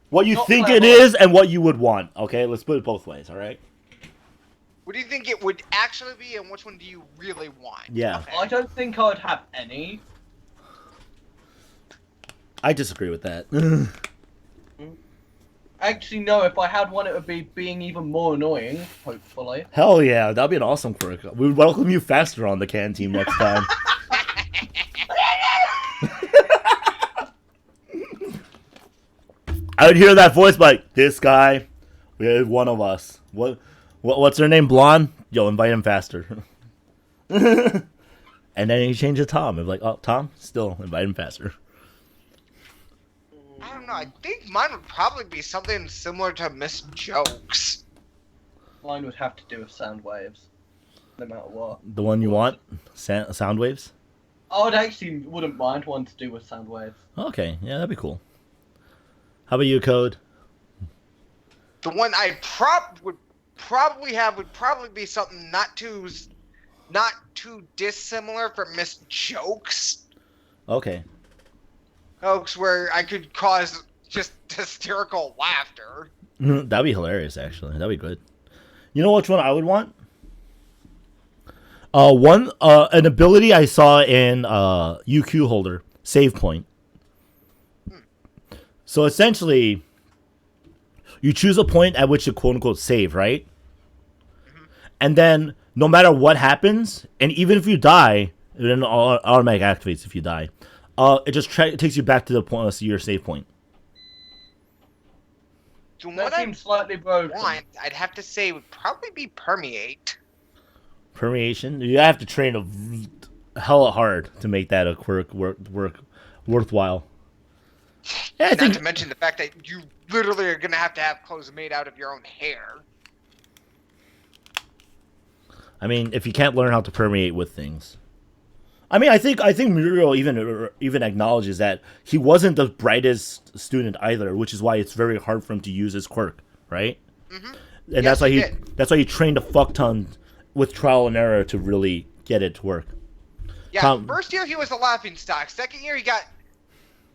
[SPEAKER 2] What you think it is and what you would want, okay? Let's put it both ways, alright?
[SPEAKER 3] What do you think it would actually be, and which one do you really want?
[SPEAKER 2] Yeah.
[SPEAKER 1] Okay. I don't think I would have any.
[SPEAKER 2] I disagree with that.
[SPEAKER 1] Actually, no. If I had one, it would be being even more annoying. Hopefully.
[SPEAKER 2] Hell yeah, that'd be an awesome quirk. We would welcome you faster on the can team next time. I would hear that voice like, this guy, we have one of us. What's her name? Blonde? Yo, invite him faster. And then he changed to Tom. I'm like, oh, Tom? Still, invite him faster.
[SPEAKER 3] I don't know. I think mine would probably be something similar to Miss Jokes.
[SPEAKER 1] Mine would have to do with sound waves, no matter what.
[SPEAKER 2] The one you want? Sound waves?
[SPEAKER 1] I would actually wouldn't mind one to do with sound waves.
[SPEAKER 2] Okay, yeah, that'd be cool. How about you, Code?
[SPEAKER 3] The one I would probably be something not too dissimilar from Miss Jokes.
[SPEAKER 2] Okay.
[SPEAKER 3] Jokes where I could cause just hysterical laughter.
[SPEAKER 2] That'd be hilarious, actually. That'd be good. You know which one I would want? An ability I saw in UQ Holder, Save Point. So essentially, you choose a point at which you quote unquote save, right? Mm-hmm. And then no matter what happens, and even if you die, it then automatic activates if you die. It just takes you back to the point of your save point.
[SPEAKER 3] So
[SPEAKER 1] That
[SPEAKER 3] what
[SPEAKER 1] seems slightly broken.
[SPEAKER 3] I'd have to say would probably be Permeate.
[SPEAKER 2] Permeation. You have to train hella hard to make that a quirk worthwhile. Yeah,
[SPEAKER 3] Not to mention the fact that you literally are gonna have to have clothes made out of your own hair.
[SPEAKER 2] I mean, if you can't learn how to permeate with things. I mean, I think Muriel even acknowledges that he wasn't the brightest student either, which is why it's very hard for him to use his quirk, right? Mm-hmm. And
[SPEAKER 3] yes,
[SPEAKER 2] that's why he trained a fuck ton with trial and error to really get it to work.
[SPEAKER 3] Yeah, first year he was a laughingstock. Second year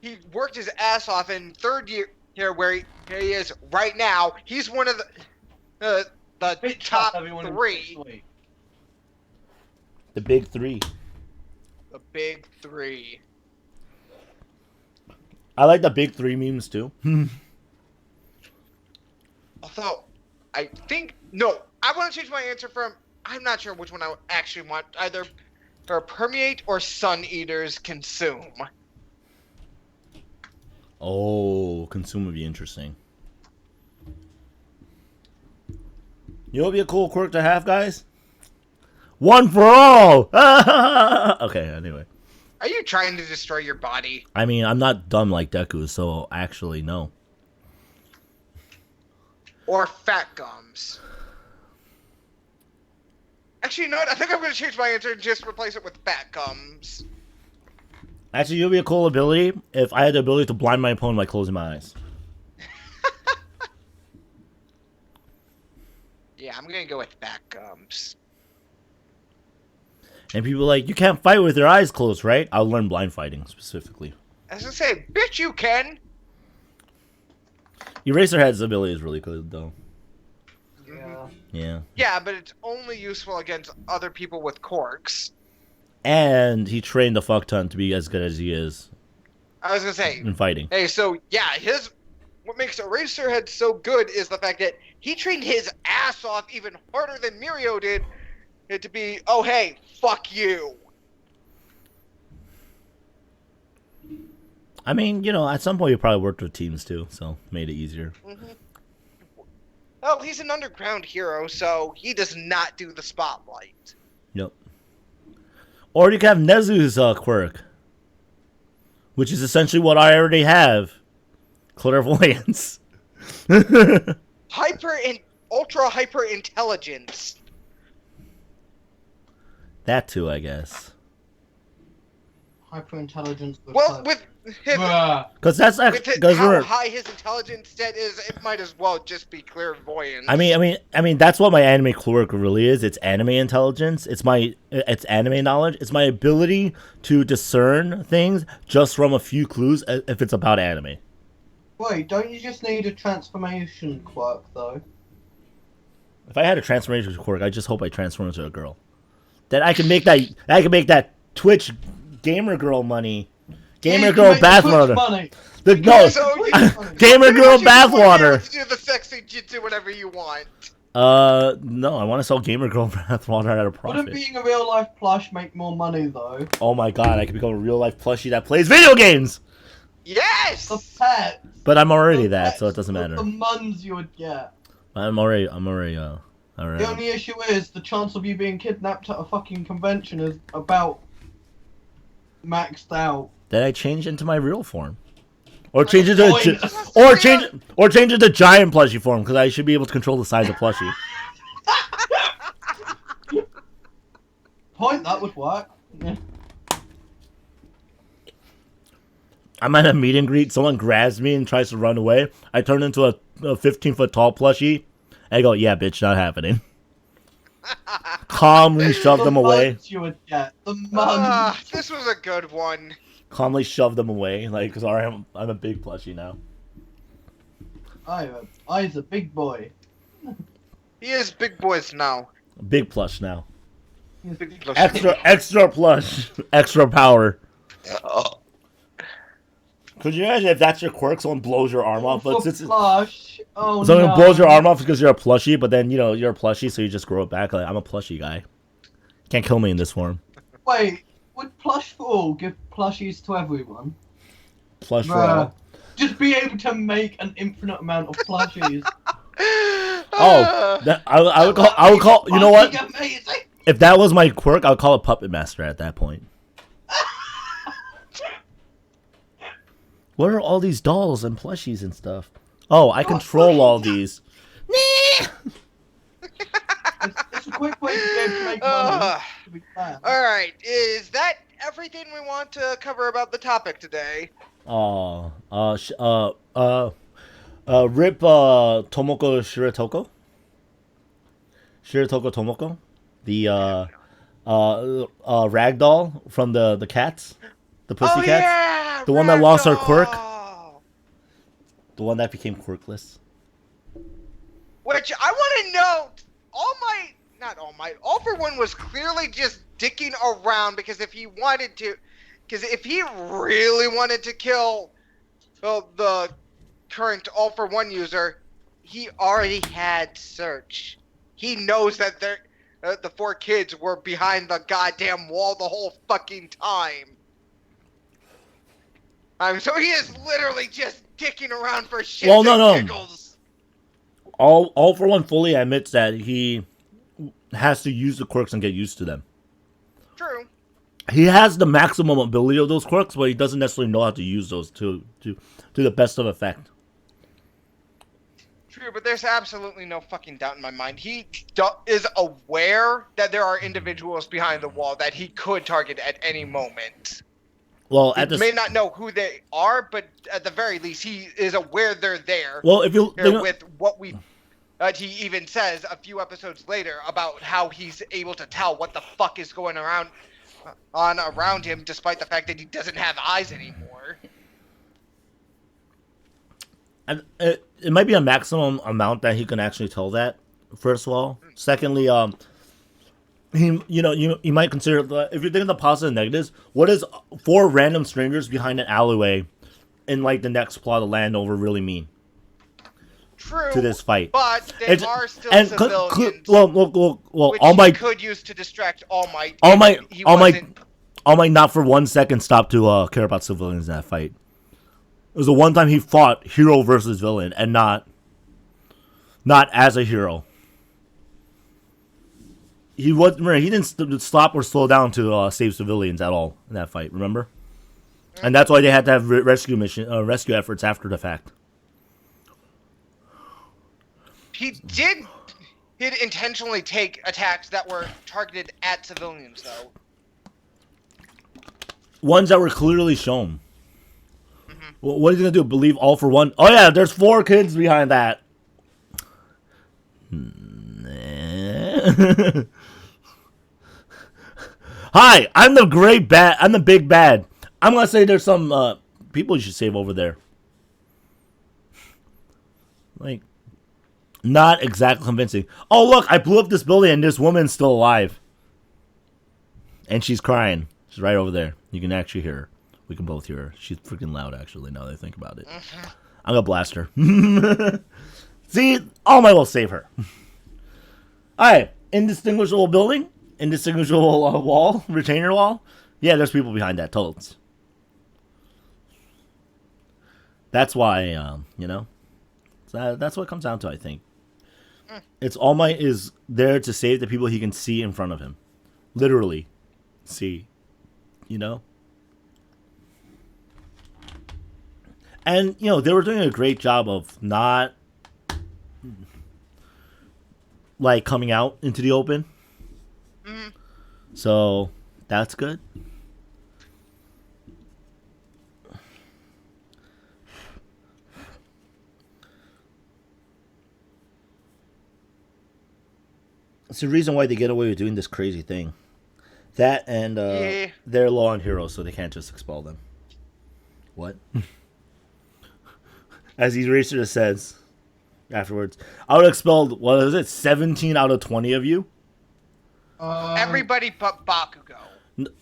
[SPEAKER 3] he worked his ass off. And third year here where he is right now, he's one of the top three.
[SPEAKER 2] The big three.
[SPEAKER 3] The big three.
[SPEAKER 2] I like the big three memes too.
[SPEAKER 3] Although, I want to change my answer from, I'm not sure which one I actually want. Either Permeate or Sun Eaters Consume.
[SPEAKER 2] Oh, Consume would be interesting. You know what would be a cool quirk to have, guys? One for all! Okay, anyway.
[SPEAKER 3] Are you trying to destroy your body?
[SPEAKER 2] I mean, I'm not dumb like Deku, so actually, no.
[SPEAKER 3] Or Fat Gums? Actually, you know what? I think I'm going to change my answer and just replace it with Fat Gums.
[SPEAKER 2] Actually, it would be a cool ability if I had the ability to blind my opponent by closing my eyes.
[SPEAKER 3] Yeah, I'm going to go with Fat Gums.
[SPEAKER 2] And people are like, you can't fight with your eyes closed, right? I'll learn blind fighting, specifically.
[SPEAKER 3] As I say, bitch, you can!
[SPEAKER 2] Eraserhead's ability is really good, though.
[SPEAKER 1] Yeah.
[SPEAKER 2] Yeah.
[SPEAKER 3] Yeah, but it's only useful against other people with corks.
[SPEAKER 2] And he trained the fuck ton to be as good as he is
[SPEAKER 3] I was going to say,
[SPEAKER 2] in fighting.
[SPEAKER 3] hey, so, yeah, what makes Eraserhead so good is the fact that he trained his ass off even harder than Mirio did it to be, oh, hey, fuck you.
[SPEAKER 2] I mean, you know, at some point you probably worked with teams too, so made it easier.
[SPEAKER 3] Mm-hmm. Well, he's an underground hero, so he does not do the spotlight.
[SPEAKER 2] Yep. Or you can have Nezu's quirk, which is essentially what I already have. Clairvoyance.
[SPEAKER 3] Ultra hyper intelligence.
[SPEAKER 2] That too, I guess.
[SPEAKER 1] Hyperintelligence.
[SPEAKER 3] Well, with his,
[SPEAKER 2] Because that's actually
[SPEAKER 3] how high his intelligence stat is, it might as well just be clairvoyance.
[SPEAKER 2] I mean, that's what my anime quirk really is. It's anime intelligence. It's anime knowledge. It's my ability to discern things just from a few clues if it's about anime.
[SPEAKER 1] Wait, don't you just need a transformation quirk though?
[SPEAKER 2] If I had a transformation quirk, I just hope I transform into a girl. Then I can make that Twitch gamer girl money Gamer
[SPEAKER 1] you
[SPEAKER 2] girl
[SPEAKER 1] can make the quick
[SPEAKER 2] bathwater.
[SPEAKER 1] money.
[SPEAKER 2] No,
[SPEAKER 3] So you-
[SPEAKER 2] gamer girl
[SPEAKER 3] Pretty much you want
[SPEAKER 2] bathwater.
[SPEAKER 3] to do the sexy jitsu, whatever you want.
[SPEAKER 2] No, I want to sell gamer girl bathwater at a
[SPEAKER 1] Wouldn't
[SPEAKER 2] profit.
[SPEAKER 1] being a real life plush make more money though?
[SPEAKER 2] Oh my god, I could become a real life plushie that plays video games.
[SPEAKER 3] Yes.
[SPEAKER 1] The pets.
[SPEAKER 2] But I'm already
[SPEAKER 1] the
[SPEAKER 2] that, so it
[SPEAKER 1] pets,
[SPEAKER 2] doesn't matter.
[SPEAKER 1] The muns you would get.
[SPEAKER 2] I'm already. Alright.
[SPEAKER 1] The only issue is the chance of you being kidnapped at a fucking convention is about maxed out.
[SPEAKER 2] Then I change into my real form, or change it
[SPEAKER 1] Point.
[SPEAKER 2] to change it to giant plushie form because I should be able to control the size of plushie.
[SPEAKER 1] Point, that would work. Yeah.
[SPEAKER 2] I'm at a meet and greet. Someone grabs me and tries to run away. I turn into a 15-foot tall plushie. I go, yeah, bitch, not happening. Calmly shove them away.
[SPEAKER 1] Muns you would get. The muns.
[SPEAKER 3] This was a good one.
[SPEAKER 2] Calmly shove them away. Like, sorry, I'm a big plushie now.
[SPEAKER 1] I's a big boy.
[SPEAKER 3] He is big boys now.
[SPEAKER 2] Big plush now.
[SPEAKER 3] Big plush.
[SPEAKER 2] Extra plush. Extra power. Could you imagine if that's your quirk, someone blows your arm off? But since
[SPEAKER 1] Plush. Oh
[SPEAKER 2] someone
[SPEAKER 1] no.
[SPEAKER 2] blows your arm off because you're a plushie, but then, you're a plushie, so you just grow it back. Like, I'm a plushie guy. Can't kill me in this form.
[SPEAKER 1] Wait, would Plush for All give plushies to everyone?
[SPEAKER 2] Plush for
[SPEAKER 1] Bruh.
[SPEAKER 2] all.
[SPEAKER 1] Just be able to make an infinite amount of plushies.
[SPEAKER 2] Oh, I would call. You know what?
[SPEAKER 1] Fucking amazing.
[SPEAKER 2] If that was my quirk, I would call it Puppet Master at that point. What are all these dolls and plushies and stuff? Oh, I control all these.
[SPEAKER 1] It's a quick way to be able to make money. To be fair.
[SPEAKER 3] Alright, is that everything we want to cover about the topic today?
[SPEAKER 2] Oh, rip Tomoko Shiratoko. Shiratoko Tomoko, the ragdoll from the cats, the pussycats,
[SPEAKER 3] yeah,
[SPEAKER 2] the one that lost her quirk,
[SPEAKER 3] Ragdoll!
[SPEAKER 2] the one that became quirkless.
[SPEAKER 3] Which I want to note, All For One was clearly just dicking around because if he really wanted to kill the current All For One user, he already had search. He knows that the 4 kids were behind the goddamn wall the whole fucking time. So he is literally just dicking around for shit and giggles.
[SPEAKER 2] All For One fully admits that he has to use the quirks and get used to them.
[SPEAKER 3] True.
[SPEAKER 2] He has the maximum ability of those quirks, but he doesn't necessarily know how to use those to the best of effect.
[SPEAKER 3] True, but there's absolutely no fucking doubt in my mind. He is aware that there are individuals behind the wall that he could target at any moment.
[SPEAKER 2] Well,
[SPEAKER 3] He may not know who they are, but at the very least, he is aware they're there.
[SPEAKER 2] well, if you
[SPEAKER 3] With what he even says a few episodes later about how he's able to tell what the fuck is going around him, despite the fact that he doesn't have eyes anymore.
[SPEAKER 2] and it might be a maximum amount that he can actually tell that. First of all, secondly, you might consider if you're thinking the positives and negatives. What does 4 random strangers behind an alleyway in like the next plot of Landover really mean?
[SPEAKER 3] True.
[SPEAKER 2] To this fight,
[SPEAKER 3] But they are still civilians.
[SPEAKER 2] Well,
[SPEAKER 3] which
[SPEAKER 2] All
[SPEAKER 3] he
[SPEAKER 2] Might
[SPEAKER 3] could use to distract All Might.
[SPEAKER 2] All Might
[SPEAKER 3] He
[SPEAKER 2] All Might
[SPEAKER 3] wasn't-
[SPEAKER 2] All Might not for 1 second stop to care about civilians in that fight. It was the one time he fought hero versus villain and not as a hero. He didn't stop or slow down to save civilians at all in that fight. Remember, and that's why they had to have rescue efforts after the fact.
[SPEAKER 3] He did intentionally take attacks that were targeted at civilians, though.
[SPEAKER 2] Ones that were clearly shown. What are you gonna do? Believe All For One? Oh yeah, there's 4 kids behind that. Hi, I'm the great bad. I'm the big bad. I'm gonna say there's some people you should save over there. Like, not exactly convincing. Oh look, I blew up this building and this woman's still alive, and she's crying. She's right over there. You can actually hear her. We can both hear her. She's freaking loud, actually, now that I think about it.
[SPEAKER 3] Mhm.
[SPEAKER 2] I'm gonna blast her. See? All Might will save her. Alright. Indistinguishable building. Indistinguishable wall. Retainer wall. Yeah, there's people behind that. Totes. That's why, you know? That's what it comes down to, I think. It's All Might is there to save the people he can see in front of him. Literally. See. You know? And, you know, they were doing a great job of not, like, coming out into the open.
[SPEAKER 3] Mhm.
[SPEAKER 2] So, that's good. It's the reason why they get away with doing this crazy thing. That and
[SPEAKER 3] Yeah.
[SPEAKER 2] they're low on heroes, so they can't just expel them. What? As Eraser says afterwards, I would have expelled, what is it, 17 out of 20 of you?
[SPEAKER 3] Everybody but Bakugo.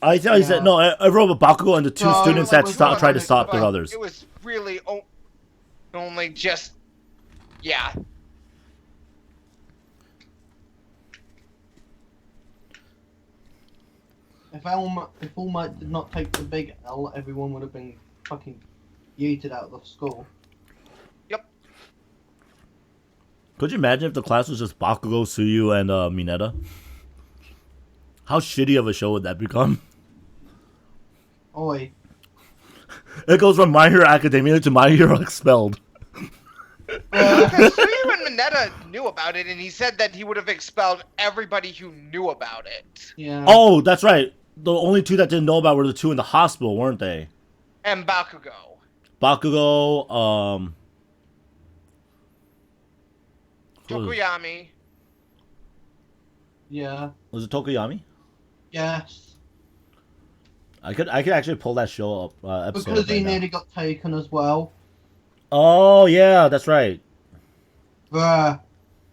[SPEAKER 2] I thought he said, no, I wrote about Bakugo and the two
[SPEAKER 1] No,
[SPEAKER 2] students
[SPEAKER 1] it
[SPEAKER 2] that
[SPEAKER 1] was
[SPEAKER 2] tried to stop
[SPEAKER 3] But
[SPEAKER 2] the others.
[SPEAKER 3] It was really only just, yeah.
[SPEAKER 1] If All Might did not take the big L, everyone would have been fucking yeeted out of the school.
[SPEAKER 2] Could you imagine if the class was just Bakugo, Suyu, and Mineta? How shitty of a show would that become?
[SPEAKER 1] Oi.
[SPEAKER 2] It goes from My Hero Academia to My Hero Expelled.
[SPEAKER 3] Because Suyu and Mineta knew about it, and he said that he would have expelled everybody who knew about it.
[SPEAKER 1] Yeah.
[SPEAKER 2] Oh, that's right. The only two that didn't know about were the two in the hospital, weren't they?
[SPEAKER 3] And Bakugo.
[SPEAKER 2] Bakugo,
[SPEAKER 3] Tokoyami.
[SPEAKER 1] Yeah.
[SPEAKER 2] was it Tokoyami?
[SPEAKER 1] Yes.
[SPEAKER 2] I could actually pull that show up, episode
[SPEAKER 1] Because
[SPEAKER 2] up
[SPEAKER 1] he
[SPEAKER 2] right now.
[SPEAKER 1] nearly got taken as well.
[SPEAKER 2] Oh, yeah, that's right.
[SPEAKER 1] Bruh.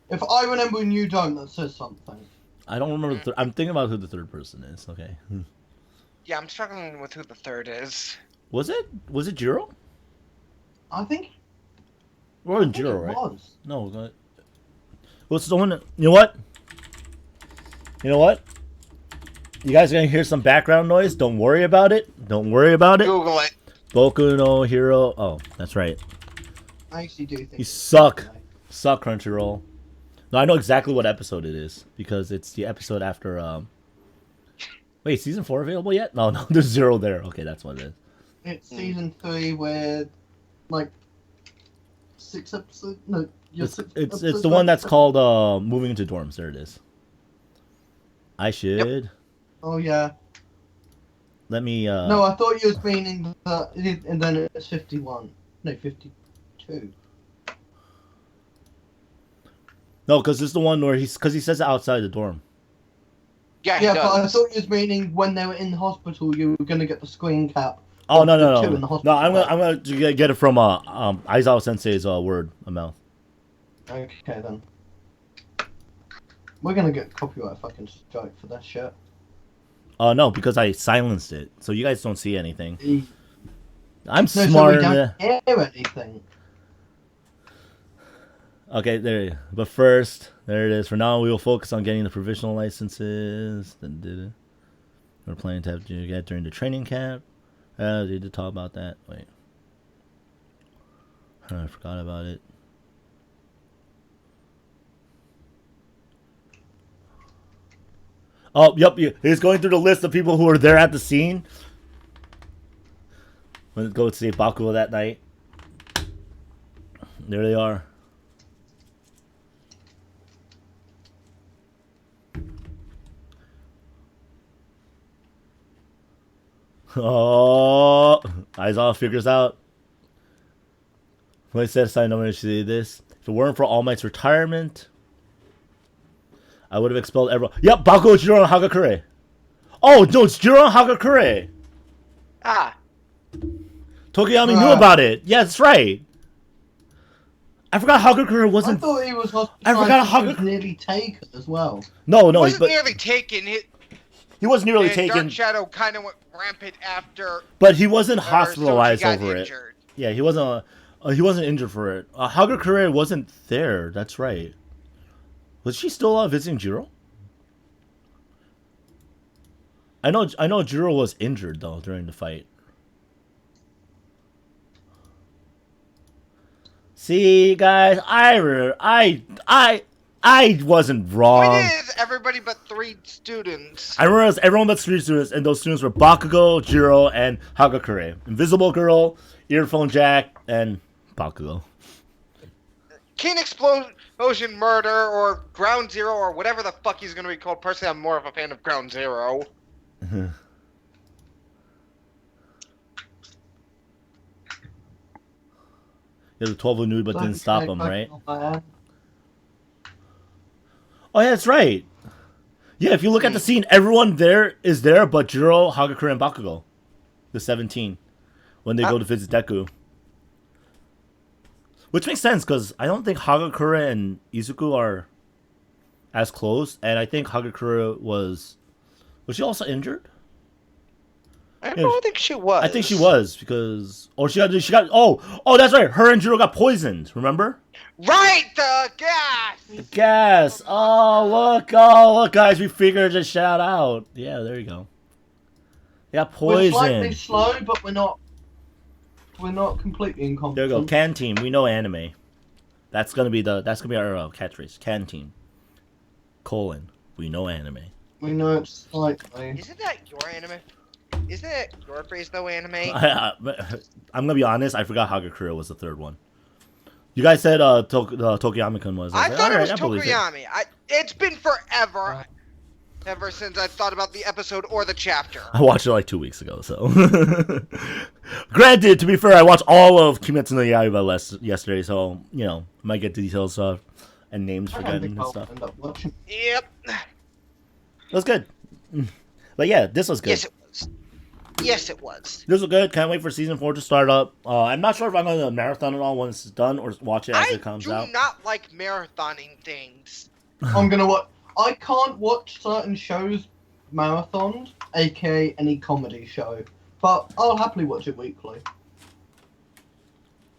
[SPEAKER 1] If I remember and you don't, that says something.
[SPEAKER 2] I don't remember I'm thinking about who the third person is, okay.
[SPEAKER 3] Yeah, I'm struggling with who the third is.
[SPEAKER 2] Was it Jiro?
[SPEAKER 1] I think,
[SPEAKER 2] It wasn't
[SPEAKER 1] I think
[SPEAKER 2] Jiro,
[SPEAKER 1] it
[SPEAKER 2] right?
[SPEAKER 1] was.
[SPEAKER 2] No, what's the one that, you know what? You know what? You guys are gonna hear some background noise. Don't worry about it. Don't worry about it.
[SPEAKER 3] Google it.
[SPEAKER 2] Boku no Hero. Oh, that's right.
[SPEAKER 1] I actually do think
[SPEAKER 2] You suck. Suck, Crunchyroll. No, I know exactly what episode it is because it's the episode after. Wait, season 4 available yet? No, there's 0 there. Okay, that's what it is.
[SPEAKER 1] It's season 3 where, like, 6 episodes. No,
[SPEAKER 2] It's the one that's called Moving into Dorms. There it is. I should.
[SPEAKER 1] Oh yeah.
[SPEAKER 2] Let me.
[SPEAKER 1] No, I thought you was meaning that, and then it's 51. No, 52.
[SPEAKER 2] No, because it's the one where he says it outside the dorm.
[SPEAKER 3] Yeah,
[SPEAKER 1] Yeah,
[SPEAKER 3] he
[SPEAKER 1] but I
[SPEAKER 3] does.
[SPEAKER 1] thought you was meaning when they were in the hospital, you were gonna get the screen cap.
[SPEAKER 2] Oh
[SPEAKER 1] of
[SPEAKER 2] no
[SPEAKER 1] the
[SPEAKER 2] no
[SPEAKER 1] two
[SPEAKER 2] no
[SPEAKER 1] in the
[SPEAKER 2] no!
[SPEAKER 1] hospital.
[SPEAKER 2] I'm gonna get it from Aizawa Sensei's word mouth.
[SPEAKER 1] Okay then. We're gonna get copyright fucking strike for that shit.
[SPEAKER 2] No, because I silenced it, so you guys don't see anything. I'm
[SPEAKER 1] No, so we
[SPEAKER 2] smarter.
[SPEAKER 1] don't hear anything.
[SPEAKER 2] Okay, there. But first, there it is. For now, we will focus on getting the provisional licenses. We're planning to have to get during the training camp. Did you talk about that? Wait, I forgot about it. Oh, yep. He's going through the list of people who were there at the scene. Let's go see Bakugo that night. There they are. Oh, Aizawa figures out. When I said I know when I see this. If it weren't for All Might's retirement, I would have expelled everyone. Yep, Bakugo, Jiro, and Hagakure. Oh, no, it's Jiro and Hagakure.
[SPEAKER 3] Ah.
[SPEAKER 2] Tokoyami knew about it. Yeah, that's right. I forgot Hagakure
[SPEAKER 1] I
[SPEAKER 2] wasn't.
[SPEAKER 1] thought he was
[SPEAKER 2] I forgot
[SPEAKER 1] hospitalized
[SPEAKER 2] how
[SPEAKER 1] and was nearly taken as well.
[SPEAKER 2] No,
[SPEAKER 3] He wasn't
[SPEAKER 2] but
[SPEAKER 3] nearly taken.
[SPEAKER 2] he was nearly
[SPEAKER 3] And
[SPEAKER 2] taken,
[SPEAKER 3] Dark Shadow kind of went rampant after.
[SPEAKER 2] but he wasn't
[SPEAKER 3] So
[SPEAKER 2] hospitalized
[SPEAKER 3] he got
[SPEAKER 2] over it.
[SPEAKER 3] injured.
[SPEAKER 2] Yeah, he wasn't injured for it. Hagakure wasn't there. That's right. Was she still visiting Jiro? I know Jiro was injured though during the fight. See, guys, I wasn't wrong.
[SPEAKER 3] Point is, everybody but 3 students.
[SPEAKER 2] I remember everyone but 3 students, and those students were Bakugo, Jiro, and Hagakure. Invisible Girl, Earphone Jack, and Bakugo.
[SPEAKER 3] King Explosion Murder or Ground Zero or whatever the fuck he's gonna be called. Personally, I'm more of a fan of Ground Zero.
[SPEAKER 2] Yeah, the 12 were nude, but didn't stop him, right?
[SPEAKER 1] Oh,
[SPEAKER 2] Oh, yeah, that's right. Yeah, if you look at the scene, everyone there is there but Jiro, Hagakure, and Bakugo. The 17. When they go to visit Deku. Which makes sense, because I don't think Hagakure and Izuku are as close. And I think Hagakure was she also injured?
[SPEAKER 3] I don't think she was.
[SPEAKER 2] I think she was, because... Oh, she got... Oh, that's right. Her and Jiro got poisoned, remember?
[SPEAKER 3] Right, the gas!
[SPEAKER 2] The gas. Oh, look, guys, we figured this shout out. Yeah, there you go. They got
[SPEAKER 1] we're slightly
[SPEAKER 2] poisoned.
[SPEAKER 1] slow, but we're not completely incompetent.
[SPEAKER 2] There you go. Can team. We know anime. That's gonna be our catchphrase. Can team. : We know anime.
[SPEAKER 1] We know it's slightly.
[SPEAKER 3] Isn't that your anime? Isn't that your phrase though, anime?
[SPEAKER 2] I'm gonna be honest. I forgot Hagakure was the third one. You guys said Tokuyami-kun was.
[SPEAKER 3] I thought it was
[SPEAKER 2] believe
[SPEAKER 3] Tokuyami. It's been forever. Ever since I thought about the episode or the chapter.
[SPEAKER 2] I watched it like 2 weeks ago, so. Granted, to be fair, I watched all of Kimetsu no Yaiba yesterday, so, might get details and names forgotten and stuff.
[SPEAKER 3] Yep.
[SPEAKER 2] It was good. But yeah, this was good.
[SPEAKER 3] Yes, it was. Yes, it was.
[SPEAKER 2] This was good. Can't wait for season 4 to start up. I'm not sure if I'm going to marathon it all once it's done or watch it as it comes out.
[SPEAKER 3] I do not like marathoning things.
[SPEAKER 1] I'm gonna watch. I can't watch certain shows marathoned, aka any comedy show, but I'll happily watch it weekly.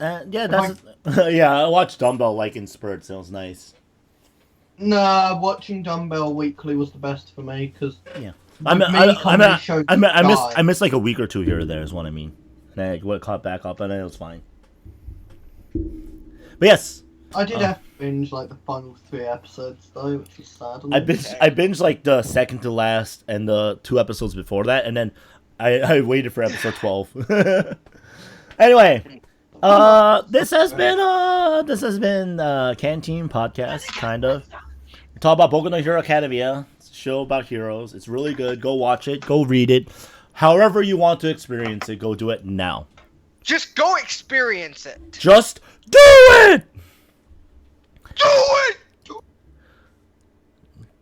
[SPEAKER 2] Yeah, that's yeah. I watched Dumbbell like in spurts. It was nice.
[SPEAKER 1] Nah, watching Dumbbell weekly was the best for me because
[SPEAKER 2] yeah, I missed like a week or 2 here or there is what I mean. And I caught back up and then it was fine. But yes.
[SPEAKER 1] I did have to binge like the final 3 episodes though, which was sad.
[SPEAKER 2] I binged like the second to last and the 2 episodes before that, and then I waited for episode 12. Anyway, this has been Canteen Podcast, kind of. We talk about Boku no Hero Academia. It's a show about heroes. It's really good. Go watch it. Go read it. However you want to experience it, go do it now.
[SPEAKER 3] Just go experience it.
[SPEAKER 2] Just do it.
[SPEAKER 3] Do it!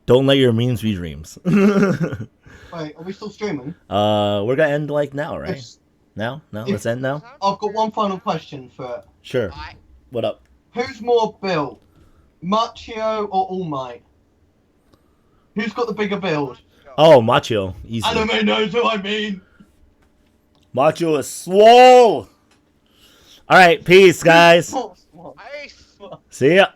[SPEAKER 2] Don't let your memes be dreams.
[SPEAKER 1] Wait, are we still streaming?
[SPEAKER 2] We're gonna end like now, right?
[SPEAKER 1] Yes.
[SPEAKER 2] Now? Let's end now?
[SPEAKER 1] I've got one final question for it.
[SPEAKER 2] Sure. What up?
[SPEAKER 1] Who's more built? Machio or All Might? Who's got the bigger build?
[SPEAKER 2] Oh, Machio. Easy.
[SPEAKER 1] Anime knows who I mean.
[SPEAKER 2] Machio is swole! Alright, peace, guys.
[SPEAKER 3] Ice.
[SPEAKER 2] See ya.